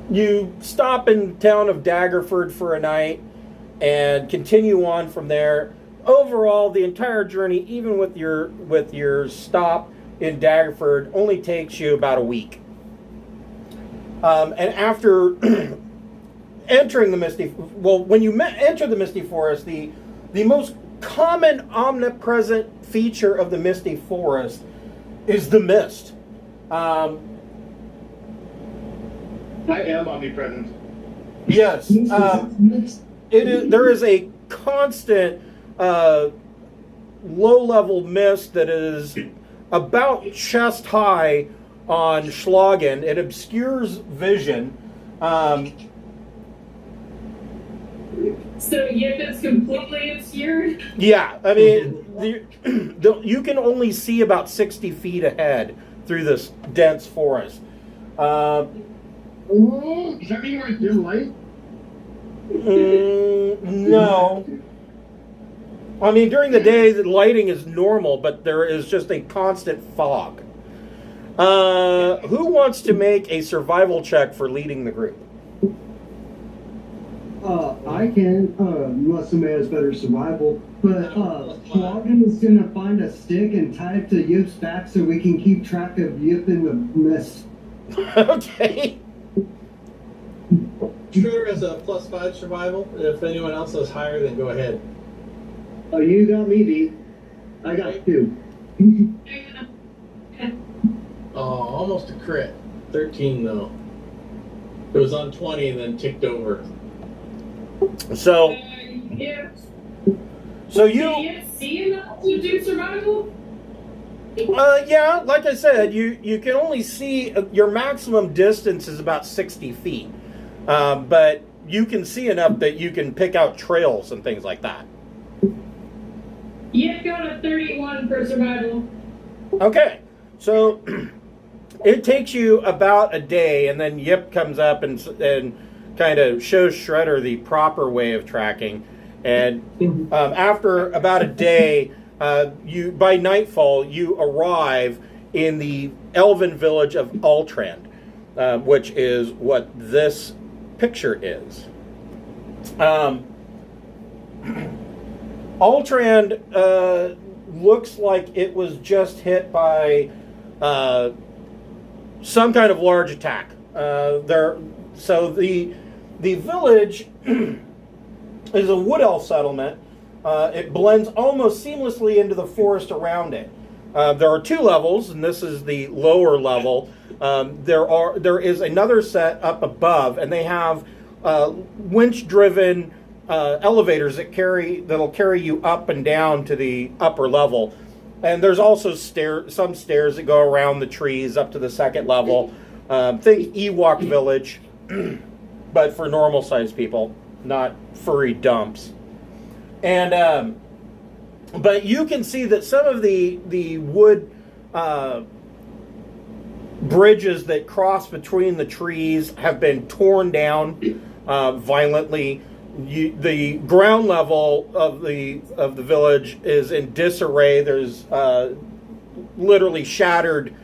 You stop in town of Daggerford for a night and continue on from there. Overall, the entire journey, even with your stop in Daggerford, only takes you about a week. And after entering the Misty, when you enter the Misty Forest, the most common omnipresent feature of the Misty Forest is the mist. I am omnipresent. Yes, there is a constant low-level mist that is about chest high on Schlagen. It obscures vision. So Yip is completely obscured? Yeah, I mean, you can only see about 60 feet ahead through this dense forest. Does that mean we're in dim light? No. I mean, during the day, the lighting is normal, but there is just a constant fog. Who wants to make a survival check for leading the group? I can, unless somebody has better survival. But, Logan is gonna find a stick and tie it to Yip's back so we can keep track of Yip in the mist. Okay. Shredder has a +5 survival. If anyone else has higher, then go ahead. Oh, you got me beat. I got 2. Oh, almost a crit. 13 though. It was on 20 and then ticked over. So, Yeah. So Can you see enough to do survival? Yeah, like I said, you can only see your maximum distance is about 60 feet, but you can see enough that you can pick out trails and things like that. Yeah, got a 31 for survival. Okay, so it takes you about a day, and then Yip comes up and kind of shows Shredder the proper way of tracking. And after about a day, by nightfall, you arrive in the elven village of Ultrand, which is what this picture is. Ultrand looks like it was just hit by some kind of large attack. So the village is a wood elf settlement. It blends almost seamlessly into the forest around it. There are 2 levels, and this is the lower level. There is another set up above, and they have winch-driven elevators that'll carry you up and down to the upper level. And there's also some stairs that go around the trees up to the 2nd level. Think Ewok Village, but for normal-sized people, not furry dumps. And but you can see that some of the wood bridges that cross between the trees have been torn down violently. The ground level of the village is in disarray. There's literally shattered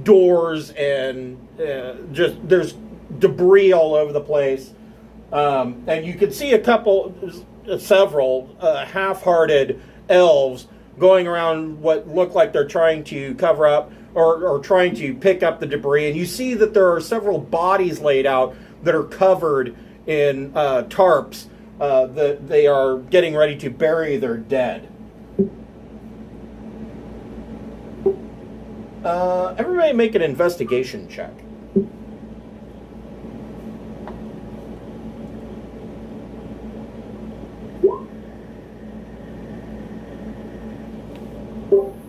doors and there's debris all over the place. And you can see several half-hearted elves going around what look like they're trying to cover up or trying to pick up the debris. And you see that there are several bodies laid out that are covered in tarps that they are getting ready to bury their dead. Everybody make an investigation check.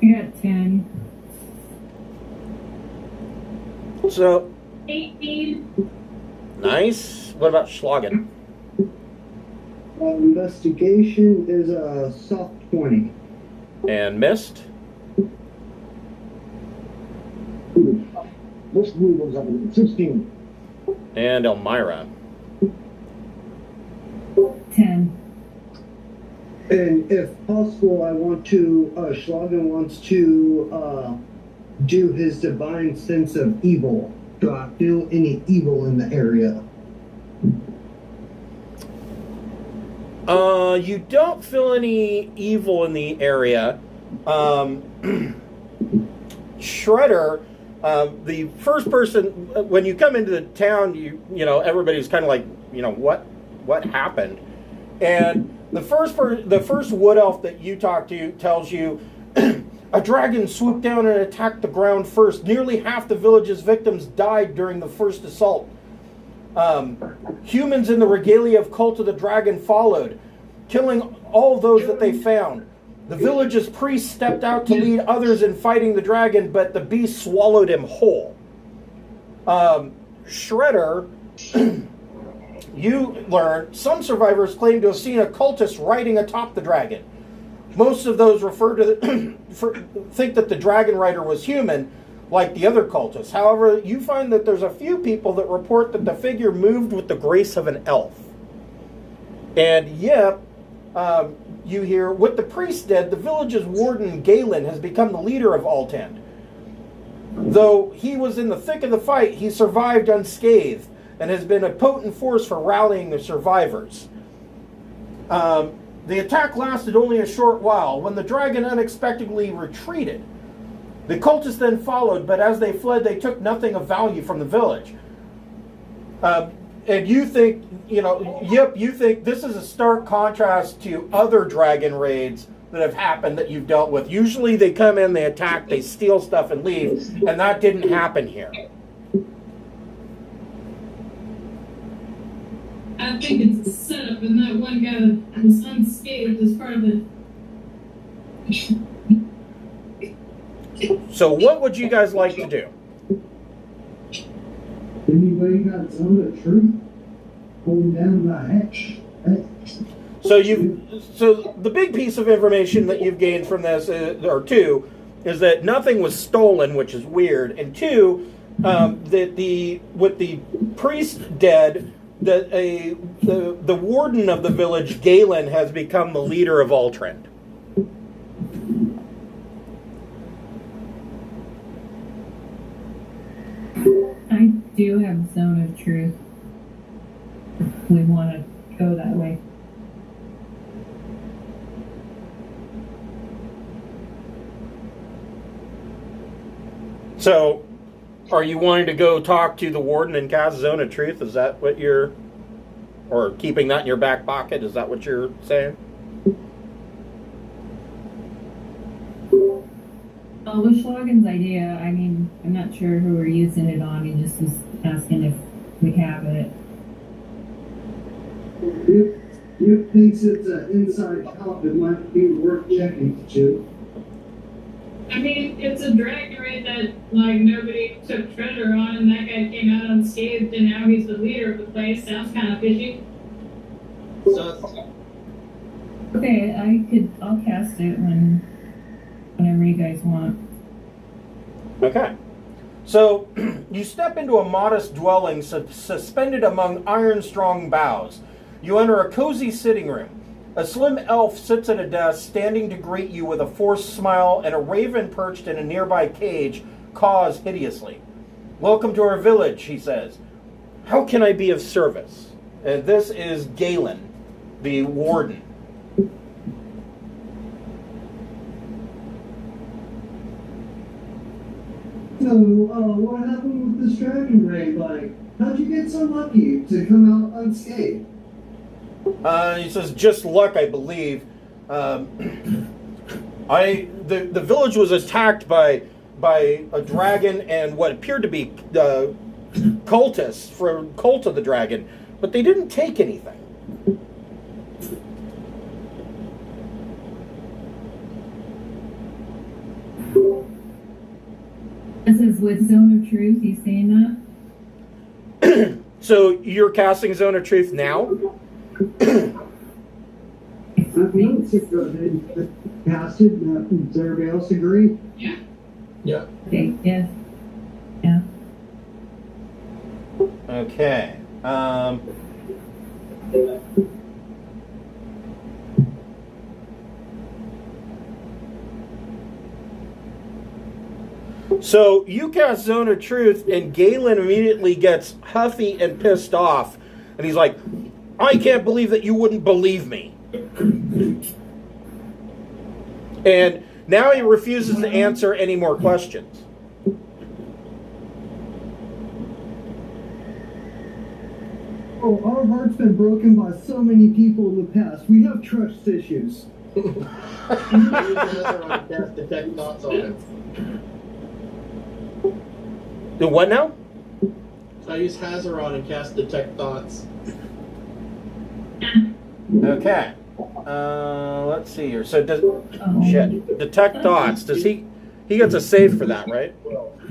I got 10. So 18. nice. What about Schlagen? Investigation is a soft 20. And Mist? This blue goes up to 16. And Elmira? 10. And if possible, I want to, Schlagen wants to do his divine sense of evil. Do I feel any evil in the area? You don't feel any evil in the area. Shredder, the first person, when you come into the town, you know, everybody's kind of like, you know, what happened? And the first wood elf that you talk to tells you, a dragon swooped down and attacked the ground first. Nearly half the village's victims died during the first assault. Humans in the regalia of Cult of the Dragon followed, killing all those that they found. The village's priest stepped out to lead others in fighting the dragon, but the beast swallowed him whole. Shredder, you learn some survivors claim to have seen a cultist riding atop the dragon. Most of those think that the dragon rider was human, like the other cultists. However, you find that there's a few people that report that the figure moved with the grace of an elf. And yep, you hear, with the priest dead, the village's warden, Galen, has become the leader of Ultrand. Though he was in the thick of the fight, he survived unscathed and has been a potent force for rallying the survivors. The attack lasted only a short while, when the dragon unexpectedly retreated. The cultists then followed, but as they fled, they took nothing of value from the village. And you think, you think this is a stark contrast to other dragon raids that have happened that you've dealt with. Usually they come in, they attack, they steal stuff and leave, and that didn't happen here. I think it's a setup, and that one guy was unscathed as part of it. So what would you guys like to do? Anybody got some of the truth? Holding down my hatch. So the big piece of information that you've gained from this, or two, is that nothing was stolen, which is weird, and two, that with the priest dead, that the warden of the village, Galen, has become the leader of Ultrend. I do have Zone of Truth. If we want to go that way. So, are you wanting to go talk to the warden and cast Zone of Truth? Is that what you're... Or keeping that in your back pocket? Is that what you're saying? Well, with Schlagen's idea, I mean, I'm not sure who we're using it on. He just was asking if we have it. If you thinks it's an inside job, it might be worth checking, Jim. I mean, it's a dragon raid that, like, nobody took treasure on, and that guy came out unscathed, and now he's the leader of the place. Sounds kind of fishy. So, Okay, I'll cast it whenever you guys want. Okay. So, you step into a modest dwelling suspended among iron-strong boughs. You enter a cozy sitting room. A slim elf sits at a desk, standing to greet you with a forced smile, and a raven perched in a nearby cage caws hideously. "Welcome to our village," he says. "How can I be of service?" And this is Galen, the warden. So, what happened with this dragon raid? Like, how'd you get so lucky to come out unscathed? He says, "Just luck, I believe. The village was attacked by a dragon and what appeared to be cultists from Cult of the Dragon, but they didn't take anything." This is with Zone of Truth. He's saying that. So you're casting Zone of Truth now? I think it's go ahead and cast it. Does everybody else agree? yeah. Okay. Yes. Yeah. Okay. So you cast Zone of Truth, and Galen immediately gets huffy and pissed off, and he's like, "I can't believe that you wouldn't believe me." And now he refuses to answer any more questions. Oh, our heart's been broken by so many people in the past. We have trust issues. Use Nether on cast detect thoughts on it. Do what now? I use Hazaron and cast Detect Thoughts. Okay. Let's see here. So does detect thoughts? Does he gets a save for that, right?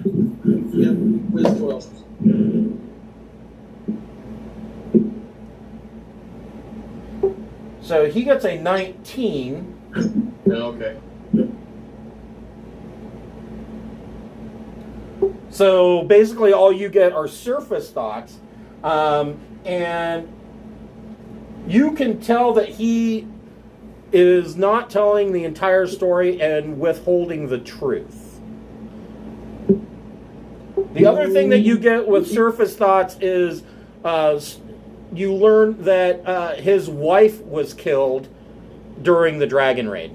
Yep, Wiz 12. So he gets a 19. Okay. So basically all you get are surface thoughts, and you can tell that he is not telling the entire story and withholding the truth. The other thing that you get with surface thoughts is you learn that his wife was killed during the dragon raid.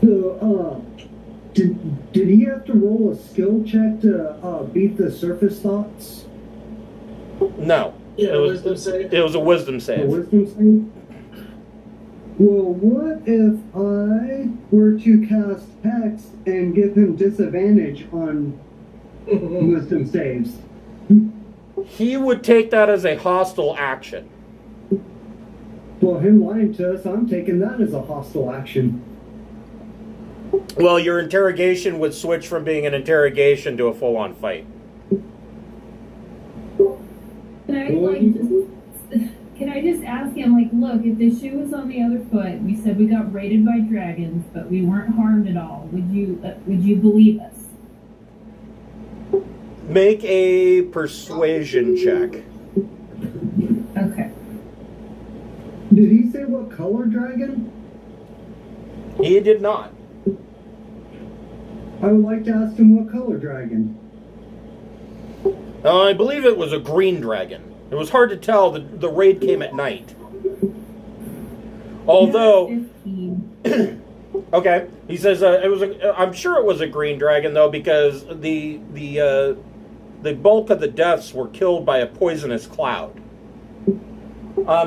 So, did he have to roll a skill check to beat the surface thoughts? No. Yeah, wisdom save. It was a wisdom A save. wisdom save? Well, what if I were to cast Hex and give him disadvantage on wisdom saves? He would take that as a hostile action. Well, him lying to us, I'm taking that as a hostile action. Well, your interrogation would switch from being an interrogation to a full-on fight. Can I just ask him, like, look, if the shoe was on the other foot, we said we got raided by dragons, but we weren't harmed at all. Would you believe us? Make a persuasion check. Okay. Did he say what color dragon? He did not. I would like to ask him what color dragon. I believe it was a green dragon. It was hard to tell. The raid came at night. Although, okay, he says it was. I'm sure it was a green dragon though, because the bulk of the deaths were killed by a poisonous cloud.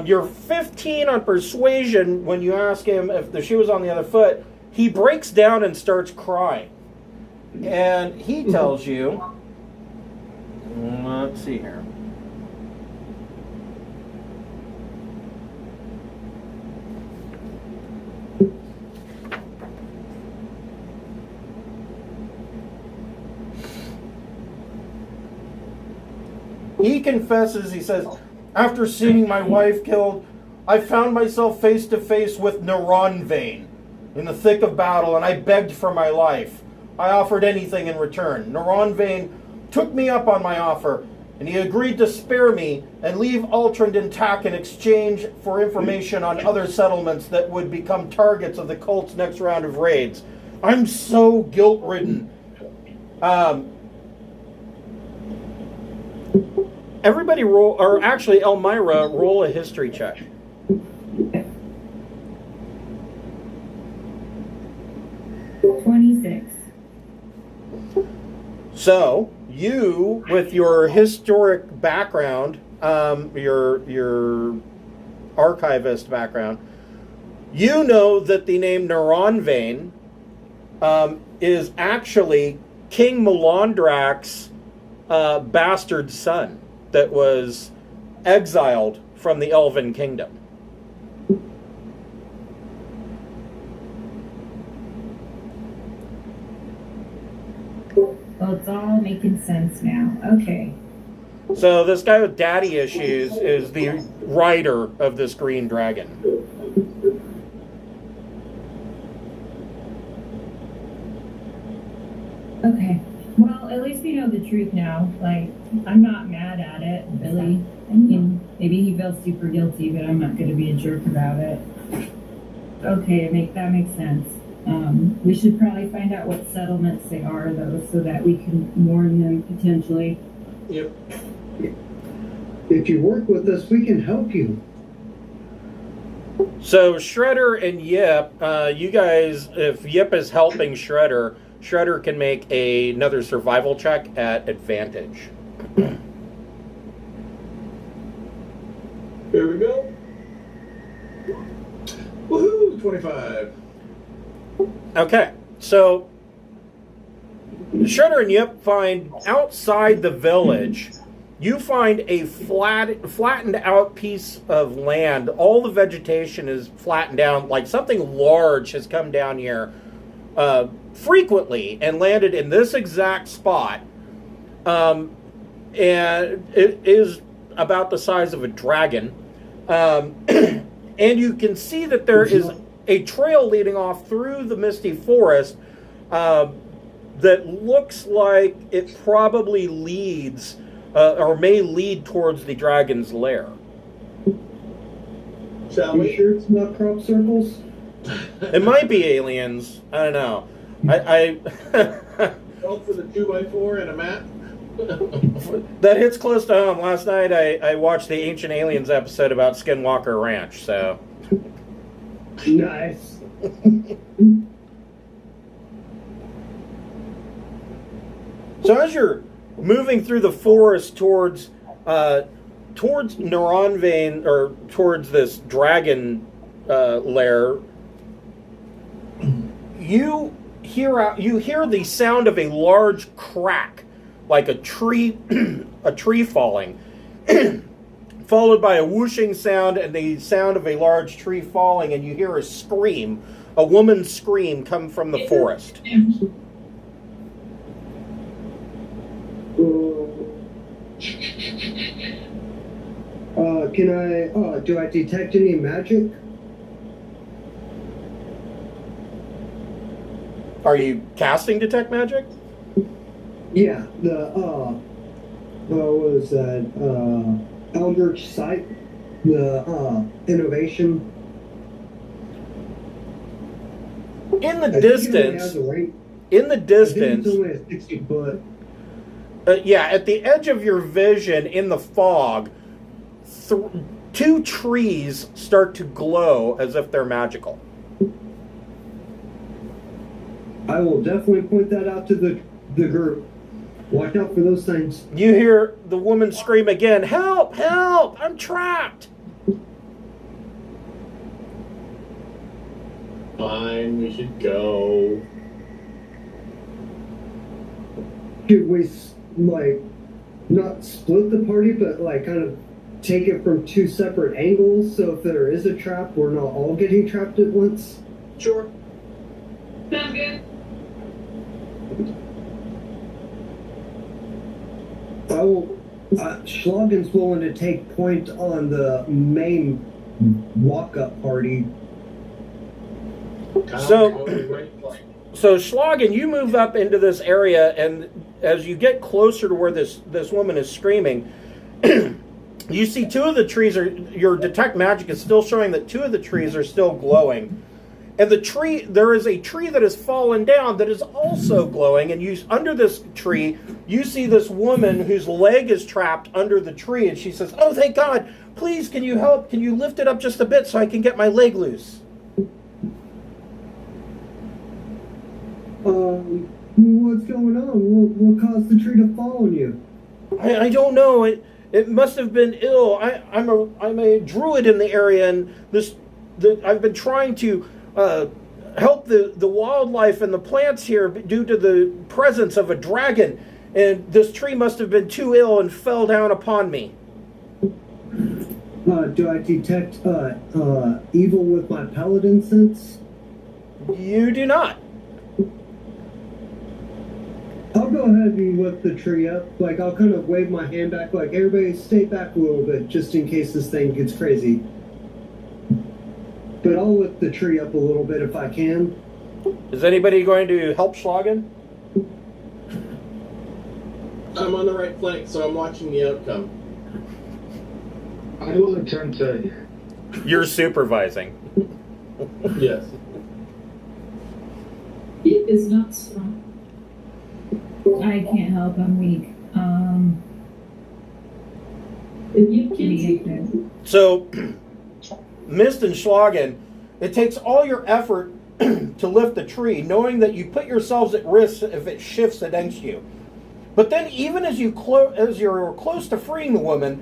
You're 15 on persuasion when you ask him if the shoe was on the other foot. He breaks down and starts crying, and he tells you. Let's see here. He confesses, he says, after seeing my wife killed, I found myself face to face with Neuronvein in the thick of battle, and I begged for my life. I offered anything in return. Neuronvein took me up on my offer, and he agreed to spare me and leave Altrand intact in exchange for information on other settlements that would become targets of the cult's next round of raids. I'm so guilt-ridden. Everybody roll, or actually Elmira, roll a history check. So, you, with your historic background, your archivist background, you know that the name Neuronvein is actually King Melandrak's bastard son that was exiled from the Elven Kingdom. Well, it's all making sense now. Okay. So this guy with daddy issues is the rider of this green dragon. Okay. Well, at least we know the truth now. Like, I'm not mad at it, really. I mean, maybe he feels super guilty, but I'm not going to be a jerk about it. Okay, that makes sense. We should probably find out what settlements they are, though, so that we can warn them potentially. Yep. If you work with us, we can help you. So Shredder and Yip, you guys, if Yip is helping Shredder, Shredder can make another survival check at advantage. Here we go. Woohoo! 25. Okay, so Shredder and Yip find outside the village, you find a flattened out piece of land. All the vegetation is flattened down, like something large has come down here frequently and landed in this exact spot. And it is about the size of a dragon. And you can see that there is a trail leading off through the misty forest that looks like it probably leads or may lead towards the dragon's lair. Shall we? You sure it's not crop circles? It might be aliens. I don't know. I Go for the 2x4 and a map. that hits close to home. Last night I watched the Ancient Aliens episode about Skinwalker Ranch, so... Nice. So as you're moving through the forest towards Neuronvein, or towards this dragon lair, you hear the sound of a large crack, like a tree falling followed by a whooshing sound and the sound of a large tree falling, and you hear a scream, a woman's scream, come from the forest. Do I detect any magic? Are you casting Detect Magic? Yeah, what was that, Eldritch Sight, innovation. In the I think it only distance, has a range- in the I think distance, it's only a 60 foot. yeah, at the edge of your vision in the fog, two trees start to glow as if they're magical. I will definitely point that out to the group. Watch out for those things. You hear the woman scream again, "Help! Help! I'm trapped!" Fine, we should go. Should we, like, not split the party, but, like, kind of take it from two separate angles, so if there is a trap, we're not all getting trapped at once? Sure. Sounds good. Schlagen's willing to take point on the main walk-up party. So Schlagen, you move up into this area, and as you get closer to where this woman is screaming, you see two of the trees your Detect Magic is still showing that two of the trees are still glowing. And there is a tree that has fallen down that is also glowing, and under this tree, you see this woman whose leg is trapped under the tree, and she says, "Oh, thank God, please, can you help? Can you lift it up just a bit so I can get my leg loose?" What's going on? What caused the tree to fall on you? I don't know. It must have been ill. I'm a druid in the area, and I've been trying to help the wildlife and the plants here due to the presence of a dragon, and this tree must have been too ill and fell down upon me. Do I detect evil with my paladin sense? You do not. I'll go ahead and lift the tree up. Like, I'll kind of wave my hand back, like, everybody stay back a little bit, just in case this thing gets crazy. But I'll lift the tree up a little bit if I can. Is anybody going to help Schlagen? I'm on the right flank, so I'm watching the outcome. I will attempt to. You're supervising. Yes. It is not strong. I can't help, I'm weak. If you can take that. So, Mist and Schlagen, it takes all your effort to lift the tree, knowing that you put yourselves at risk if it shifts against you. But then, even as you're close to freeing the woman,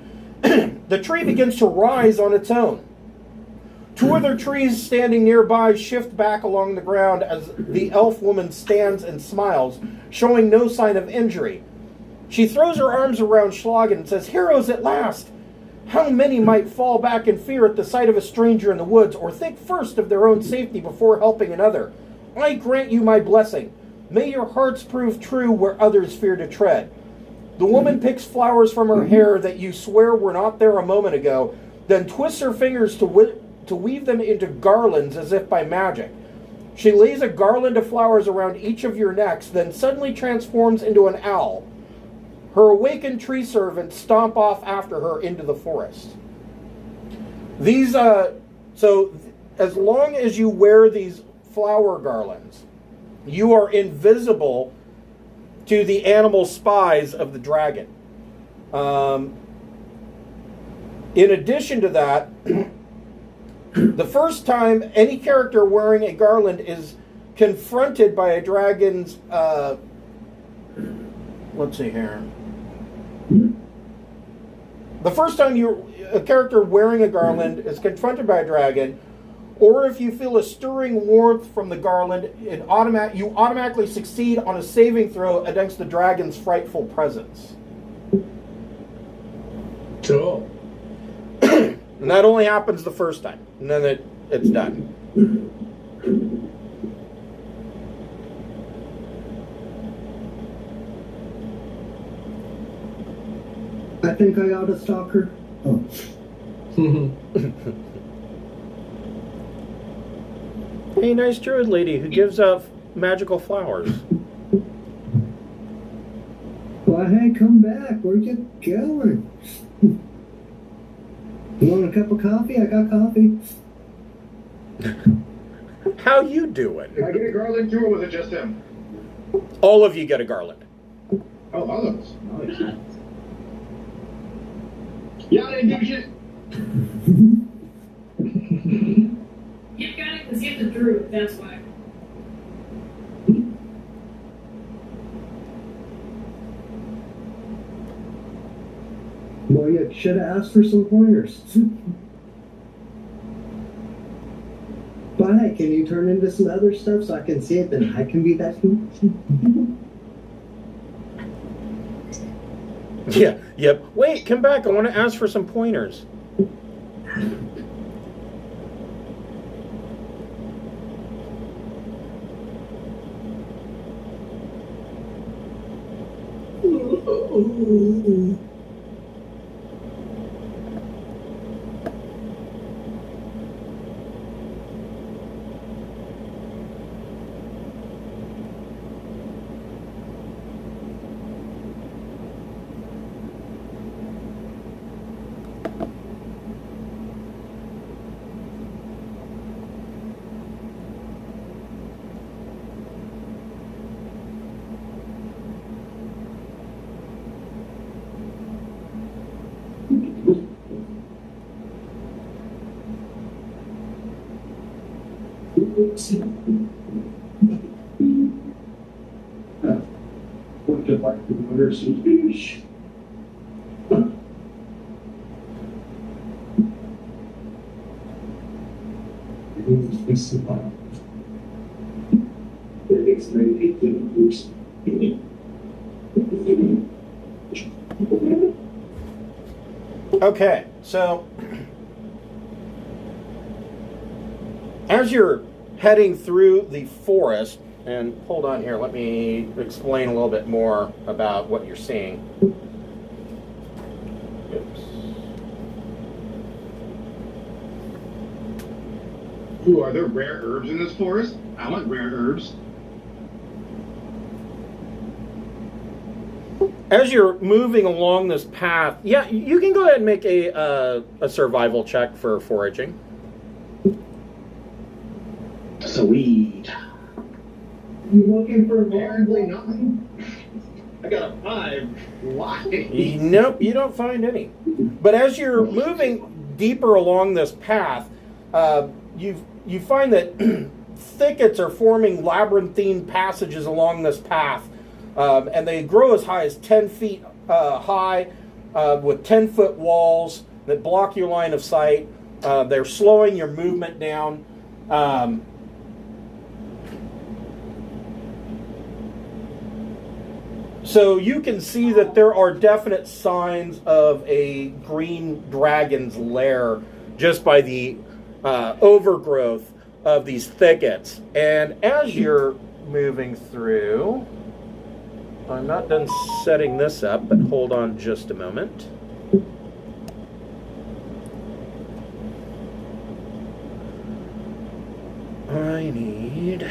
the tree begins to rise on its own. Two other trees standing nearby shift back along the ground as the elf woman stands and smiles, showing no sign of injury. She throws her arms around Schlagen and says, "Heroes at last! How many might fall back in fear at the sight of a stranger in the woods, or think first of their own safety before helping another? I grant you my blessing. May your hearts prove true where others fear to tread." The woman picks flowers from her hair that you swear were not there a moment ago, then twists her fingers to weave them into garlands as if by magic. She lays a garland of flowers around each of your necks, then suddenly transforms into an owl. Her awakened tree servants stomp off after her into the forest. So as long as you wear these flower garlands, you are invisible to the animal spies of the dragon. In addition to that, the first time any character wearing a garland is confronted by a dragon's, let's see here. The first time a character wearing a garland is confronted by a dragon, or if you feel a stirring warmth from the garland, you automatically succeed on a saving throw against the dragon's frightful presence. Cool. And that only happens the first time, and then it's done. I think I got a stalker. Oh. Hey, nice druid lady who gives out magical flowers. Well, hey, come back. Where you going? You want a cup of coffee? I got coffee. How you doing? Can I get a garland too, or was it just him? All of you get a garland. Oh, all of us. Nice. Yeah, I didn't do shit. You got it because you're the druid, that's why. Well, you should have asked for some pointers. But hey, can you turn into some other stuff so I can see it? Then I can be that too. Yeah, yep. Wait, come back. I want to ask for some pointers. Would you like to order some fish? Okay, so as you're heading through the forest, and hold on here, let me explain a little bit more about what you're seeing. Oops. Ooh, are there rare herbs in this forest? I like rare herbs. As you're moving along this path, yeah, you can go ahead and make a survival check for foraging. Sweet. You looking for Apparently not. I got a 5. Why? Nope, you don't find any. But as you're moving deeper along this path, you find that thickets are forming labyrinthine passages along this path, and they grow as high as 10 feet high, with 10-foot walls that block your line of sight. They're slowing your movement down. So you can see that there are definite signs of a green dragon's lair just by the overgrowth of these thickets. And as you're moving through, I'm not done setting this up, but hold on just a moment. I need...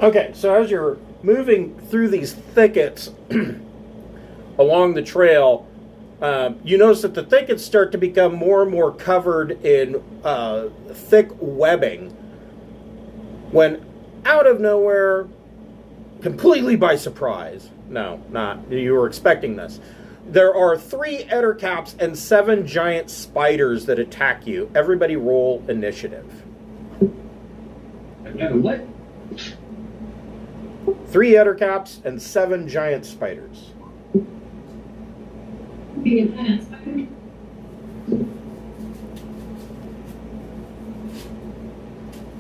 Okay, so as you're moving through these thickets along the trail, you notice that the thickets start to become more and more covered in thick webbing, when out of nowhere, completely by surprise, no, not, you were expecting this, there are 3 ettercaps and 7 giant spiders that attack you. Everybody roll initiative. What? 3 ettercaps and 7 giant spiders. Being giant spider.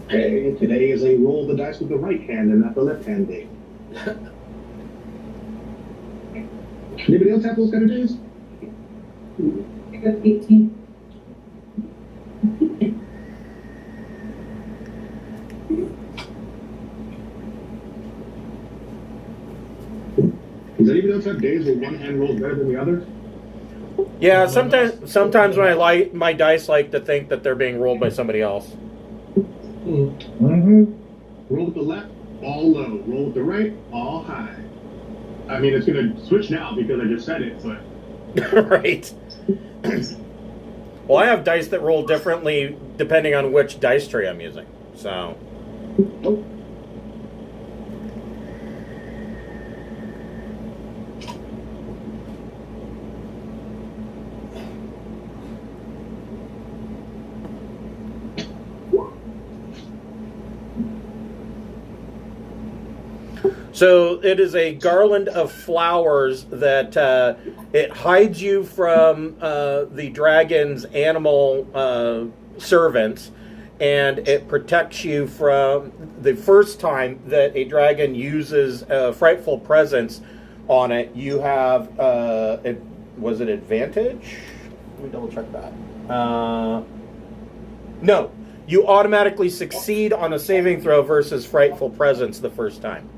Okay, today is a roll the dice with the right hand and not the left hand day. Anybody else have those kind of days? I got 18. Does anybody else have days where one hand rolls better than the other? Yeah, sometimes when I like my dice like to think that they're being rolled by somebody else. Mm-hmm. Roll with the left, all low. Roll with the right, all high. I mean, it's going to switch now because I just said it, but... Right. Well, I have dice that roll differently depending on which dice tray I'm using. So. Oh. So it is a garland of flowers that it hides you from the dragon's animal servants, and it protects you from the first time that a dragon uses a frightful presence on it. You have was it advantage? Let me double check that. No, you automatically succeed on a saving throw versus frightful presence the first time.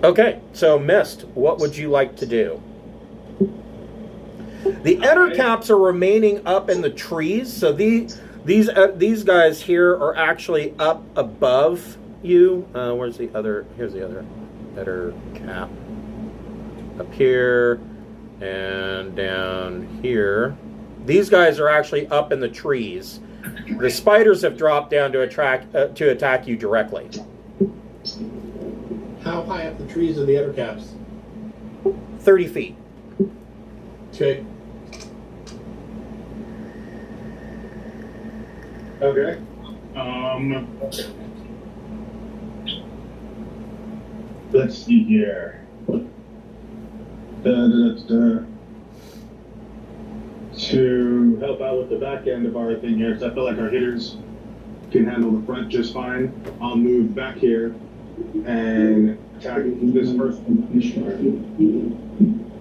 Okay, so Mist, what would you like to do? The ettercaps are remaining up in the trees, so these guys here are actually up above you. Where's the other? Here's the other ettercap. Up here and down here. These guys are actually up in the trees. The spiders have dropped down to attack you directly. How high up the trees are the ettercaps? 30 feet. Okay. Okay. Let's see here. To help out with the back end of our thing here, because I feel like our hitters can handle the front just fine, I'll move back here and attack this first one.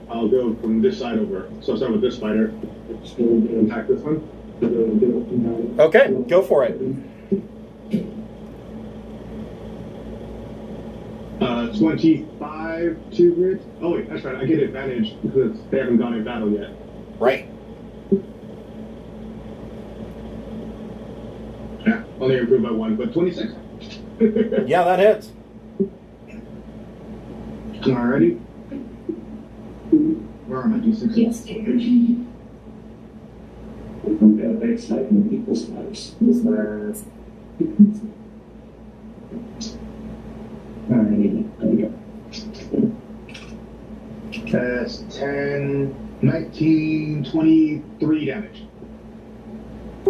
I'll go from this side over. So I'll start with this spider. Attack this one. Okay, go for it. 25 to grit. Oh wait, that's right. I get advantage because they haven't gone in battle yet. Right. Yeah, only improved by 1, but 26. Yeah, that hits. Alrighty. Where are my d6? Yes, people's lives. Alrighty, there we go. That's 10, 19, 23 damage.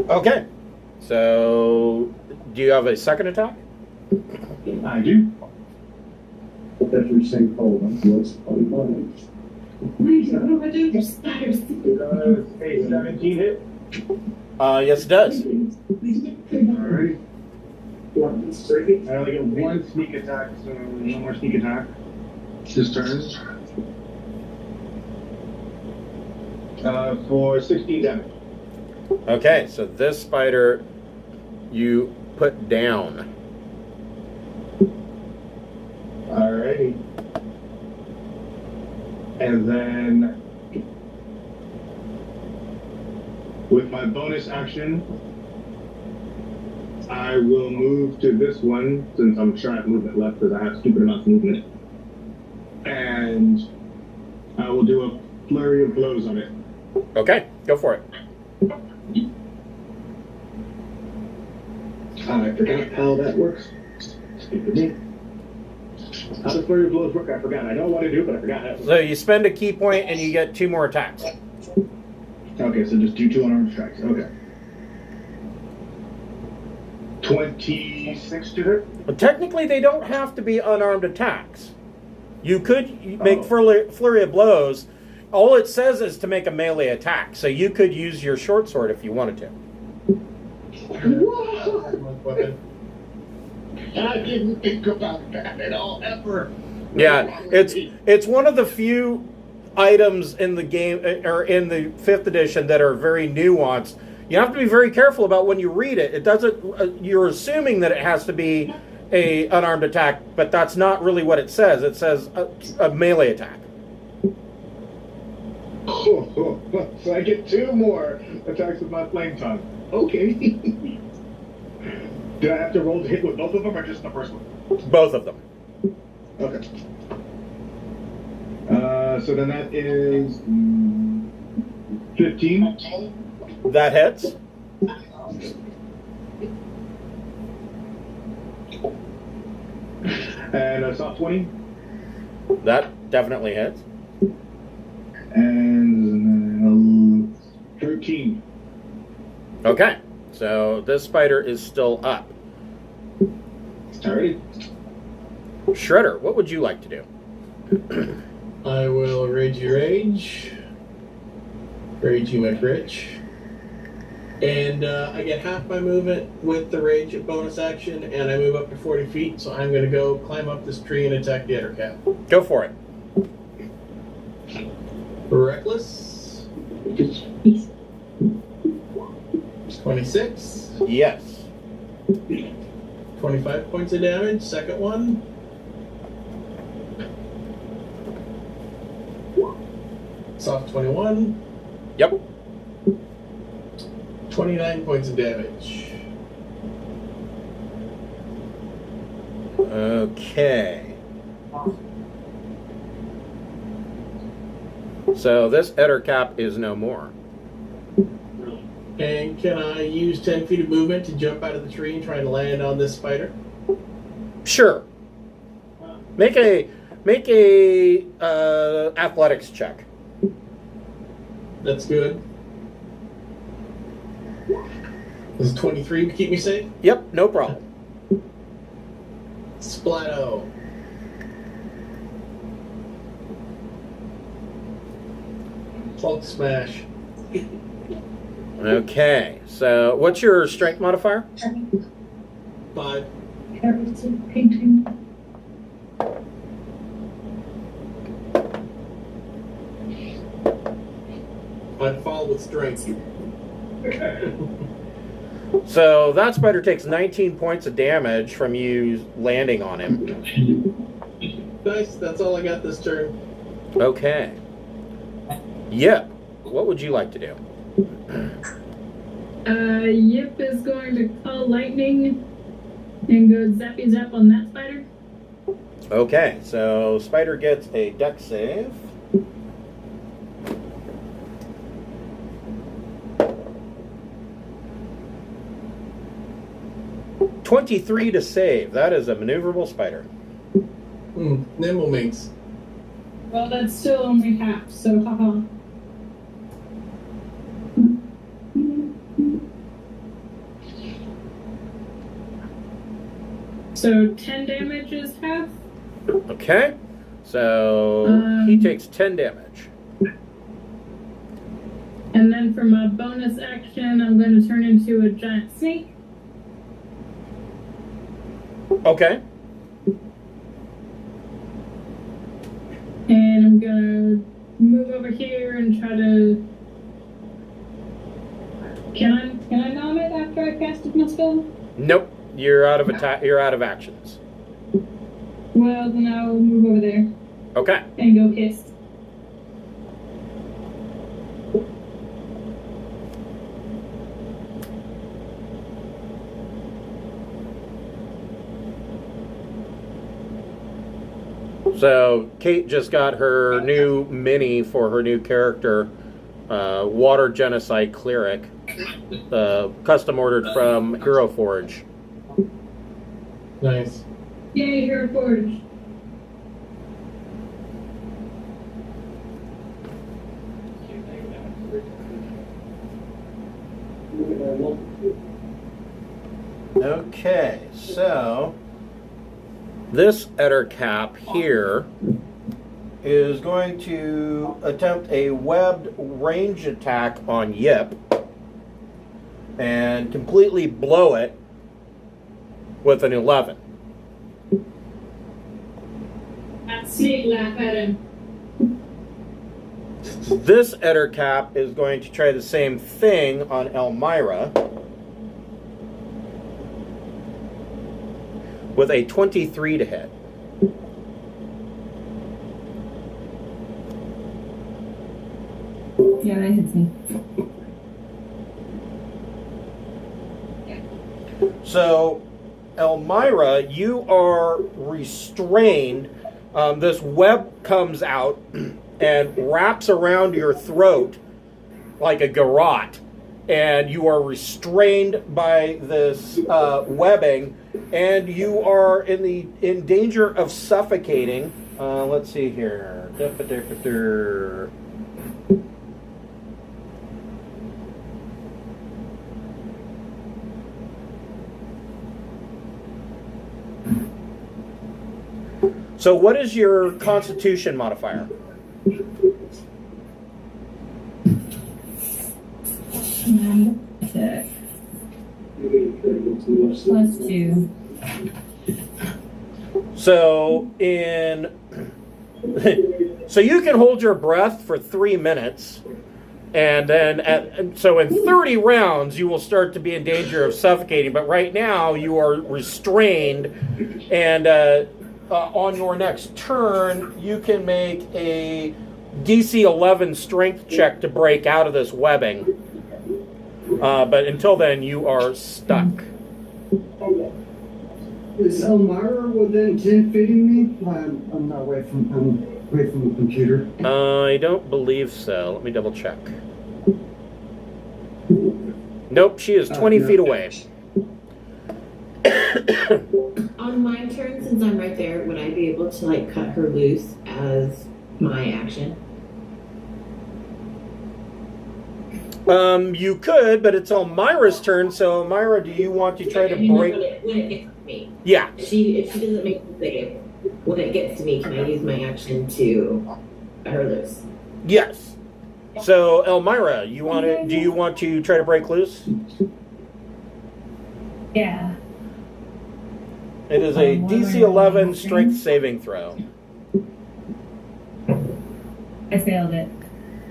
Okay. So, do you have a second attack? I do. Every single one was 45. Please, I don't know what to do. There's spiders. Does a 17 hit? Yes, it does. Alrighty. I only get 1 sneak attack, so no more sneak attack. This turn. For 16 damage. Okay, so this spider you put down. Alrighty. And then with my bonus action, I will move to this one since I'm sure I have movement left because I have stupid amounts of movement. And I will do a flurry of blows on it. Okay, go for it. I forgot how that works. Stupid me. How does flurry of blows work? I forgot. I don't want to do it, but I forgot how. So you spend a key point and you get 2 more attacks. Okay, so just do 2 unarmed strikes. Okay. 26 to hit? But technically, they don't have to be unarmed attacks. You could make flurry of blows. All it says is to make a melee attack. So you could use your short sword if you wanted to. Weapon. I didn't think about that at all, ever. Yeah, it's one of the few items in the game or in the 5th edition that are very nuanced. You have to be very careful about when you read it. It doesn't. You're assuming that it has to be a unarmed attack, but that's not really what it says. It says a melee attack. So I get 2 more attacks with my flame tongue. Okay. Do I have to roll to hit with both of them or just the first one? Both of them. Okay. So then that is 15. That hits. And a soft 20. That definitely hits. And 13. Okay, so this spider is still up. Alrighty. Shredder, what would you like to do? I will rage your rage. Rage you my rich. And I get half my movement with the rage bonus action, and I move up to 40 feet, so I'm going to go climb up this tree and attack the other cat. Go for it. Reckless. 26. Yes. 25 points of damage. Second one. Soft 21. Yep. 29 points of damage. Okay. So this Ettercap is no more. And can I use 10 feet of movement to jump out of the tree and try and land on this spider? Sure. Make a athletics check. That's good. This is 23 to keep me safe. Yep, no problem. Splatto. Hulk smash. Okay, so what's your strength modifier? 5. Painting. I'd fall with strength. So that spider takes 19 points of damage from you landing on him. Nice, that's all I got this turn. Okay. Yep. What would you like to do? Yip is going to call lightning and go zappy zap on that spider. Okay, so spider gets a dex save. (23) to save. That is a maneuverable spider. Nimble minx. Well, that's still only half, so haha. So 10 damage is half. Okay, so he takes 10 damage. And then for my bonus action, I'm going to turn into a giant snake. Okay. And I'm going to move over here and try to... Can I nom it after I casted my spell? Nope. You're out of attack. You're out of actions. Well, then I'll move over there Okay. and go hiss. So Kate just got her new mini for her new character, Water Genocide Cleric, custom ordered from Hero Forge. Nice. Yay, Hero Forge. Okay, so this Ettercap here is going to attempt a webbed range attack on Yip and completely blow it with an 11. That snake laugh at him. This Ettercap is going to try the same thing on Elmira with a 23 to hit. Yeah, that hits me. So, Elmira, you are restrained. This web comes out and wraps around your throat like a garrote, and you are restrained by this webbing, and you are in danger of suffocating. Let's see here. So what is your Constitution modifier? Check. +2. So so you can hold your breath for 3 minutes, and then so in 30 rounds you will start to be in danger of suffocating. But right now you are restrained, and on your next turn you can make a DC 11 strength check to break out of this webbing. But until then you are stuck. Is Elmira within 10 feet of me? I'm not away from the computer. I don't believe so. Let me double check. Nope, she is 20 feet away. On my turn, since I'm right there, would I be able to cut her loose as my action? You could, but it's Elmira's turn, so Elmira, do you want to try to break... When it gets to me. Yeah. If she doesn't make the save, when it gets to me, can I use my action to cut her loose? Yes. So, Elmira, do you want to try to break loose? Yeah. It is a DC 11 strength saving throw. I failed it.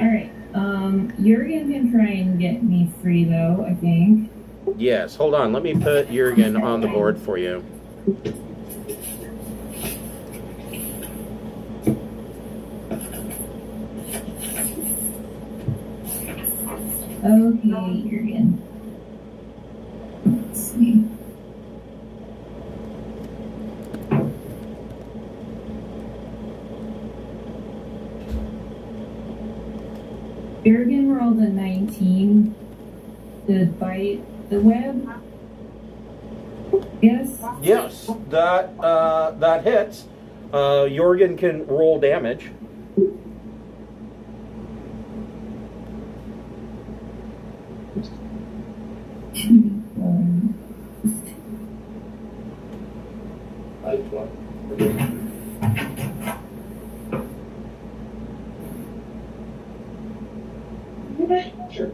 Alright. Jurgen can try and get me free, though, I think. Yes, hold on. Let me put Jurgen on the board for you. Okay, Jurgen. Let's see. Jurgen rolled a 19 to bite the web. Yes? Yes, that hits. Jurgen can roll damage. Sure.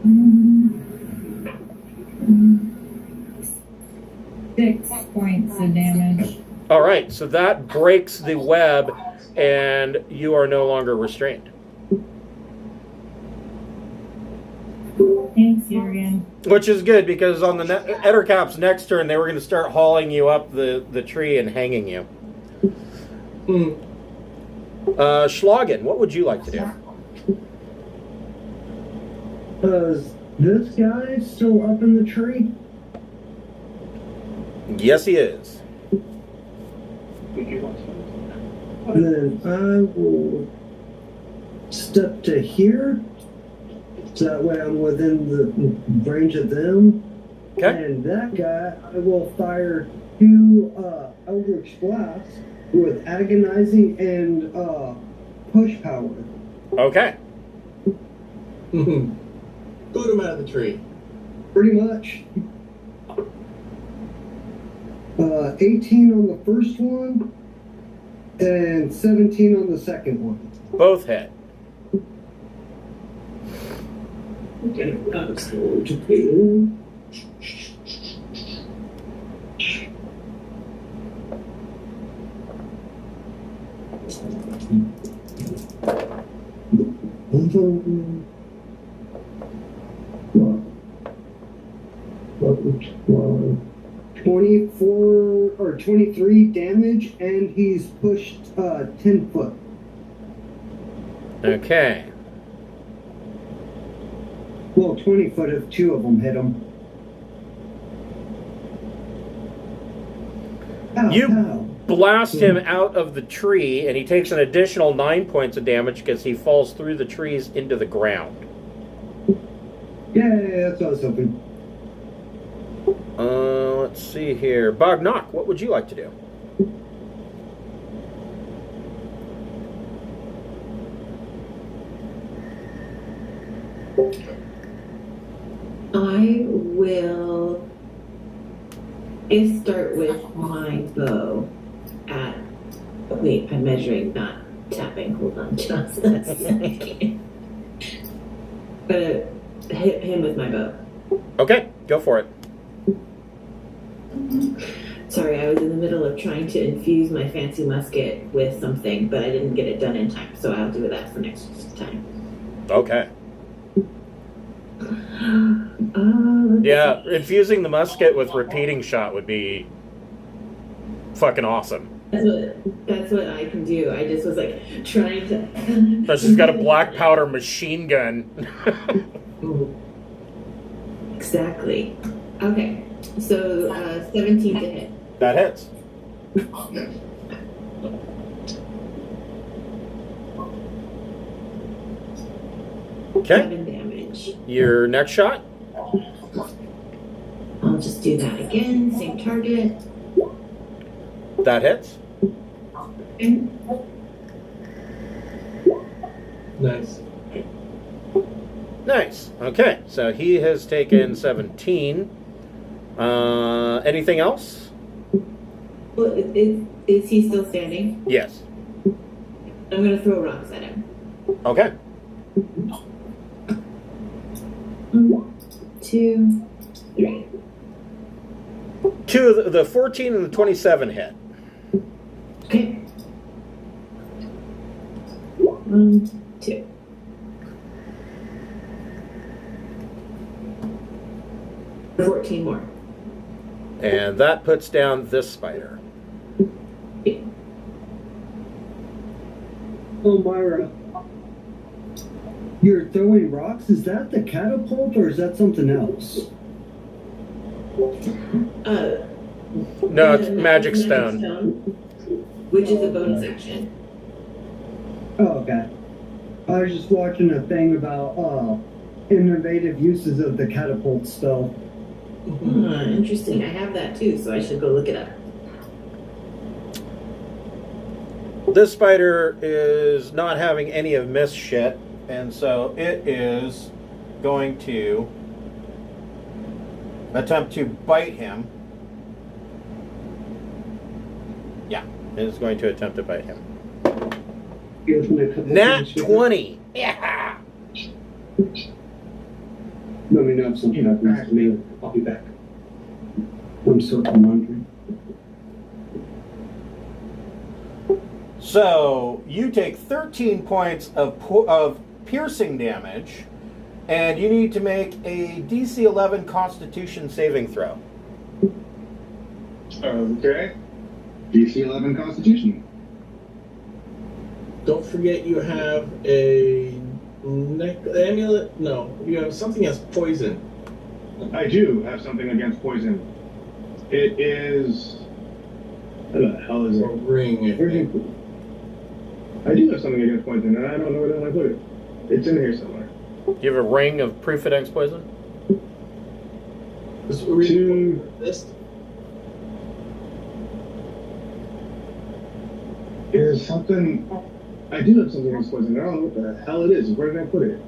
6 points of damage. All right, so that breaks the web, and you are no longer restrained. Thanks, Jurgen. Which is good, because on the Ettercap's next turn, they were going to start hauling you up the tree and hanging you. Schlagen, what would you like to do? Is this guy still up in the tree? Yes, he is. Then I will step to here. So that way I'm within the range of them. Okay. And that guy, I will fire 2 Eldritch Blasts with Agonizing and Push Power. Okay. Boot him out of the tree. Pretty much. 18 on the first one, and 17 on the second one. Both hit. Okay, that's going to be. Well, 24 or 23 damage, and he's pushed 10 foot. Okay. Well, 20 foot if 2 of them hit him. Ow, You ow. blast him out of the tree, and he takes an additional 9 points of damage because he falls through the trees into the ground. Yeah, that's what I was hoping. Let's see here. Bognock, what would you like to do? I will start with my bow at. Wait, I'm measuring, not tapping. Hold on just a second. Hit him with my bow. Okay, go for it. Sorry, I was in the middle of trying to infuse my fancy musket with something, but I didn't get it done in time, so I'll do that for next time. Okay. Yeah, infusing the musket with repeating shot would be fucking awesome. That's what I can do. I just was like trying to. So she's got a black powder machine gun. Exactly. Okay, so 17 to hit. That hits. Okay. 7 damage. Your next shot? I'll just do that again. Same target. That hits. Nice. Nice. Okay, so he has taken 17. Anything else? Well, is he still standing? Yes. I'm going to throw rocks at him. Okay. 1, 2, 3. Two of the 14 and the 27 hit. Okay. 1, 2. $14 more. And that puts down this spider. Oh, Myra. You're throwing rocks? Is that the catapult or is that something else? No, it's magic stone. Which is a bonus action. Oh, okay. I was just watching a thing about innovative uses of the catapult spell. Interesting. I have that too, so I should go look it up. This spider is not having any of Mist shit, and so it is going to attempt to bite him. Yeah, it is going to attempt to bite him. Nat 20! Yeah! Let me know if something happens to me. I'll be back. I'm circle monitoring. So, you take 13 points of piercing damage, and you need to make a DC 11 Constitution saving throw. Okay. DC 11 Constitution. Don't forget you have a amulet. No, you have something as poison. I do have something against poison. It is. What the hell is A it? ring. I do have something against poison, and I don't know where the hell I put it. It's in here somewhere. Do you have a ring of proof against poison? This. There's something. I do have something against poison. I don't know what the hell it is. Where did I put it?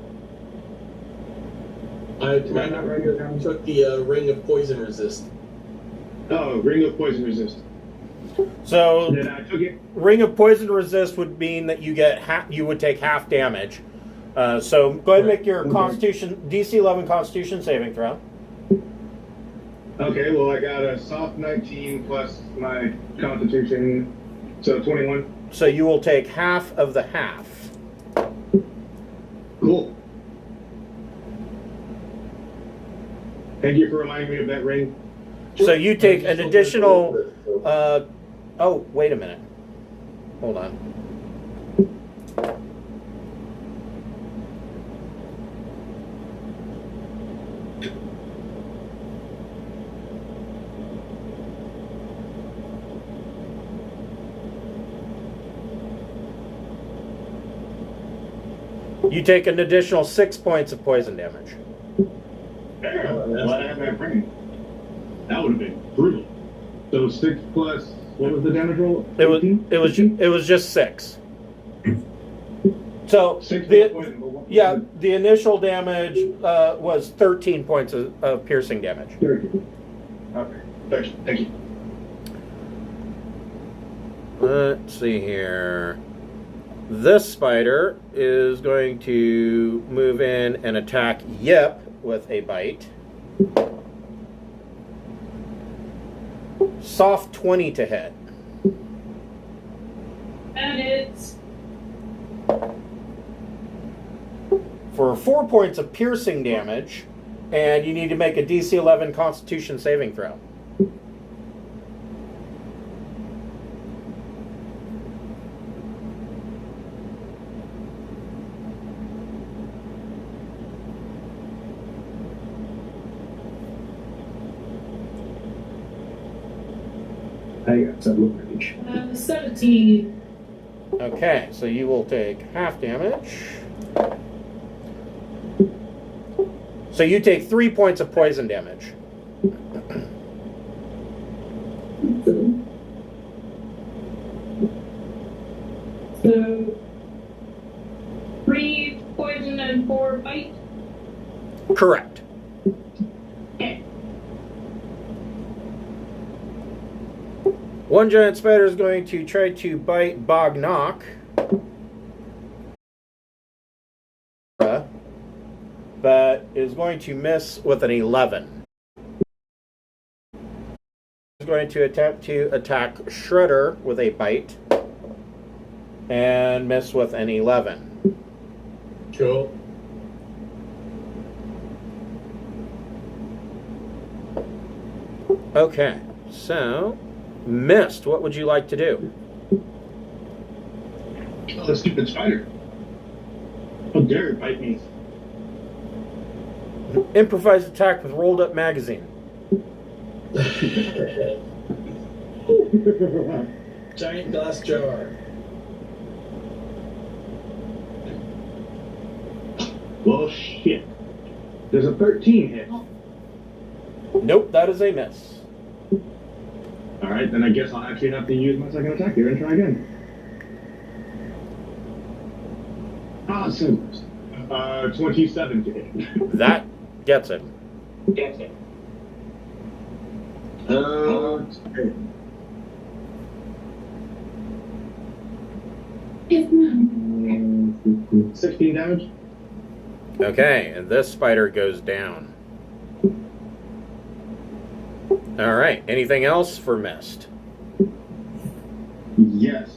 I took the ring of poison resist. Oh, Ring of Poison Resist. So, Then I took it. Ring of Poison Resist would mean that you get you would take half damage. So go ahead and make your Constitution DC 11 Constitution saving throw. Okay, well I got a soft 19 plus my Constitution, so 21. So you will take half of the half. Cool. Thank you for reminding me of that ring. So you take an additional. Oh, wait a minute. Hold on. You take an additional 6 points of poison damage. Damn, glad I had that ring. That would have been brutal. So 6 plus, what was the damage roll? It was just 6. So 6 the poison. the initial damage was 13 points of piercing damage. 30. Okay, thank you. Let's see here. This spider is going to move in and attack Yip with a bite. Soft 20 to hit. That hits. For 4 points of piercing damage, and you need to make a DC 11 Constitution saving throw. I got some range. 17. Okay, so you will take half damage. So you take 3 points of poison damage. So 3 poison and 4 bite. Correct. Okay. One giant spider is going to try to bite Bognock. but is going to miss with an 11. Is going to attempt to attack Shredder with a bite and miss with an 11. Cool. Okay, so missed. What would you like to do? Oh, the stupid spider. How dare it bite me? Improvised attack with rolled up magazine. Giant glass jar. Well, shit. There's a 13 hit. Nope, that is a miss. Alright, then I guess I'll actually have to use my second attack here and try again. Awesome. 27 to hit. That gets him. Okay. It's not. 16 damage. Okay, and this spider goes down. All right, anything else for Mist? Yes.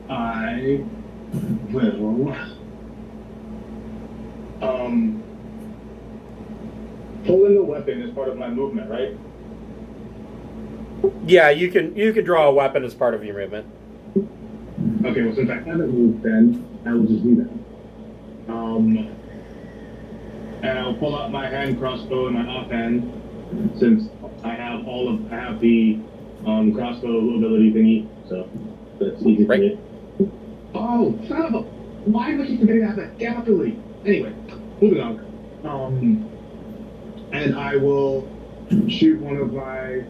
I will. Pulling the weapon is part of my movement, right? Yeah, you can draw a weapon as part of your movement. Okay, well, since I haven't moved then, I will just do that. And I'll pull out my hand crossbow and my offhand, since I have the crossbow ability thingy, so that's easy for me. Oh, son of a! Why do I keep forgetting I have that damn ability? Anyway, moving on. And I will shoot one of my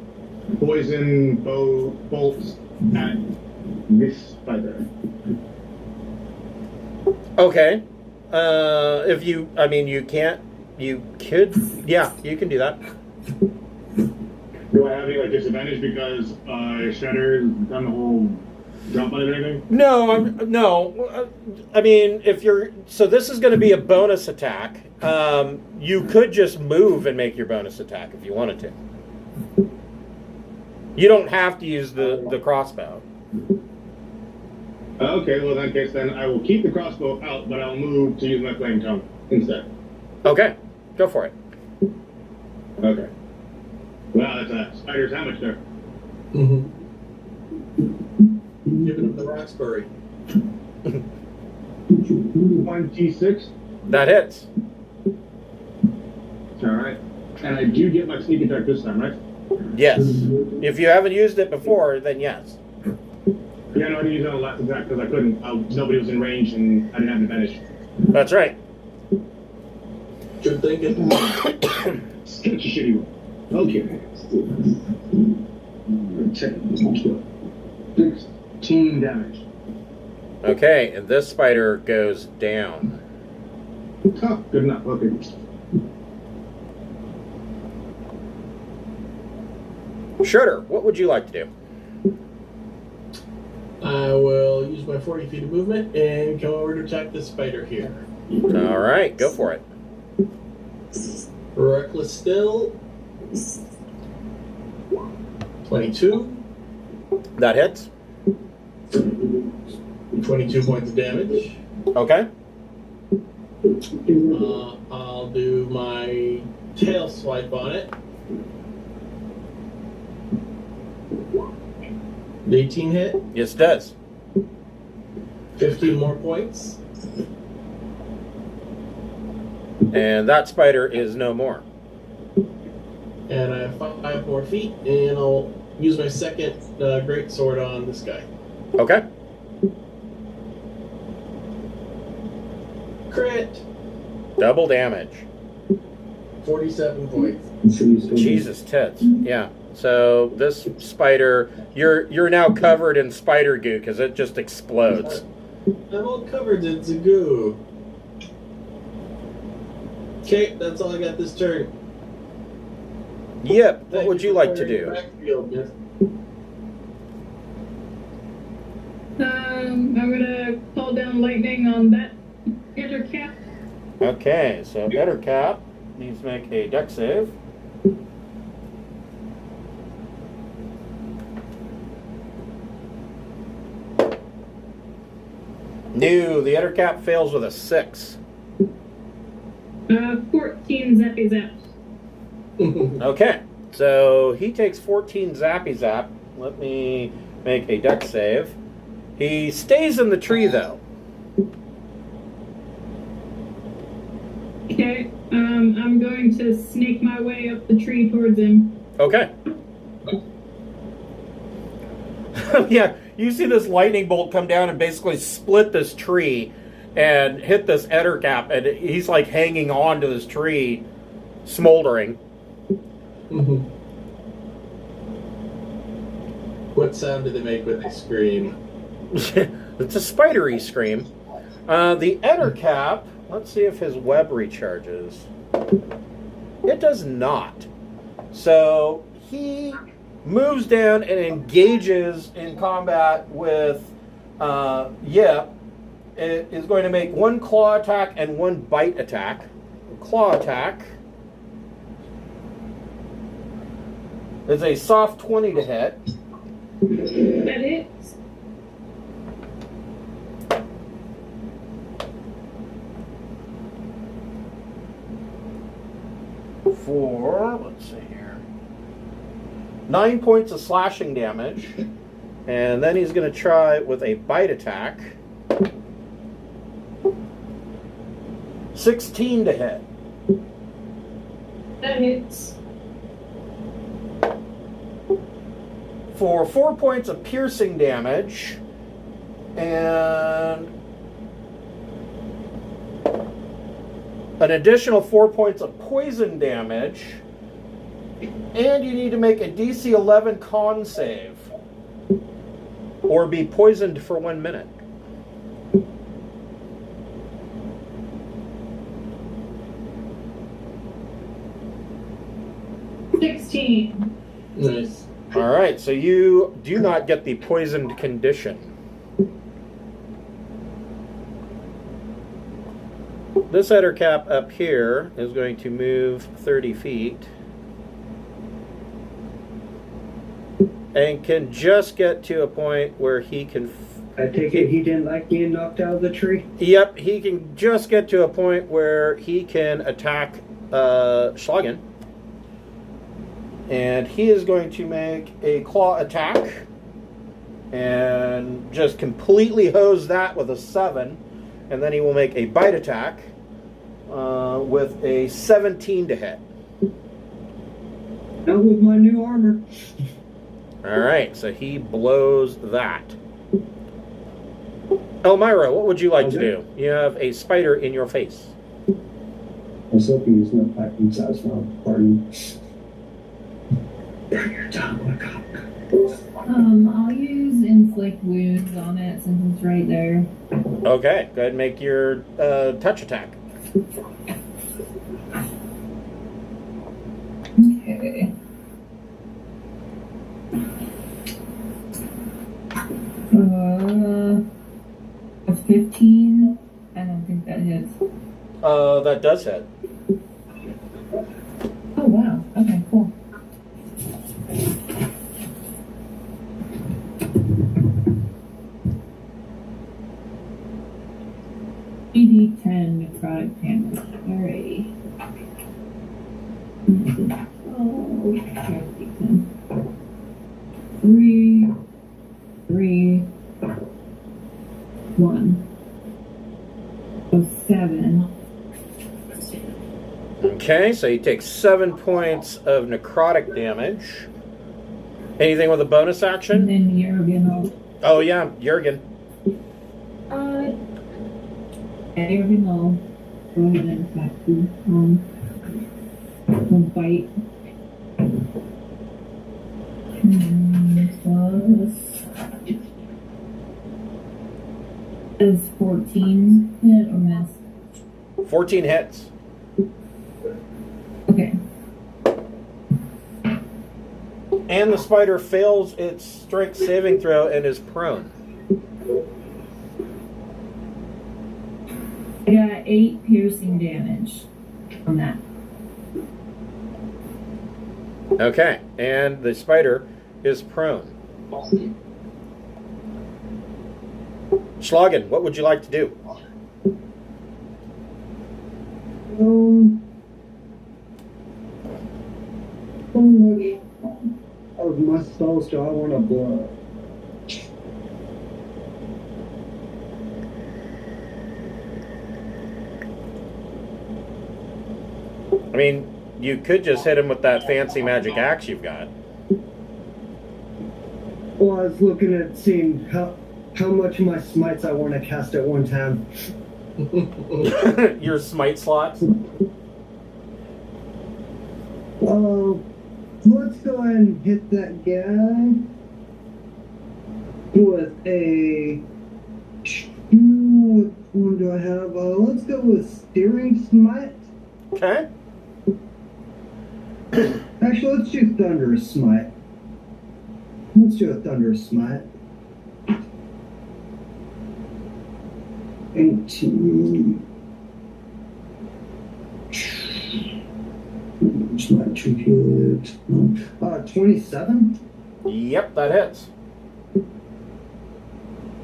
poison bolts at this spider. Okay. You can do that. Do I have any disadvantage because Shredder has done the whole drop on everything? No. So this is going to be a bonus attack. You could just move and make your bonus attack if you wanted to. You don't have to use the crossbow. Okay, well in that case then I will keep the crossbow out, but I'll move to use my flame tongue instead. Okay, go for it. Okay. Wow, that's a spider sandwich there. Mm-hmm. Giving him the Roxbury. 1d6. That hits. Alright. And I do get my sneak attack this time, right? Yes. If you haven't used it before, then yes. Yeah, no, I didn't use it on the last attack because I couldn't. Nobody was in range and I didn't have advantage. That's right. Good thinking. Such a shitty one. Okay. 16 damage. Okay, and this spider goes down. Oh, good enough. Okay. Shredder, what would you like to do? I will use my 40 feet of movement and come over to attack this spider here. All right, go for it. Reckless still. 22. That hits. 22 points of damage. Okay. I'll do my tail swipe on it. 18 hit. Yes, it does. 15 more points. And that spider is no more. And I have 5 more feet, and I'll use my second great sword on this guy. Okay. Crit. Double damage. 47 points. Jesus tits. Yeah. So this spider, you're now covered in spider goo because it just explodes. I'm all covered in goo. Okay, that's all I got this turn. Yep. What would you like to do? I'm gonna call down lightning on that cat. Okay, so Ettercap needs to make a dex save. No, the Ettercap fails with a 6. 14 zappy zaps. Okay, so he takes 14 zappy zap. Let me make a dex save. He stays in the tree, though. Okay, I'm going to snake my way up the tree towards him. Okay. Yeah, you see this lightning bolt come down and basically split this tree and hit this Ettercap, and he's like hanging on to this tree, smoldering. What sound do they make when they scream? It's a spidery scream. The Ettercap, let's see if his web recharges. It does not. So he moves down and engages in combat with Yip. It is going to make 1 claw attack and 1 bite attack. Claw attack is a soft 20 to hit. That hits. For, let's see here, 9 points of slashing damage. And then he's going to try with a bite attack. 16 to hit. That hits. For 4 points of piercing damage. And an additional 4 points of poison damage. And you need to make a DC 11 con save. Or be poisoned for 1 minute. Nice. All right, so you do not get the poisoned condition. This Ettercap up here is going to move 30 feet. And can just get to a point where he can... I take it he didn't like being knocked out of the tree? Yep, he can just get to a point where he can attack Schlagen. And he is going to make a claw attack. And just completely hose that with a 7. And then he will make a bite attack with a 17 to hit. Not with my new armor. Alright, so he blows that. Elmira, what would you like to do? You have a spider in your face. I was hoping he's not back in Sassville. Pardon. There you're done, look up. I'll use inflict wounds on it since it's right there. Okay, go ahead and make your touch attack. Okay. A 15. I don't think that hits. That does hit. Oh wow. Okay, cool. ED10 necrotic damage. Alrighty. Oh, D10. 3, 1. So 7. Okay, so he takes 7 points of necrotic damage. Anything with a bonus And action? then Jurgen. Oh yeah, Jurgen. Jurgen will go ahead and attack you. Will bite. Plus is 14 hit or miss? 14 hits. Okay. And the spider fails its strength saving throw and is prone. I got 8 piercing damage from that. Okay, and the spider is prone. Schlagen, what would you like to do? Of my spells do I want to blow? I mean, you could just hit him with that fancy magic axe you've got. Well, I was looking at seeing how much of my smites I want to cast at one time. Your smite slots? Let's go ahead and hit that guy with a... What one do I have? Let's go with Steering Smite. Okay. Actually, let's do Thunderous Smite. Let's do a Thunderous Smite. 18. Smite 27? Yep, that hits.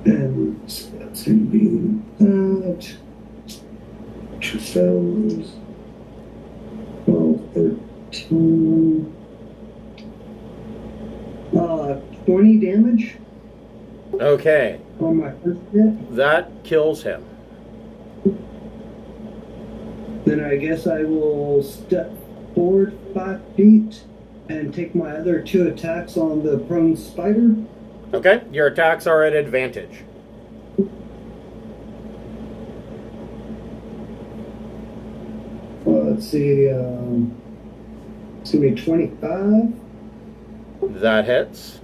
And that's going to be that. 2 spells. 12, 13. 20 damage Okay, on my first hit. that kills him. Then I guess I will step forward 5 feet and take my other 2 attacks on the prone spider. Okay, your attacks are at advantage. Let's see, it's going to be 25. That hits.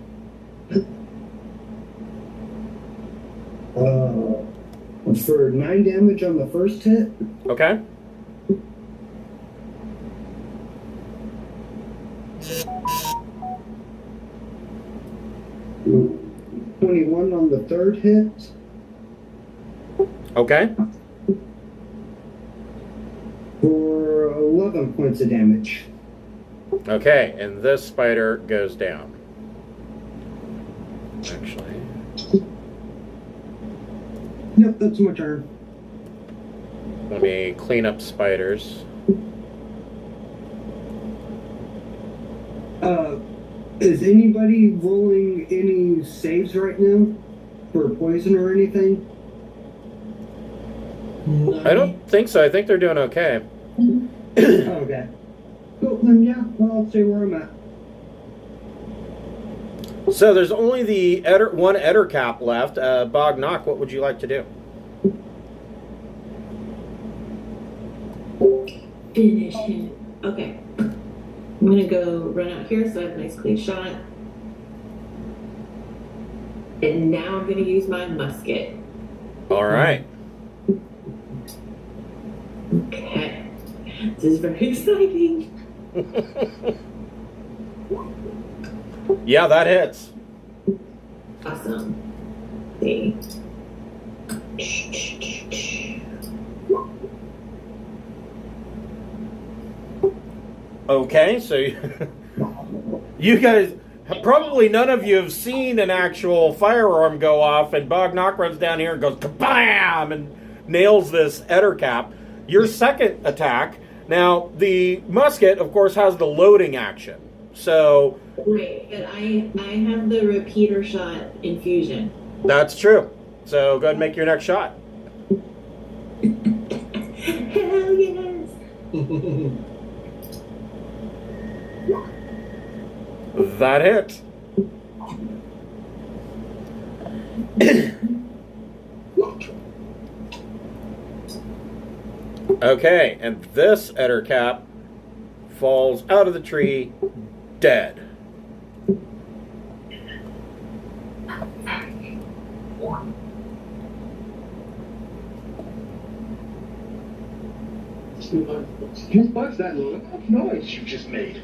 For 9 damage on the first hit. Okay. $21 on the third hit. Okay. For 11 points of damage. Okay, and this spider goes down. Actually. Yep, that's my turn. Let me clean up spiders. Is anybody rolling any saves right now for poison or anything? I don't think so. I think they're doing okay. Okay. Cool, then yeah, well, I'll stay where I'm at. So there's only the one Eder cap left. Bognock, what would you like to do? Finish him. Okay. I'm gonna go run out here so I have a nice clean shot. And now I'm gonna use my musket. All right. Okay. This is very exciting. Yeah, that hits. Awesome. See. Okay, so you guys, probably none of you have seen an actual firearm go off, and Bognock runs down here and goes kabam and nails this Eder cap. Your second attack, now the musket, of course, has the loading action. So Right, but I have the repeater shot infusion. that's true. So go ahead and make your next shot. Hell yes! That hit. Okay, and this Eder cap falls out of the tree dead. What's that noise you just made?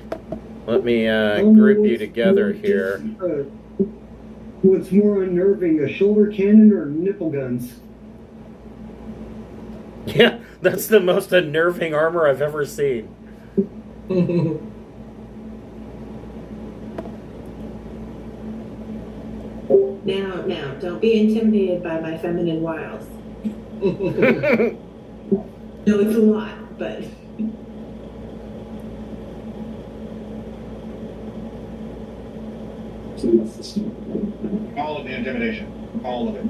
Let me group you together here. What's more unnerving, a shoulder cannon or nipple guns? Yeah, that's the most unnerving armor I've ever seen. Now, don't be intimidated by my feminine wiles. No, it's a lot, but All of the intimidation. All of it.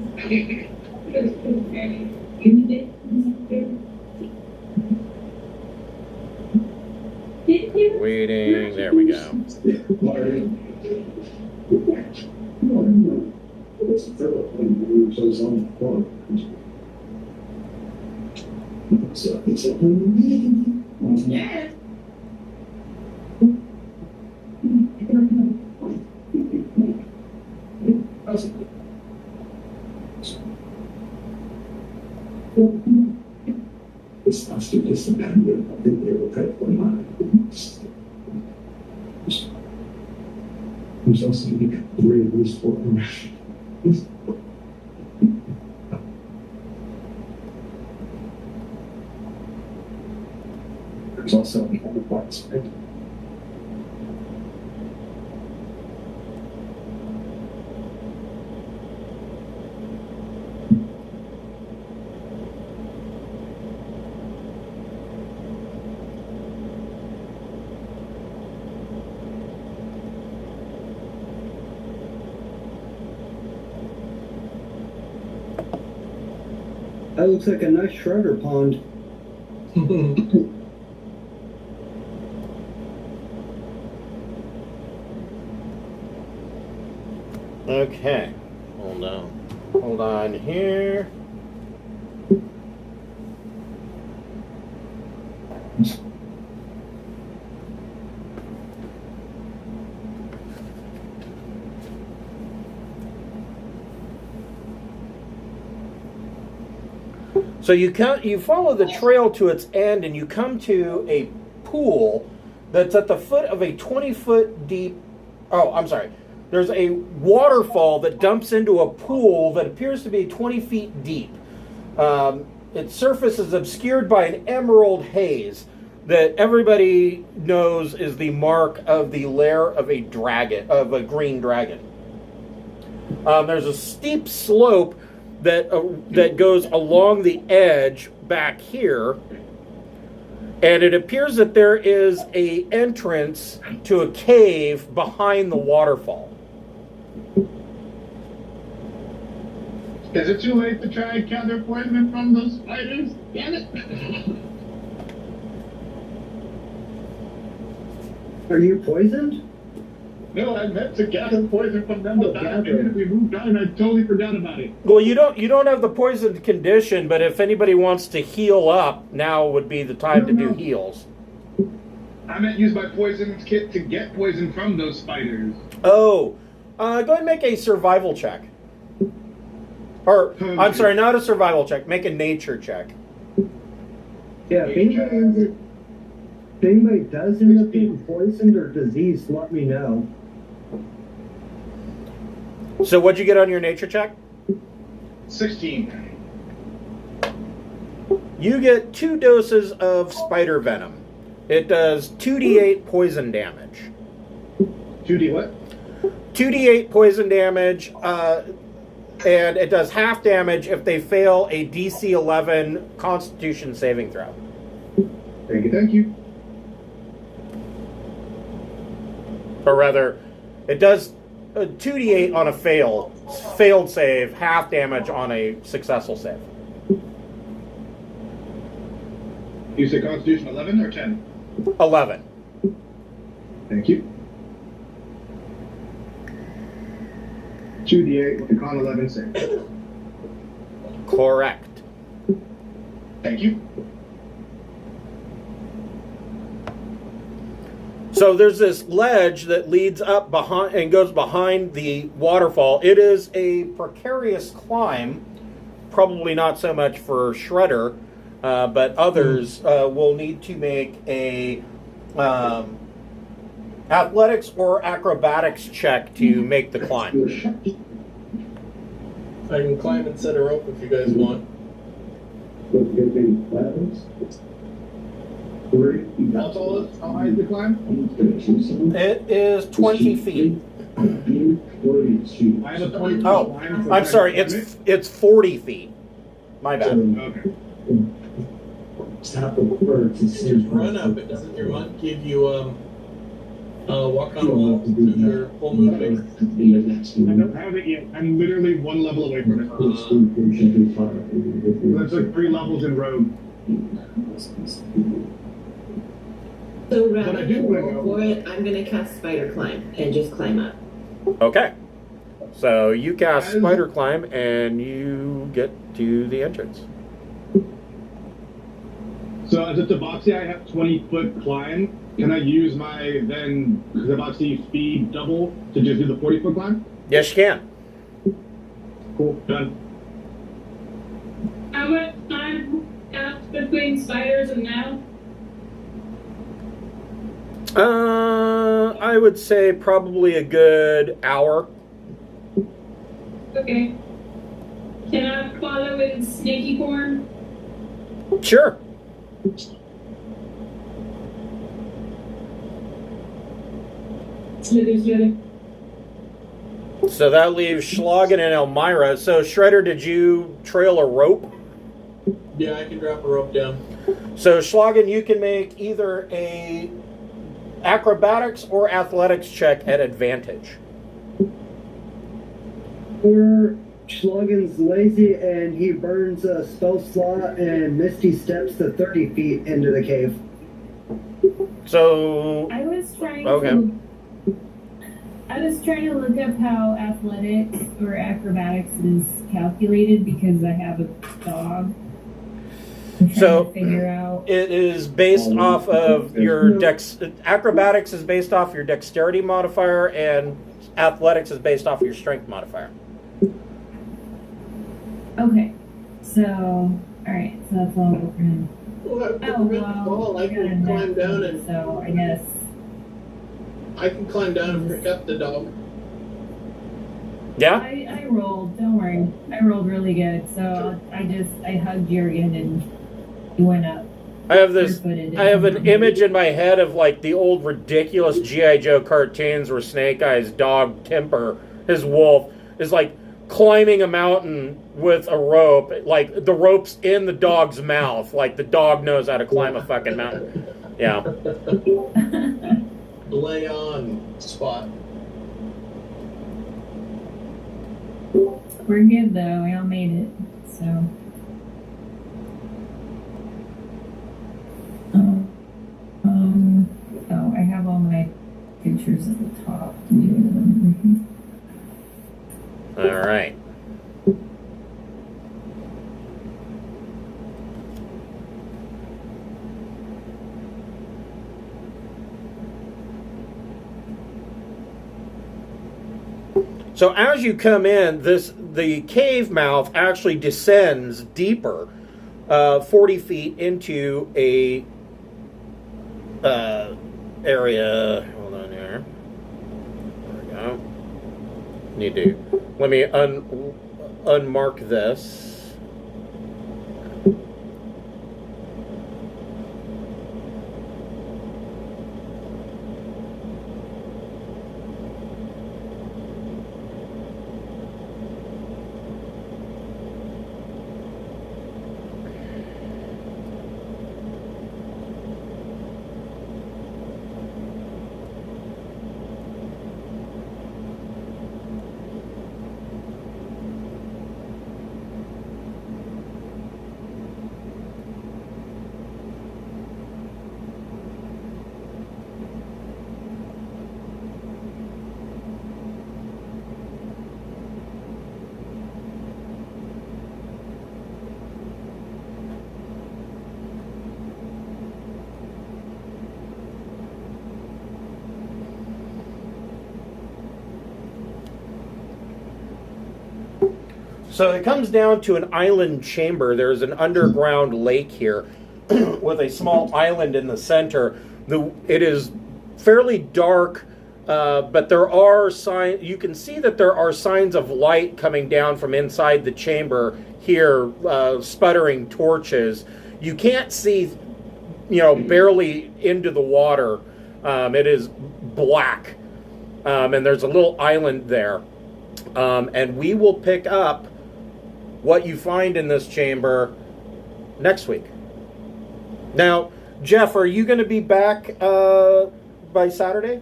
Waiting. There we go. Yeah. It's not just dependent. I think they will cut one line. There's also three of these four. There's also other parts, right? That looks like a nice shredder pond. Okay. Hold on here. So you follow the trail to its end, and you come to a pool that's at the foot of a 20-foot deep. Oh, I'm sorry. There's a waterfall that dumps into a pool that appears to be 20 feet deep. Its surface is obscured by an emerald haze that everybody knows is the mark of the lair of a dragon, of a green dragon. There's a steep slope that goes along the edge back here, and it appears that there is a entrance to a cave behind the waterfall. Is it too late to try and gather poison from those spiders? Damn it! Are you poisoned? No, I meant to gather poison from them, but we moved on and I totally forgot about it. Well, you don't have the poisoned condition, but if anybody wants to heal up, now would be the time to do heals. I meant use my poison kit to get poison from those spiders. Oh, go ahead and make a survival check. Or, I'm sorry, not a survival check. Make a nature check. Yeah, if anybody does end up being poisoned or diseased, let me know. So what'd you get on your nature check? 16. You get 2 doses of spider venom. It does 2d8 poison damage. 2D what? 2d8 poison damage, and it does half damage if they fail a DC 11 Constitution saving throw. Thank you. Or rather, it does 2d8 on a failed save, half damage on a successful save. You say Constitution 11 or 10? 11. Thank you. 2d8 with the con 11 save. Correct. Thank you. So there's this ledge that leads up behind and goes behind the waterfall. It is a precarious climb, probably not so much for Shredder, but others will need to make a athletics or acrobatics check to make the climb. I can climb and set a rope if you guys want. What good many ladders? 3. How tall is, how high is the climb? It is 20 feet. I have a 20 foot Oh, climb. So I'm sorry. It's 40 feet. My bad. Okay. Stop the birds. Just run up. It doesn't your monk give you walk on wall to your full movement? I don't have it yet. I'm literally one level away from it. There's like 3 levels in Rogue. So But I rather do than wanna roll go. for it, I'm gonna cast Spider Climb and just climb up. Okay. So you cast Spider Climb and you get to the entrance. So as a Tabaxi, I have 20-foot climb. Can I use my then Tabaxi speed double to just do the 40-foot climb? Yes, you can. Cool, done. How much time passed between spiders and now? I would say probably a good hour. Okay. Can I follow with snaky corn? Sure. Slither. So that leaves Schlagen and Elmira. So Shredder, did you trail a rope? Yeah, I can drop a rope down. So Schlagen, you can make either a acrobatics or athletics check at advantage. Or Schlagen's lazy and he burns a spell slot and Misty steps to 30 feet into the cave. So I was trying Okay. to look up how athletics or acrobatics is calculated because I have a dog. I'm trying So, to figure out. it is based off of your dex. Acrobatics is based off your dexterity modifier, and athletics is based off your strength modifier. Okay, so alright, so that's all we're gonna. Well, Oh prevent well, fall. I I got a can climb down napkin, and so I guess. I can climb down and pick up the dog. Yeah. I rolled. Don't worry, I rolled really good. So I hugged Jurgen and he went up. I have this. barefooted I have an and- image in my head of like the old ridiculous G.I. Joe cartoons where Snake Eye's dog Timper, his wolf, is like climbing a mountain with a rope. Like the rope's in the dog's mouth. Like the dog knows how to climb a fucking mountain. Yeah. Lay on spot. We're good though. We all made it. So. Oh, I have all my pictures at the top. All right. So as you come in, the cave mouth actually descends deeper, 40 feet into a area. Hold on here. There we go. Need to let me unmark this. So it comes down to an island chamber. There's an underground lake here with a small island in the center. It is fairly dark, but there are signs. You can see that there are signs of light coming down from inside the chamber here sputtering torches. You can't see, barely into the water. It is black, and there's a little island there. And we will pick up what you find in this chamber next week. Now, Jeff, are you going to be back by Saturday?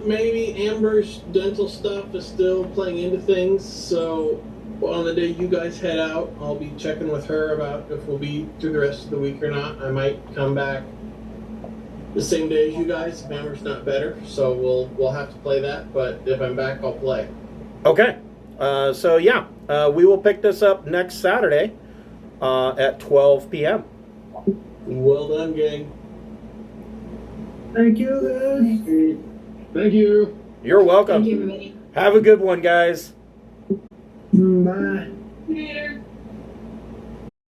Maybe. Amber's dental stuff is still playing into things, so on the day you guys head out, I'll be checking with her about if we'll be through the rest of the week or not. I might come back the same day as you guys if Amber's not better, so we'll have to play that, but if I'm back, I'll play. Okay. We will pick this up next Saturday at 12 p.m. Well done, gang. Thank you, guys. Thank you. You're welcome. Thank you, everybody. Have a good one, guys. Bye. Later.